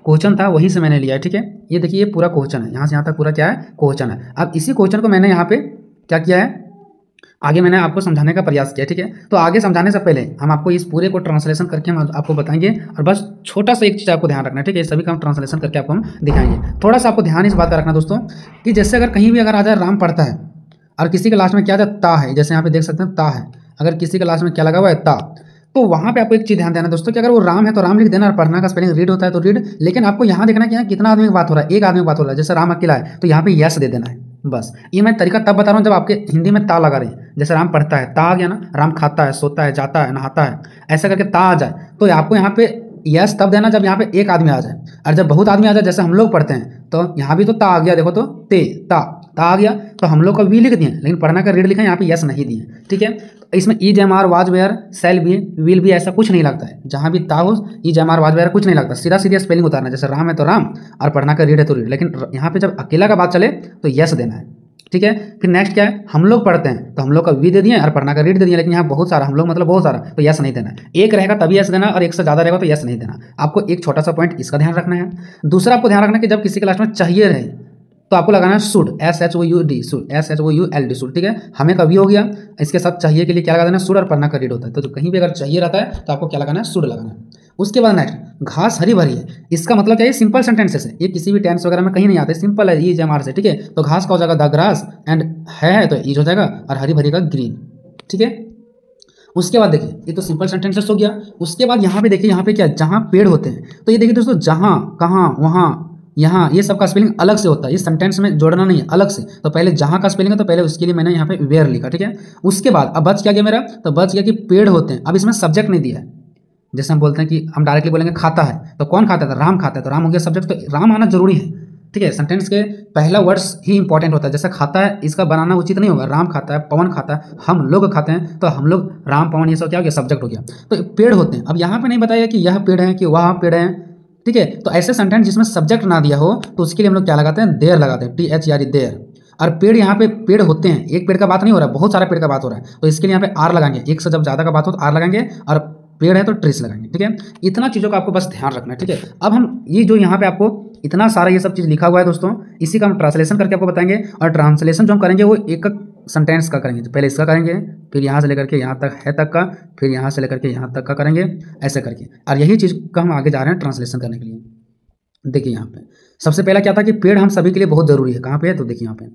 क्वेश्चन था वहीं से मैंने लिया है, ठीक है। ये देखिए ये पूरा क्वेश्चन है, यहाँ से यहाँ तक पूरा क्या है, क्वेश्चन है। अब इसी क्वेश्चन को मैंने यहाँ पे क्या किया है, आगे मैंने आपको समझाने का प्रयास किया, ठीक है। तो आगे समझाने से पहले हम आपको इस पूरे को ट्रांसलेशन करके हम आपको बताएंगे, और बस छोटा सा एक चीज़ आपको ध्यान रखना है, ठीक है। सभी का हम ट्रांसलेशन करके आपको हम दिखाएंगे। थोड़ा सा आपको ध्यान इस बात का रखना दोस्तों, कि जैसे अगर कहीं भी अगर आ जाए राम पढ़ता है और किसी के लास्ट में क्या आ जाए, ता है, जैसे यहाँ पे देख सकते हैं ता है, अगर किसी के लास्ट में क्या लगा हुआ है, ता, तो वहाँ पे आपको एक चीज़ ध्यान देना दोस्तों कि अगर वो राम है तो राम लिख देना, और पढ़ना का स्पेलिंग रीड होता है तो रीड। लेकिन आपको यहाँ देखना कि यहाँ कितना आदमी की बात हो रहा है, एक आदमी की बात हो रहा है। जैसे राम अकेला है तो यहाँ पे यस दे देना है, बस। ये मैं तरीका तब बता रहा हूँ जब आपके हिंदी में ता लगा रही है। जैसे राम पढ़ता है, ता आ गया ना, राम खाता है, सोता है, जाता है, नहाता है, ऐसा करके ता आ जाए, तो आपको यहाँ पे यस तब देना जब यहाँ पे एक आदमी आ जाए। और जब बहुत आदमी आ जाए, जैसे हम लोग पढ़ते हैं, तो यहाँ भी तो ता आ गया, देखो तो ते ता आ गया, तो हम लोग का वी लिख दिए, लेकिन पढ़ना का रीड लिखा है, यहाँ पे यस नहीं दिए, ठीक है। इसमें ई जैम आर वाज वेयर सेल भी विल भी ऐसा कुछ नहीं लगता है। जहाँ भी ता हो ई जैम आर वाज वेयर कुछ नहीं लगता, सीधा सीधा स्पेलिंग उतारना। जैसे राम है तो राम और पढ़ना का रीड है तो रीड। लेकिन यहाँ पे जब अकेला का बात चले तो यस देना है, ठीक है। फिर नेक्स्ट क्या है, हम लोग पढ़ते हैं तो हम लोग का वी दे दिए और पढ़ना का रीड दे दिया। लेकिन यहाँ बहुत सारा हम लोग मतलब बहुत सारा, तो यस नहीं देना। एक रहेगा तभी यस देना, और एक से ज़्यादा रहेगा तो यस नहीं देना। आपको एक छोटा सा पॉइंट इसका ध्यान रखना है। दूसरा आपको ध्यान रखना कि जब किसी के लास्ट में चाहिए रहे तो आपको लगाना है should, SHOUD, should, SHOULD, should, ठीक है। हमें कभी हो गया, इसके साथ चाहिए के लिए क्या लगा देना, शुड, और पढ़ना का रीड होता है। तो जो कहीं भी अगर चाहिए रहता है तो आपको क्या लगाना है, शुड लगाना है। उसके बाद नेक्स्ट घास हरी भरी है, इसका मतलब क्या है, सिंपल सेंटेंसेस है, ये किसी भी टेंस वगैरह में कहीं नहीं आते, सिंपल है, ई जैम आर से, ठीक है। तो घास का हो जाएगा द ग्रास, एंड है तो ईज हो जाएगा, और हरी भरी का ग्रीन, ठीक है। उसके बाद देखिए ये तो सिंपल सेंटेंसेस हो गया। उसके बाद यहाँ पे देखिए, यहाँ पे क्या, जहाँ पेड़ होते हैं, तो ये देखिए दोस्तों, जहाँ, कहाँ, वहाँ, यहाँ, ये सब का स्पेलिंग अलग से होता है, ये सेंटेंस में जोड़ना नहीं है, अलग से। तो पहले जहाँ का स्पेलिंग है तो पहले उसके लिए मैंने यहाँ पे वेयर लिखा, ठीक है। उसके बाद अब बच क्या गया मेरा, तो बच गया कि पेड़ होते हैं। अब इसमें सब्जेक्ट नहीं दिया है। जैसे हम बोलते हैं कि हम डायरेक्टली बोलेंगे खाता है, तो कौन खाता है, तो राम खाता है, तो राम हो गया सब्जेक्ट, तो राम आना जरूरी है, ठीक है। सेंटेंस के पहला वर्ड्स ही इंपॉर्टेंट होता है। जैसे खाता है, इसका बनाना उचित नहीं होगा, राम खाता है, पवन खाता है, हम लोग खाते हैं, तो हम लोग, राम, पवन, ये सब क्या हो गया, सब्जेक्ट हो गया। तो पेड़ होते हैं। अब यहाँ पे नहीं बताया कि यह पेड़ है कि वह पेड़ है, ठीक है। तो ऐसे सेंटेंस जिसमें सब्जेक्ट ना दिया हो तो उसके लिए हम लोग क्या लगाते हैं, देयर लगाते हैं, THERE, देयर। और पेड़, यहाँ पे पेड़ होते हैं, एक पेड़ का बात नहीं हो रहा है, बहुत सारा पेड़ का बात हो रहा है, तो इसके लिए यहाँ पे आर लगाएंगे। एक से जब ज़्यादा का बात हो तो आर लगाएंगे, और पेड़ है तो ट्रीस लगाएंगे, ठीक है। इतना चीज़ों का आपको बस ध्यान रखना है, ठीक है। अब हम ये जो यहाँ पे आपको इतना सारा ये सब चीज़ लिखा हुआ है दोस्तों, इसी का हम ट्रांसलेशन करके आपको बताएंगे। और ट्रांसलेशन जो हम करेंगे वो एक सेंटेंस का करेंगे। तो पहले इसका करेंगे, फिर यहाँ से लेकर के यहाँ तक है तक का, फिर यहाँ से लेकर के यहाँ तक का करेंगे, ऐसे करके। और यही चीज़ का हम आगे जा रहे हैं ट्रांसलेशन करने के लिए। देखिए यहाँ पे सबसे पहला क्या था कि पेड़ हम सभी के लिए बहुत ज़रूरी है। कहाँ पे है, तो देखिए यहाँ पे,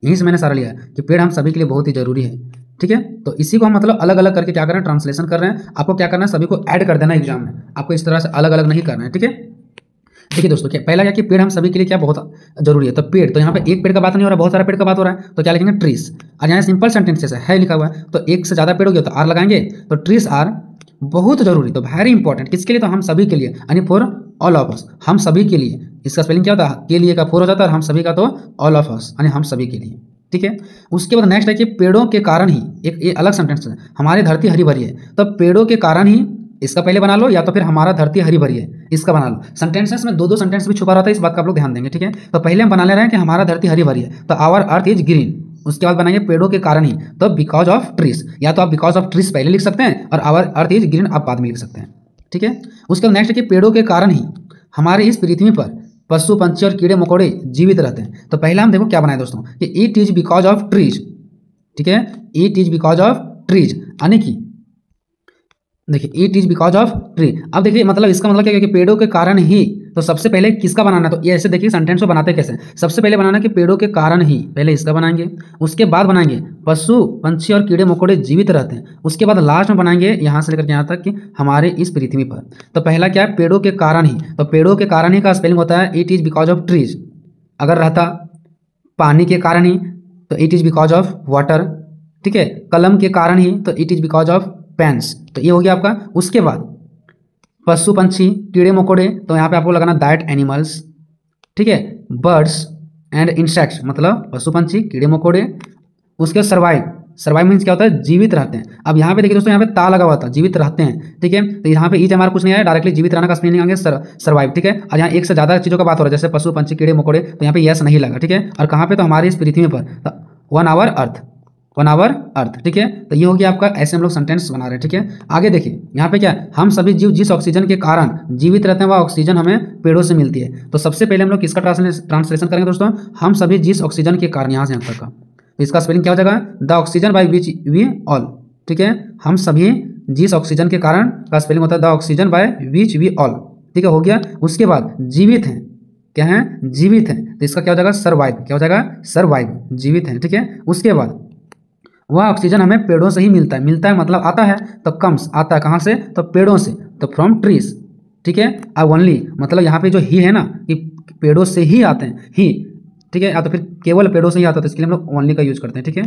यहीं से मैंने सारा लिया है कि पेड़ हम सभी के लिए बहुत ही ज़रूरी है, ठीक है। तो इसी को हम मतलब अलग अलग करके क्या कर रहे हैं, ट्रांसलेशन कर रहे हैं। आपको क्या करना है, सभी को ऐड कर देना एग्जाम में, आपको इस तरह से अलग अलग नहीं करना है, ठीक है। देखिए दोस्तों, क्या पहला क्या कि पेड़ हम सभी के लिए क्या बहुत जरूरी है, तो पेड़, तो यहाँ पे एक पेड़ का बात नहीं हो रहा, बहुत सारा पेड़ का बात हो रहा है, तो क्या लिखेंगे, ट्रीज। और यहाँ सिंपल सेंटेंसेस है लिखा हुआ है, तो एक से ज़्यादा पेड़ हो गया तो आर लगाएंगे, तो ट्रीज आर बहुत जरूरी, तो वेरी इंपॉर्टेंट, किसके लिए, तो हम सभी के लिए, यानी फॉर ऑल ऑफ अस, हम सभी के लिए। इसका स्पेलिंग क्या होता है, के लिए का फोर हो जाता है, और हम सभी का तो ऑल ऑफ अस, यानी हम सभी के लिए, ठीक है। उसके बाद नेक्स्ट है कि पेड़ों के कारण ही, एक ये अलग सेंटेंस है, हमारी धरती हरी भरी है। तो पेड़ों के कारण ही इसका पहले बना लो, या तो फिर हमारा धरती हरी भरी है इसका बना लो। सेंटेंसेस में दो दो सेंटेंस भी छुपा रहता है, इस बात का आप लोग ध्यान देंगे, ठीक है। तो पहले हम बना ले रहे हैं कि हमारा धरती हरी भरी है, तो आवर अर्थ इज ग्रीन। उसके बाद बनाएंगे पेड़ों के कारण ही, तो बिकॉज ऑफ ट्रीज, या तो आप बिकॉज ऑफ ट्रीज पहले लिख सकते हैं और आवर अर्थ इज ग्रीन आप बाद में लिख सकते हैं, ठीक है। उसके बाद नेक्स्ट है कि पेड़ों के कारण ही हमारे इस पृथ्वी पर पशु पंछी और कीड़े मकोड़े जीवित रहते हैं। तो पहला हम देखो क्या बनाए दोस्तों, कि it is because of trees, ठीक है, it is because of trees, यानी कि देखिए it is because of tree. अब देखिए मतलब इसका मतलब क्या है कि पेड़ों के कारण ही, तो सबसे पहले किसका बनाना है, तो ये ऐसे देखिए सेंटेंस को बनाते कैसे, सबसे पहले बनाना कि पेड़ों के कारण ही, पहले इसका बनाएंगे, उसके बाद बनाएंगे पशु पंछी और कीड़े मकोड़े जीवित रहते हैं, उसके बाद लास्ट में बनाएंगे यहाँ से लेकर यहाँ तक कि हमारे इस पृथ्वी पर। तो पहला क्या है, पेड़ों के कारण ही, तो पेड़ों के कारण ही का स्पेलिंग होता है it is because of trees. अगर रहता पानी के कारण ही तो it is because of water, ठीक है। कलम के कारण ही तो it is because of pens, तो ये हो गया आपका। उसके बाद पशु पंछी कीड़े मकोड़े, तो यहाँ पे आपको लगाना दैट एनिमल्स, ठीक है। बर्ड्स एंड इंसेक्ट्स, मतलब पशु पंछी कीड़े मकोड़े। उसके बाद सर्वाइव, सर्वाइव मीन्स क्या होता है, जीवित रहते हैं। अब यहाँ पे देखिए दोस्तों, यहाँ पे ता लगा हुआ था, जीवित रहते हैं, ठीक है। तो यहाँ पे ईच हमारा कुछ नहीं आया, डायरेक्टली जीवित रहने का स्पेलिंग आगे सर्वाइव, ठीक है। और यहाँ एक से ज़्यादा चीज़ों का बात हो रहा है, जैसे पशु पंछी कीड़े मकोड़े, तो यहाँ पे यस नहीं लगा, ठीक है। और कहाँ पे, तो हमारी इस पृथ्वी पर on our earth, on our earth, ठीक है। तो ये हो गया आपका, ऐसे हम लोग सेंटेंस बना रहे हैं, ठीक है। आगे देखिए यहाँ पे क्या है, हम सभी जीव जिस ऑक्सीजन के कारण जीवित रहते हैं वह ऑक्सीजन हमें पेड़ों से मिलती है। तो सबसे पहले हम लोग किसका ट्रांसलेशन करेंगे दोस्तों, हम सभी जिस ऑक्सीजन के कारण, यहाँ से यहाँ तक का, तो इसका स्पेलिंग क्या हो जाएगा, the oxygen by which we all, ठीक है। हम सभी जिस ऑक्सीजन के कारण का स्पेलिंग होता है the oxygen by which we all, ठीक है, हो गया। उसके बाद जीवित हैं, क्या है, जीवित हैं, तो इसका क्या हो जाएगा, सर्वाइव, क्या हो जाएगा, सर्वाइव, जीवित हैं, ठीक है। उसके बाद वह ऑक्सीजन हमें पेड़ों से ही मिलता है, मिलता है मतलब आता है, तो कम्स, आता है कहाँ से, तो पेड़ों से, तो फ्रॉम ट्रीज, ठीक है। अब ओनली मतलब यहाँ पे जो ही है ना, कि पेड़ों से ही आते हैं, ही, ठीक है, या तो फिर केवल पेड़ों से ही आता है, तो इसके लिए हम लोग ओनली का यूज करते हैं, ठीक है।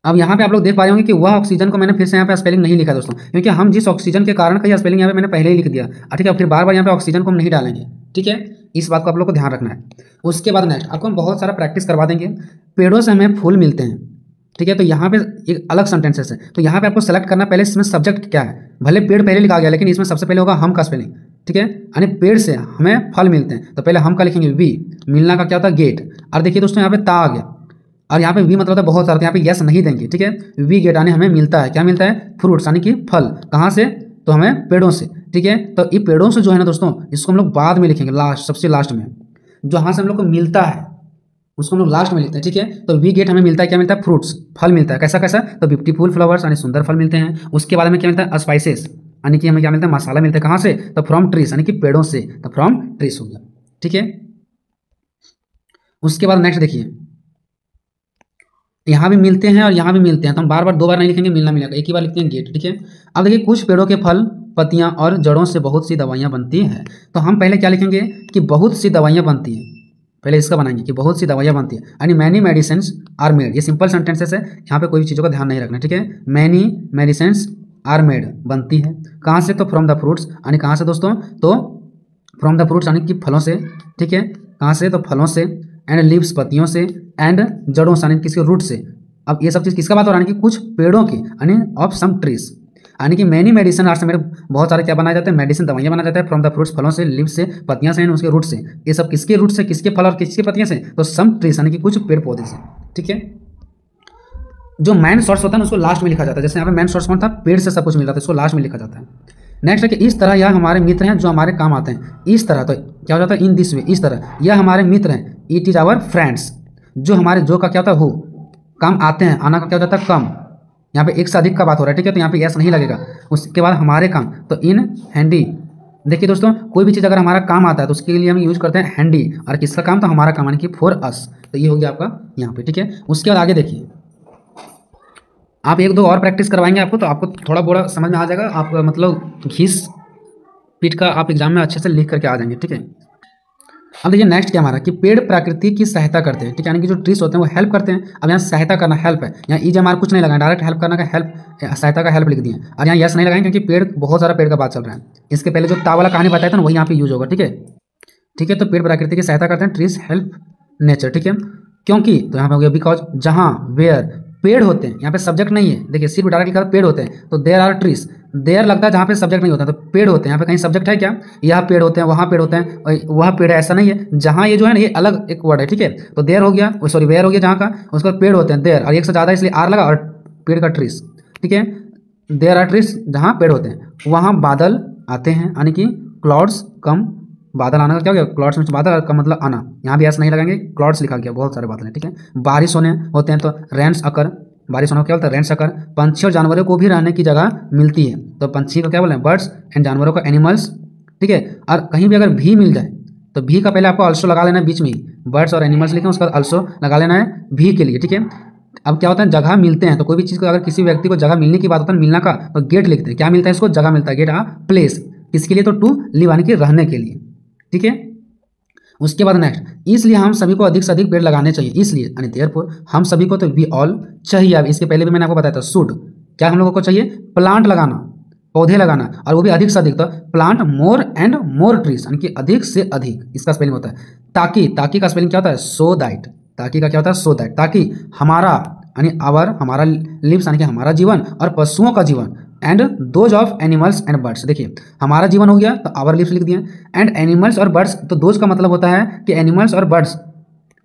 अब यहाँ पे आप लोग देख पा रहे होंगे कि वह ऑक्सीजन को मैंने फिर से यहाँ पे स्पेलिंग नहीं लिखा दोस्तों, क्योंकि हम जिस ऑक्सीजन के कारण का यह स्पेलिंग यहाँ पे मैंने पहले ही लिख दिया, ठीक है। फिर बार बार यहाँ पे ऑक्सीजन को हम नहीं डालेंगे, ठीक है, इस बात को आप लोग को ध्यान रखना है। उसके बाद नेक्स्ट आपको हम बहुत सारा प्रैक्टिस करवा देंगे। पेड़ों से हमें फूल मिलते हैं, ठीक है। तो यहाँ पे एक अलग सेंटेंसेस है, तो यहाँ पे आपको सेलेक्ट करना पहले इसमें सब्जेक्ट क्या है, भले पेड़ पहले लिखा गया लेकिन इसमें सबसे पहले होगा हम का स्पेलिंग, ठीक है। यानी पेड़ से हमें फल मिलते हैं, तो पहले हम का लिखेंगे वी, मिलना का क्या होता है गेट। और देखिए दोस्तों यहाँ पे ता आ गया, और यहाँ पे वी मतलब होता है बहुत सारा, तो यहाँ पे यस नहीं देंगे, ठीक है। वी गेट यानी हमें मिलता है, क्या मिलता है, फ्रूट्स, यानी कि फल, कहाँ से, तो हमें पेड़ों से, ठीक है। तो ये पेड़ों से जो है ना दोस्तों, इसको हम लोग बाद में लिखेंगे, लास्ट, सबसे लास्ट में, जहाँ से हम लोग को मिलता है उसको हम लोग लास्ट में लिखते हैं, ठीक है। तो वी गेट हमें मिलता है, क्या मिलता है, फ्रूट्स, फल मिलता है, कैसा कैसा, तो ब्यूटीफुल फ्लावर्स यानी सुंदर फल मिलते हैं। उसके बाद में क्या मिलता है, स्पाइसेस, यानी कि हमें क्या मिलता है, मसाला मिलता है, कहाँ से, तो फ्रॉम ट्रीज, यानी कि पेड़ों से, तो फ्रॉम ट्रीज हो गया, ठीक है। उसके बाद नेक्स्ट देखिए, यहाँ भी मिलते हैं और यहाँ भी मिलते हैं, तो हम बार बार दो बार नहीं लिखेंगे, मिलना मिलेगा, एक ही बार लिखते हैं गेट, ठीक है। अब देखिए कुछ पेड़ों के फल, पत्तियाँ और जड़ों से बहुत सी दवाइयाँ बनती हैं, तो हम पहले क्या लिखेंगे कि बहुत सी दवाइयाँ बनती हैं, पहले इसका बनाएंगे कि बहुत सी दवाइयाँ बनती है, यानी मैनी मेडिसिन्स आर मेड। ये सिंपल सेंटेंसेस है, यहाँ पे कोई भी चीज़ों का ध्यान नहीं रखना, ठीक है। मैनी मेडिसिन्स आर मेड, बनती है कहाँ से, तो फ्रॉम द फ्रूट्स, यानी कहाँ से दोस्तों, तो फ्रॉम द फ्रूट्स यानी कि फलों से, ठीक है, कहाँ से, तो फलों से, एंड लीव्स, पत्तियों से, एंड जड़ों से यानी किसके, रूट से। अब ये सब चीज़ किसका बात हो रहा है, कि कुछ पेड़ों की, यानी ऑफ सम ट्रीज, यानी कि मैनी मेडिसिन आर्ट से मेरे बहुत सारे क्या बनाए जाते हैं, मेडिसिन दवाइयाँ बनाया जाता है, फ्रॉम द फ्रूट्स, फलों से, लीव्स से, पत्तियाँ से, उसके रूट से। ये सब किसके रूट से, किसके फल और किसके पत्तियाँ से, तो सम ट्रीज यानी कि कुछ पेड़ पौधे से, ठीक है। जो मेन सोर्स होता है ना उसको लास्ट में लिखा जाता है, जैसे यहाँ पे मेन सोर्स कौन था, पेड़ से सब कुछ मिल रहा था, इसको लास्ट में लिखा जाता है। नेक्स्ट है कि इस तरह यह हमारे मित्र हैं जो हमारे काम आते हैं, इस तरह, तो क्या हो जाता है, इन दिस वे, इस तरह, यह हमारे मित्र हैं, इट इज आवर फ्रेंड्स, जो हमारे, जो का क्या होता है, हु, काम आते हैं, आना का क्या हो जाता है, कम, यहाँ पे एक से अधिक का बात हो रहा है, ठीक है। तो यहाँ पे यस नहीं लगेगा। उसके बाद हमारे काम, तो इन हैंडी, देखिए दोस्तों कोई भी चीज़ अगर हमारा काम आता है तो उसके लिए हम यूज करते हैं हैंडी, और किसका काम, तो हमारा काम, यानी कि फॉर अस, तो ये हो गया आपका यहाँ पे, ठीक है। उसके बाद आगे देखिए, आप एक दो और प्रैक्टिस करवाएंगे आपको, तो आपको थोड़ा बोड़ा समझ में आ जाएगा, आप मतलब घीस पीट का आप एग्जाम में अच्छे से लिख करके आ जाएंगे, ठीक है। अब देखिए नेक्स्ट क्या हमारा, कि पेड़ प्रकृति की सहायता करते हैं, ठीक है, यानी कि जो ट्रीज होते हैं वो हेल्प करते हैं। अब यहाँ सहायता करना, हेल्प है, यहाँ ईज हमारा कुछ नहीं लगाए, डायरेक्ट हेल्प करना का हेल्प, सहायता का हेल्प लिख दिए, और यहाँ यस नहीं लगाएं क्योंकि पेड़, बहुत सारा पेड़ का बात चल रहा है। इसके पहले जो ता वाला कहानी बताया था ना वही यहाँ पे यूज होगा, ठीक है, ठीक है। तो पेड़ प्रकृति की सहायता करते हैं, ट्रीज हेल्प नेचर, ठीक है। क्योंकि, तो यहाँ पे हो गया बिकॉज, जहाँ, वेयर, पेड़ होते हैं, यहाँ पे सब्जेक्ट नहीं है, देखिए सिर्फ डायरेक्ट लिखा है पेड़ होते हैं, तो देयर आर ट्रीज, देयर लगता है जहाँ पे सब्जेक्ट नहीं होता, तो पेड़ होते हैं, यहाँ पे कहीं सब्जेक्ट है क्या, यहाँ पेड़ होते हैं, वहाँ पेड़ होते हैं, और वहाँ पेड़ है, ऐसा नहीं है, जहाँ ये जो है ना ये अलग एक वर्ड है, ठीक है। तो देयर हो गया, सॉरी वेयर हो गया जहाँ का, उसका पेड़ होते हैं देयर, और एक से ज़्यादा इसलिए आर लगा, और पेड़ का ट्रीज, ठीक है। देयर आर ट्रीज, जहाँ पेड़ होते हैं, वहाँ बादल आते हैं, यानी कि क्लाउड्स कम, बादल आना का क्या हो गया, क्लाउड्स में बादल का मतलब आना, यहाँ भी ऐसा नहीं लगाएंगे, क्लाउड्स लिखा गया, बहुत सारे बादल हैं, ठीक है। बारिश होते हैं, तो रेन्स अकर, बारिश होना क्या होता है, रेन्स अकर। पंछी और जानवरों को भी रहने की जगह मिलती है, तो पंछी को क्या बोले, बर्ड्स, एंड जानवरों को एनिमल्स, ठीक है। और कहीं भी अगर भी मिल जाए तो भी का पहले आपको अल्सो लगा लेना है बीच में ही, बर्ड्स और एनिमल्स लिखें, उसका अल्सो लगा लेना है भी के लिए, ठीक है। अब क्या होता है, जगह मिलते हैं, तो कोई भी चीज़ को अगर किसी व्यक्ति को जगह मिलने की बात होता है, मिलना का, तो गेट लिखते हैं, क्या मिलता है इसको, जगह मिलता है, गेट प्लेस, किसके लिए, तो टू लिव, यानी कि रहने के लिए, ठीक है। उसके बाद नेक्स्ट, इसलिए हम सभी को अधिक से अधिक पेड़ लगाने चाहिए, इसलिए यानी देयरफॉर हम सभी को, तो वी ऑल चाहिए, अब इसके पहले भी मैंने आपको बताया था, शुड, क्या हम लोगों को चाहिए, प्लांट लगाना, पौधे लगाना, और वो भी अधिक से अधिक, तो plant more and more trees, यानी कि अधिक से अधिक, इसका स्पेलिंग होता है ताकि, ताकि का स्पेलिंग क्या होता है, सो दैट, ताकि का क्या होता है, सो दैट, ताकि हमारा, यानी आवर, हमारा लिव्स, यानी कि हमारा जीवन, और पशुओं का जीवन, and those of animals and birds, देखिए हमारा जीवन हो गया तो आवर लिव्स लिख दिया, एंड एनिमल्स और बर्ड्स, तो दोज का मतलब होता है कि एनिमल्स और बर्ड्स,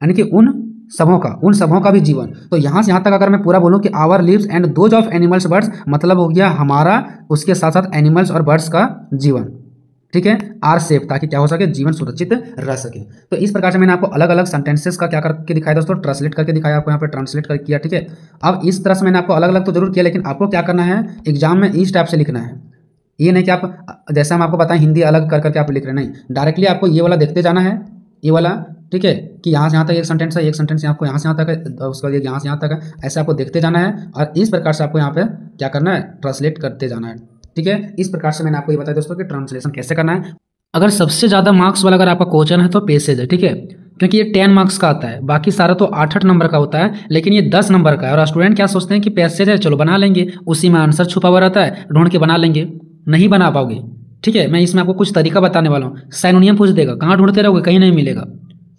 यानी कि उन सबों का भी जीवन। तो यहाँ से यहाँ तक अगर मैं पूरा बोलूँ कि our lives and those of animals birds, मतलब हो गया हमारा, उसके साथ साथ एनिमल्स और बर्ड्स का जीवन, ठीक है, आर सेफ, ताकि क्या हो सके, जीवन सुरक्षित रह सके। तो इस प्रकार से मैंने आपको अलग अलग सेंटेंसेस का क्या करके दिखाया दोस्तों, ट्रांसलेट करके दिखाया, आपको यहाँ पे ट्रांसलेट कर किया, ठीक है। अब इस तरह से मैंने आपको अलग अलग तो जरूर किया, लेकिन आपको क्या करना है, एग्जाम में इस टाइप से लिखना है, ये नहीं कि आप जैसे हम आपको बताएं हिंदी अलग कर करके आप लिख रहे, नहीं, डायरेक्टली आपको ये वाला देखते जाना है, ये वाला, ठीक है, कि यहाँ से यहाँ तक एक सेंटेंस है, एक सेंटेंस आपको यहाँ से यहाँ तक है, उसका यहाँ से यहाँ तक है, ऐसे आपको देखते जाना है, और इस प्रकार से आपको यहाँ पे क्या करना है, ट्रांसलेट करते जाना है, ठीक है। इस प्रकार से मैंने आपको ये बताया दोस्तों कि ट्रांसलेशन कैसे करना है। अगर सबसे ज़्यादा मार्क्स वाला अगर आपका क्वेश्चन है तो पैसेज है, ठीक है, क्योंकि ये 10 मार्क्स का आता है, बाकी सारा तो 8-8 नंबर का होता है, लेकिन ये 10 नंबर का है। और स्टूडेंट क्या सोचते हैं कि पैसेज है, चलो बना लेंगे, उसी में आंसर छुपा हुआ रहता है, ढूंढ के बना लेंगे, नहीं बना पाओगे, ठीक है। मैं इसमें आपको कुछ तरीका बताने वाला हूँ, साइनोनियम पूछ देगा, कहाँ ढूंढते रहोगे, कहीं नहीं मिलेगा,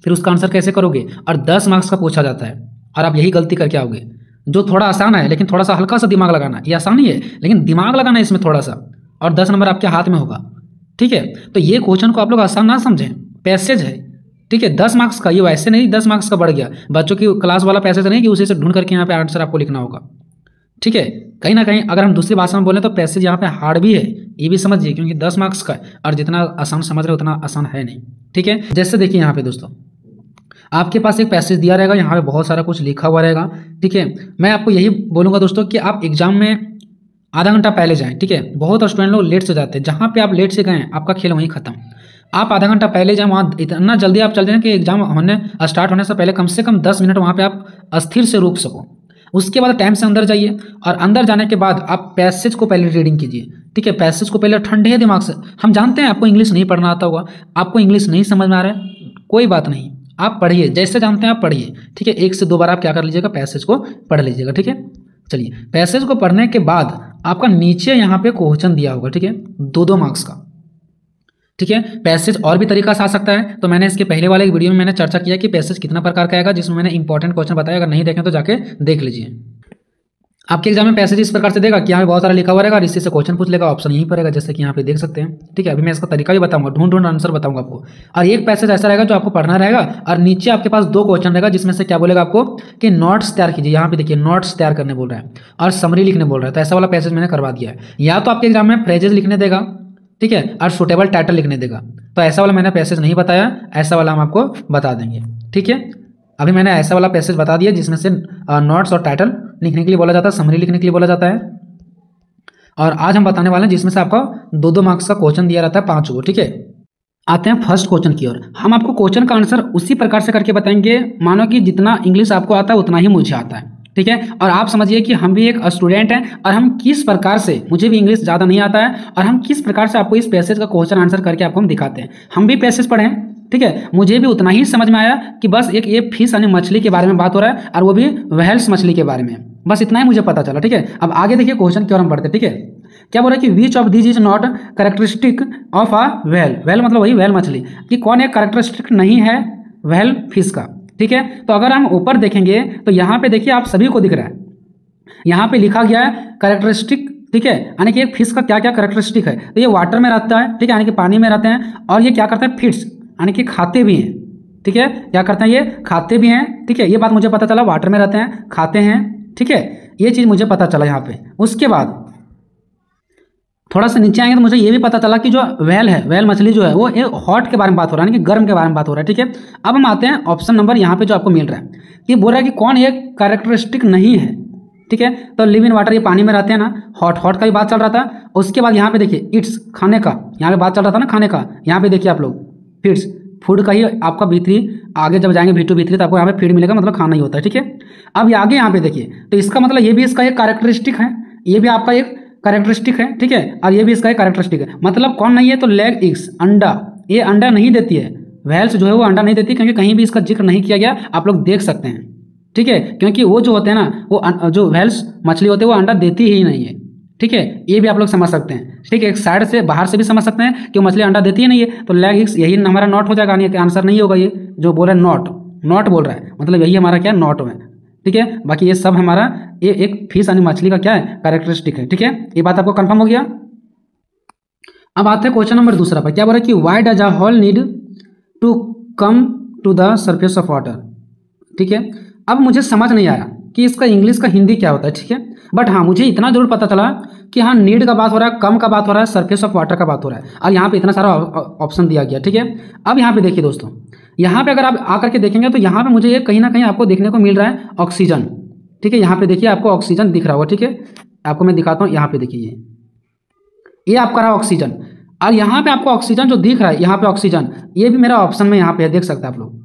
फिर उसका आंसर कैसे करोगे, और 10 मार्क्स का पूछा जाता है, और आप यही गलती करके आओगे। जो थोड़ा आसान है, लेकिन थोड़ा सा हल्का सा दिमाग लगाना, ये आसान ही है, लेकिन दिमाग लगाना है इसमें थोड़ा सा, और 10 नंबर आपके हाथ में होगा, ठीक है। तो ये क्वेश्चन को आप लोग आसान ना समझें, पैसेज है, ठीक है, 10 मार्क्स का, ये वैसे नहीं 10 मार्क्स का बढ़ गया, बच्चों की क्लास वाला पैसेज नहीं कि उसी से ढूंढ करके यहाँ पे आंसर आपको लिखना होगा, ठीक है। कहीं ना कहीं अगर हम दूसरी भाषा में बोलें तो पैसेज यहाँ पे हार्ड भी है, ये भी समझिए, क्योंकि 10 मार्क्स का है, और जितना आसान समझ रहे हो उतना आसान है नहीं, ठीक है। जैसे देखिए यहाँ पे दोस्तों, आपके पास एक पैसेज दिया रहेगा, यहाँ पे बहुत सारा कुछ लिखा हुआ रहेगा, ठीक है। मैं आपको यही बोलूँगा दोस्तों कि आप एग्जाम में आधा घंटा पहले जाएं, ठीक है। बहुत स्टूडेंट लोग लेट से जाते हैं, जहाँ पे आप लेट से गए आपका खेल वहीं खत्म। आप आधा घंटा पहले जाएं, वहाँ इतना जल्दी आप चल जाएं कि एग्जाम होने स्टार्ट होने से पहले कम से कम 10 मिनट वहाँ पे आप अस्थिर से रुक सको। उसके बाद टाइम से अंदर जाइए, और अंदर जाने के बाद आप पैसेज को पहले रीडिंग कीजिए, ठीक है। पैसेज को पहले ठंडे दिमाग से, हम जानते हैं आपको इंग्लिश नहीं पढ़ना आता होगा, आपको इंग्लिश नहीं समझ में आ रहा है, कोई बात नहीं, आप पढ़िए, जैसे जानते हैं आप पढ़िए, ठीक है। 1 से 2 बार आप क्या कर लीजिएगा, पैसेज को पढ़ लीजिएगा, ठीक है। चलिए, पैसेज को पढ़ने के बाद आपका नीचे यहाँ पे क्वेश्चन दिया होगा, ठीक है, 2-2 मार्क्स का, ठीक है। पैसेज और भी तरीका से आ सकता है, तो मैंने इसके पहले वाले वीडियो में मैंने चर्चा किया कि पैसेज कितना प्रकार का आएगा, जिसमें मैंने इंपॉर्टेंट क्वेश्चन बताया, अगर नहीं देखें तो जाके देख लीजिए। आपके एग्जाम में पैसेज इस प्रकार से देगा कि यहाँ पे बहुत सारा लिखा हुआ रहेगा, और इसी से क्वेश्चन पूछ लेगा, ऑप्शन यहीं पर रहेगा, जैसे कि यहाँ पे देख सकते हैं, ठीक है। अभी मैं इसका तरीका भी बताऊंगा, ढूंढ आंसर बताऊंगा आपको। और एक पैसेज ऐसा रहेगा जो आपको पढ़ना रहेगा, और नीचे आपके पास 2 क्वेश्चन रहेगा, जिसमें से क्या बोलेगा आपको कि नोट्स तैयार कीजिए, यहाँ पे देखिए नोट्स तैयार करने बोल रहा है, और समरी लिखने बोल रहा है। तो ऐसा वाला पैसेज मैंने करवा दिया है। या तो आपके एग्जाम में फ्रेजेस लिखने देगा, ठीक है, और सुटेबल टाइटल लिखने देगा, तो ऐसा वाला मैंने पैसेज नहीं बताया, ऐसा वाला हम आपको बता देंगे, ठीक है। अभी मैंने ऐसा वाला पैसेज बता दिया जिसमें से नोट्स और टाइटल लिखने के लिए बोला जाता है, समरी लिखने के लिए बोला जाता है। और आज हम बताने वाले हैं जिसमें से आपका 2-2 मार्क्स का क्वेश्चन दिया रहता है, 5 को, ठीक है। आते हैं फर्स्ट क्वेश्चन की ओर। हम आपको क्वेश्चन का आंसर उसी प्रकार से करके बताएंगे, मानो कि जितना इंग्लिश आपको आता है उतना ही मुझे आता है, ठीक है। और आप समझिए कि हम भी एक स्टूडेंट हैं, और हम किस प्रकार से, मुझे भी इंग्लिश ज़्यादा नहीं आता है, और हम किस प्रकार से आपको इस पैसेज का क्वेश्चन आंसर करके आपको हम दिखाते हैं। हम भी पैसेज पढ़े हैं, ठीक है, मुझे भी उतना ही समझ में आया कि बस एक ये फिश यानी मछली के बारे में बात हो रहा है, और वो भी व्हेल्स मछली के बारे में, बस इतना ही मुझे पता चला, ठीक है। अब आगे देखिए क्वेश्चन की ओर हम पढ़ते हैं, ठीक है। क्या बोल रहा है कि which of this is not characteristic of a whale, whale मतलब वही व्हेल मछली, कि कौन एक कैरेक्टरिस्टिक नहीं है व्हेल फिश का, ठीक है। तो अगर हम ऊपर देखेंगे तो यहाँ पे देखिए आप सभी को दिख रहा है, यहाँ पे लिखा गया है कैरेक्टरिस्टिक, ठीक है, यानी कि एक फिश का क्या क्या कैरेक्टरिस्टिक है। तो ये वाटर में रहता है, ठीक है, यानी कि पानी में रहते हैं, और ये क्या करते हैं, फिट्स यानी कि खाते भी हैं, ठीक है, क्या करते हैं ये खाते भी हैं, ठीक है, ये बात मुझे पता चला, वाटर में रहते हैं, खाते हैं, ठीक है, ये चीज़ मुझे पता चला यहाँ पे। उसके बाद थोड़ा सा नीचे आएंगे तो मुझे ये भी पता चला कि जो व्हेल है, व्हेल मछली जो है वो एक हॉट के बारे में बात हो रहा है, यानी कि गर्म के बारे में बात हो रहा है, ठीक है। अब हम आते हैं ऑप्शन नंबर यहाँ पे जो आपको मिल रहा है, ये बोल रहा है कि कौन एक कैरेक्टरिस्टिक नहीं है, ठीक है। तो लिव इन वाटर, ये पानी में रहते हैं ना, हॉट हॉट का भी बात चल रहा था। उसके बाद यहाँ पे देखिए इट्स, खाने का, यहाँ पे बात चल रहा था ना खाने का, यहाँ पे देखिए आप लोग फीड्स, फूड का ही आपका B3, आगे जब जाएंगे V2 B3 तो आपको यहाँ पे फीड मिलेगा, मतलब खाना ही होता है, ठीक है। अब ये आगे यहाँ पे देखिए, तो इसका मतलब ये भी इसका एक कैरेक्टरिस्टिक है, ये भी आपका एक कैरेक्टरिस्टिक है, ठीक है, और ये भी इसका एक कैरेक्टरिस्टिक है। मतलब कौन नहीं है, तो लेग एग्स, अंडा, ये अंडा नहीं देती है, व्हेल्स जो है वो अंडा नहीं देती, क्योंकि कहीं भी इसका जिक्र नहीं किया गया, आप लोग देख सकते हैं, ठीक है, क्योंकि वो जो होते हैं ना, वो जो व्हेल्स मछली होते हैं वो अंडा देती ही नहीं है, ठीक है, ये भी आप लोग समझ सकते हैं, ठीक है। एक साइड से बाहर से भी समझ सकते हैं कि वो मछली अंडा देती ही नहीं है, तो लेग एग्स यही हमारा नॉट हो जाएगा, यानी कि आंसर नहीं होगा, ये जो बोल रहा है नॉट, नॉट बोल रहा है, मतलब यही हमारा क्या नॉट में, ठीक है। बाकी ये सब हमारा ये एक फिश यानी मछली का क्या है कैरेक्टरिस्टिक है, ठीक है, ये बात आपको कंफर्म हो गया। अब आते हैं क्वेश्चन नंबर दूसरा पर, क्या बोल रहा है कि why does a whale need to come to the surface of water, ठीक है। अब मुझे समझ नहीं आया कि इसका इंग्लिश का हिंदी क्या होता है, ठीक है, बट हाँ मुझे इतना जरूर पता चला कि हाँ नीड का बात हो रहा है, कम का बात हो रहा है, सरफेस ऑफ वाटर का बात हो रहा है, और यहाँ पे इतना सारा ऑप्शन दिया गया, ठीक है। अब यहाँ पे देखिए दोस्तों, यहाँ पे अगर आप आकर के देखेंगे तो यहाँ पे मुझे ये कहीं ना कहीं आपको देखने को मिल रहा है ऑक्सीजन, ठीक है, यहाँ पे देखिए आपको ऑक्सीजन दिख रहा होगा, ठीक है, आपको मैं दिखाता हूँ, यहाँ पे देखिए ये आपका रहा ऑक्सीजन, और यहाँ पे आपको ऑक्सीजन जो दिख रहा है, यहाँ पे ऑक्सीजन, ये भी मेरा ऑप्शन में यहाँ पे देख सकते हैं आप लोग,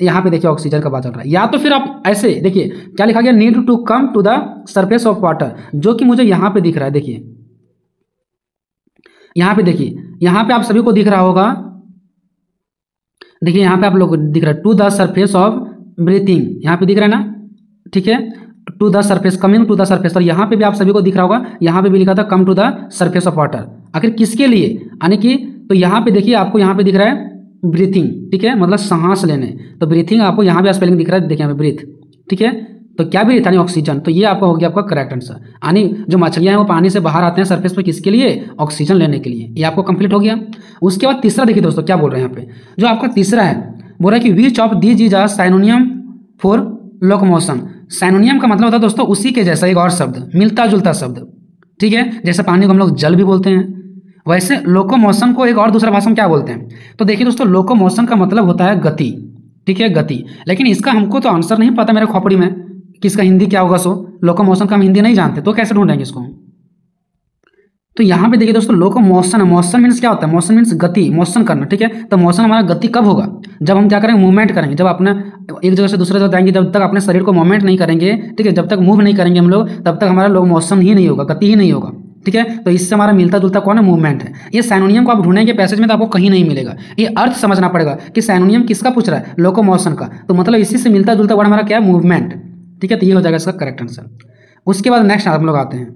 यहाँ पे देखिए ऑक्सीजन का बात चल रहा है। या तो फिर आप ऐसे देखिए क्या लिखा गया, need to come to the surface of water, जो कि मुझे यहाँ पे दिख रहा है, देखिए यहाँ पे देखिए, यहाँ पे आप सभी को दिख रहा होगा, देखिए यहाँ पे आप लोग दिख रहा है to the surface of breathing, यहाँ पे दिख रहा है ना, ठीक है, to the surface, coming to the surface, और यहाँ पे भी आप सभी को दिख रहा होगा, यहाँ पे भी लिखा था come to the surface of water, आखिर किसके लिए, यानी कि तो यहाँ पे देखिए आपको यहाँ पे दिख रहा है ब्रीथिंग, ठीक है, मतलब सांस लेने, तो ब्रीथिंग आपको यहाँ पे स्पेलिंग दिख रहा है, देखिए यहाँ पे ब्रीथ, ठीक है, तो क्या ब्रीथ यानी ऑक्सीजन, तो ये आपका हो गया आपका करेक्ट आंसर, यानी जो मछलियाँ हैं वो पानी से बाहर आते हैं सरफेस पे किसके लिए, ऑक्सीजन लेने के लिए, ये आपको कंप्लीट हो गया। उसके बाद तीसरा देखिए दोस्तों क्या बोल रहे हैं यहाँ पे, जो आपका तीसरा है बोल रहा है कि which of these is a synonym for locomotion, synonym का मतलब होता है दोस्तों उसी के जैसा एक और शब्द, मिलता जुलता शब्द, ठीक है, जैसे पानी को हम लोग जल भी बोलते हैं, वैसे लोकोमोशन को एक और दूसरा भाषा में क्या बोलते हैं, तो देखिए दोस्तों लोकोमोशन का मतलब होता है गति, ठीक है, गति, लेकिन इसका हमको तो आंसर नहीं पता मेरे खोपड़ी में कि इसका हिंदी क्या होगा, सो लोकोमोशन का हम हिंदी नहीं जानते, तो कैसे ढूंढेंगे इसको। तो यहाँ पे देखिए दोस्तों लोकोमोशन, मोशन मीन्स क्या होता है, मोशन मीन्स गति, मोशन करना, ठीक है, तो मोशन हमारा गति कब होगा, जब हम क्या करेंगे, मूवमेंट करेंगे, जब अपना एक जगह से दूसरे जगह जाएंगे, जब तक अपने शरीर को मूवमेंट नहीं करेंगे, ठीक है, जब तक मूव नहीं करेंगे हम लोग, तब तक हमारा लोग मोशन ही नहीं होगा, गति ही नहीं होगा, ठीक है। तो इससे हमारा मिलता जुलता कौन है, मूवमेंट है। ये साइनोनियम को आप ढूंढेंगे पैसेज में तो आपको कहीं नहीं मिलेगा, ये अर्थ समझना पड़ेगा कि साइनोनियम किसका पूछ रहा है, लोकोमोशन का, तो मतलब इसी से मिलता जुलता वर्ड हमारा क्या है, मूवमेंट, ठीक है, तो ये हो जाएगा इसका करेक्ट आंसर। उसके बाद नेक्स्ट हम लोग आते हैं,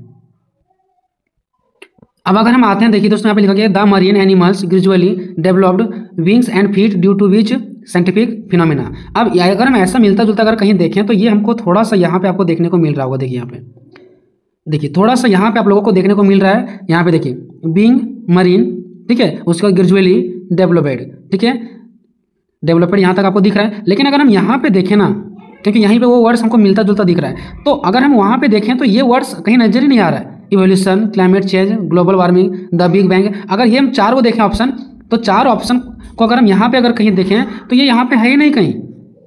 अब अगर हम आते हैं देखिए दोस्तों यहाँ पे लिखा गया the marine animals gradually developed wings and feet due to which scientific phenomena. अब अगर हम ऐसा मिलता जुलता अगर कहीं देखें तो ये हमको थोड़ा सा यहाँ पे आपको देखने को मिल रहा होगा, देखिए यहाँ पे देखिए थोड़ा सा यहाँ पे आप लोगों को देखने को मिल रहा है, यहाँ पे देखिए बीइंग मरीन, ठीक है, उसका ग्रेजुअली डेवलप्ड, ठीक है, डेवलप्ड यहाँ तक आपको दिख रहा है। लेकिन अगर हम यहाँ पे देखें ना, क्योंकि यहीं पे वो वर्ड्स हमको मिलता जुलता दिख रहा है, तो अगर हम वहाँ पे देखें तो ये वर्ड्स कहीं नजर ही नहीं आ रहा है, evolution, climate change, global warming, the big bang. अगर ये हम चार को देखें ऑप्शन, तो चार ऑप्शन को अगर हम यहाँ पे अगर कहीं देखें तो ये यहाँ पे है ही नहीं, कहीं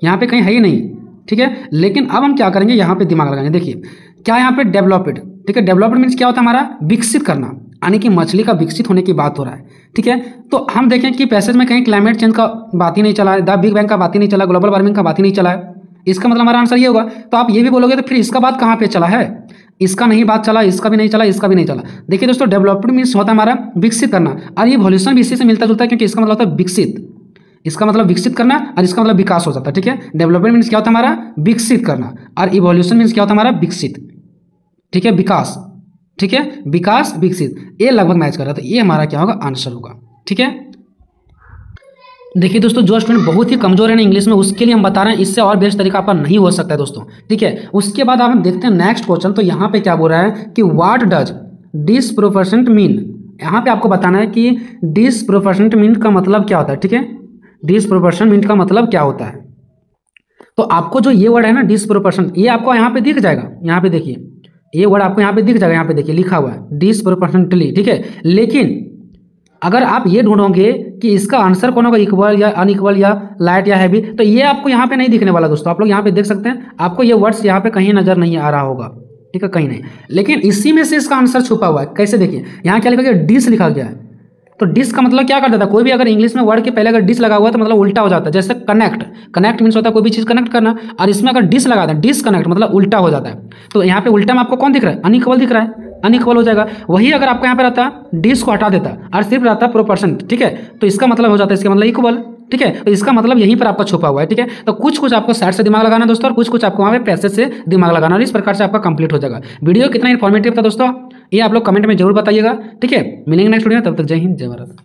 यहाँ पे कहीं है ही नहीं, ठीक है। लेकिन अब हम क्या करेंगे, यहाँ पे दिमाग लगाएंगे, देखिए क्या यहाँ पे डेवलप्ड, ठीक है, डेवलप्ड मीन्स क्या होता है हमारा, विकसित करना, यानी कि मछली का विकसित होने की बात हो रहा है, ठीक है। तो हम देखें कि पैसेज में कहीं क्लाइमेट चेंज का बात ही नहीं चला है, द बिग बैंग का बात ही नहीं चला, ग्लोबल वार्मिंग का बात ही नहीं चला है, इसका मतलब हमारा आंसर ये होगा। तो आप ये भी बोलोगे तो फिर इसका बात कहाँ पे चला है, इसका नहीं बात चला, इसका भी नहीं चला, इसका भी नहीं चला। देखिए दोस्तों डेवलप्ड मीन्स होता है हमारा विकसित करना, और ये इवोल्यूशन भी इसी से मिलता जुलता है, क्योंकि इसका मतलब होता है विकसित, इसका मतलब विकसित करना और इसका मतलब विकास हो जाता है, ठीक है। डेवलपमेंट मीन्स क्या होता है हमारा, विकसित करना, और इवोल्यूशन मीन्स क्या होता है हमारा, विकसित, ठीक है, विकास, ठीक है, विकास विकसित, ये लगभग मैच कर रहा था, ये हमारा क्या होगा, आंसर होगा, ठीक है। देखिए दोस्तों, जो स्टूडेंट बहुत ही कमजोर है ना इंग्लिश में, उसके लिए हम बता रहे हैं, इससे और बेस्ट तरीका आपका नहीं हो सकता है दोस्तों। ठीक है, उसके बाद आप देखते हैं नेक्स्ट क्वेश्चन। तो यहाँ पे क्या बोल रहा है कि व्हाट डज डिसप्रोपोर्शनेट मीन। यहाँ पे आपको बताना है कि डिसप्रोपोर्शनेट मीन का मतलब क्या होता है। ठीक है, डिसप्रोपोर्शनेट मीन का मतलब क्या होता है। तो आपको जो ये वर्ड है ना डिसप्रोपोर्शन, ये आपको यहाँ पे दिख जाएगा। यहाँ पे देखिए, ये वर्ड आपको यहाँ पे दिख जाएगा। यहाँ पे देखिए लिखा हुआ है डिसप्रोपोर्शनेटली। ठीक है, लेकिन अगर आप ये ढूंढोगे कि इसका आंसर कौन होगा, इक्वल या अनइक्वल या लाइट या हैवी, तो ये आपको यहाँ पे नहीं दिखने वाला दोस्तों। आप लोग यहाँ पे देख सकते हैं, आपको ये वर्ड्स यहाँ पे कहीं नजर नहीं आ रहा होगा। ठीक है, कहीं नहीं, लेकिन इसी में से इसका आंसर छुपा हुआ है। कैसे, देखिए यहाँ क्या लिखा गया, डिस लिखा गया है। तो डिस का मतलब क्या कर देता है, कोई भी अगर इंग्लिश में वर्ड के पहले अगर डिस लगा हुआ है तो मतलब उल्टा हो जाता है। जैसे कनेक्ट, कनेक्ट मीन्स होता है कोई भी चीज़ कनेक्ट करना, और इसमें अगर डिस लगा दें, डिसकनेक्ट मतलब उल्टा हो जाता है। तो यहाँ पे उल्टा में आपको कौन दिख रहा है, अनइक्वल दिख रहा है, अनइक्वल हो जाएगा। वही अगर आपको यहाँ पे रहता डिस को हटा देता और सिर्फ रहता प्रोपोर्शन, ठीक है, तो इसका मतलब हो जाता है, इसका मतलब इक्वल। ठीक है, तो इसका मतलब यहीं पर आपका छुपा हुआ है। ठीक है, तो कुछ कुछ आपको साइड से दिमाग लगाना है दोस्तों, और कुछ कुछ आपको वहाँ पे पैसेज से दिमाग लगाना, और इस प्रकार से आपका कंप्लीट हो जाएगा। वीडियो कितना इन्फॉर्मेटिव था दोस्तों, ये आप लोग कमेंट में जरूर बताइएगा। ठीक है, मिलेंगे नेक्स्ट वीडियो में, तब तक जय हिंद जय भारत।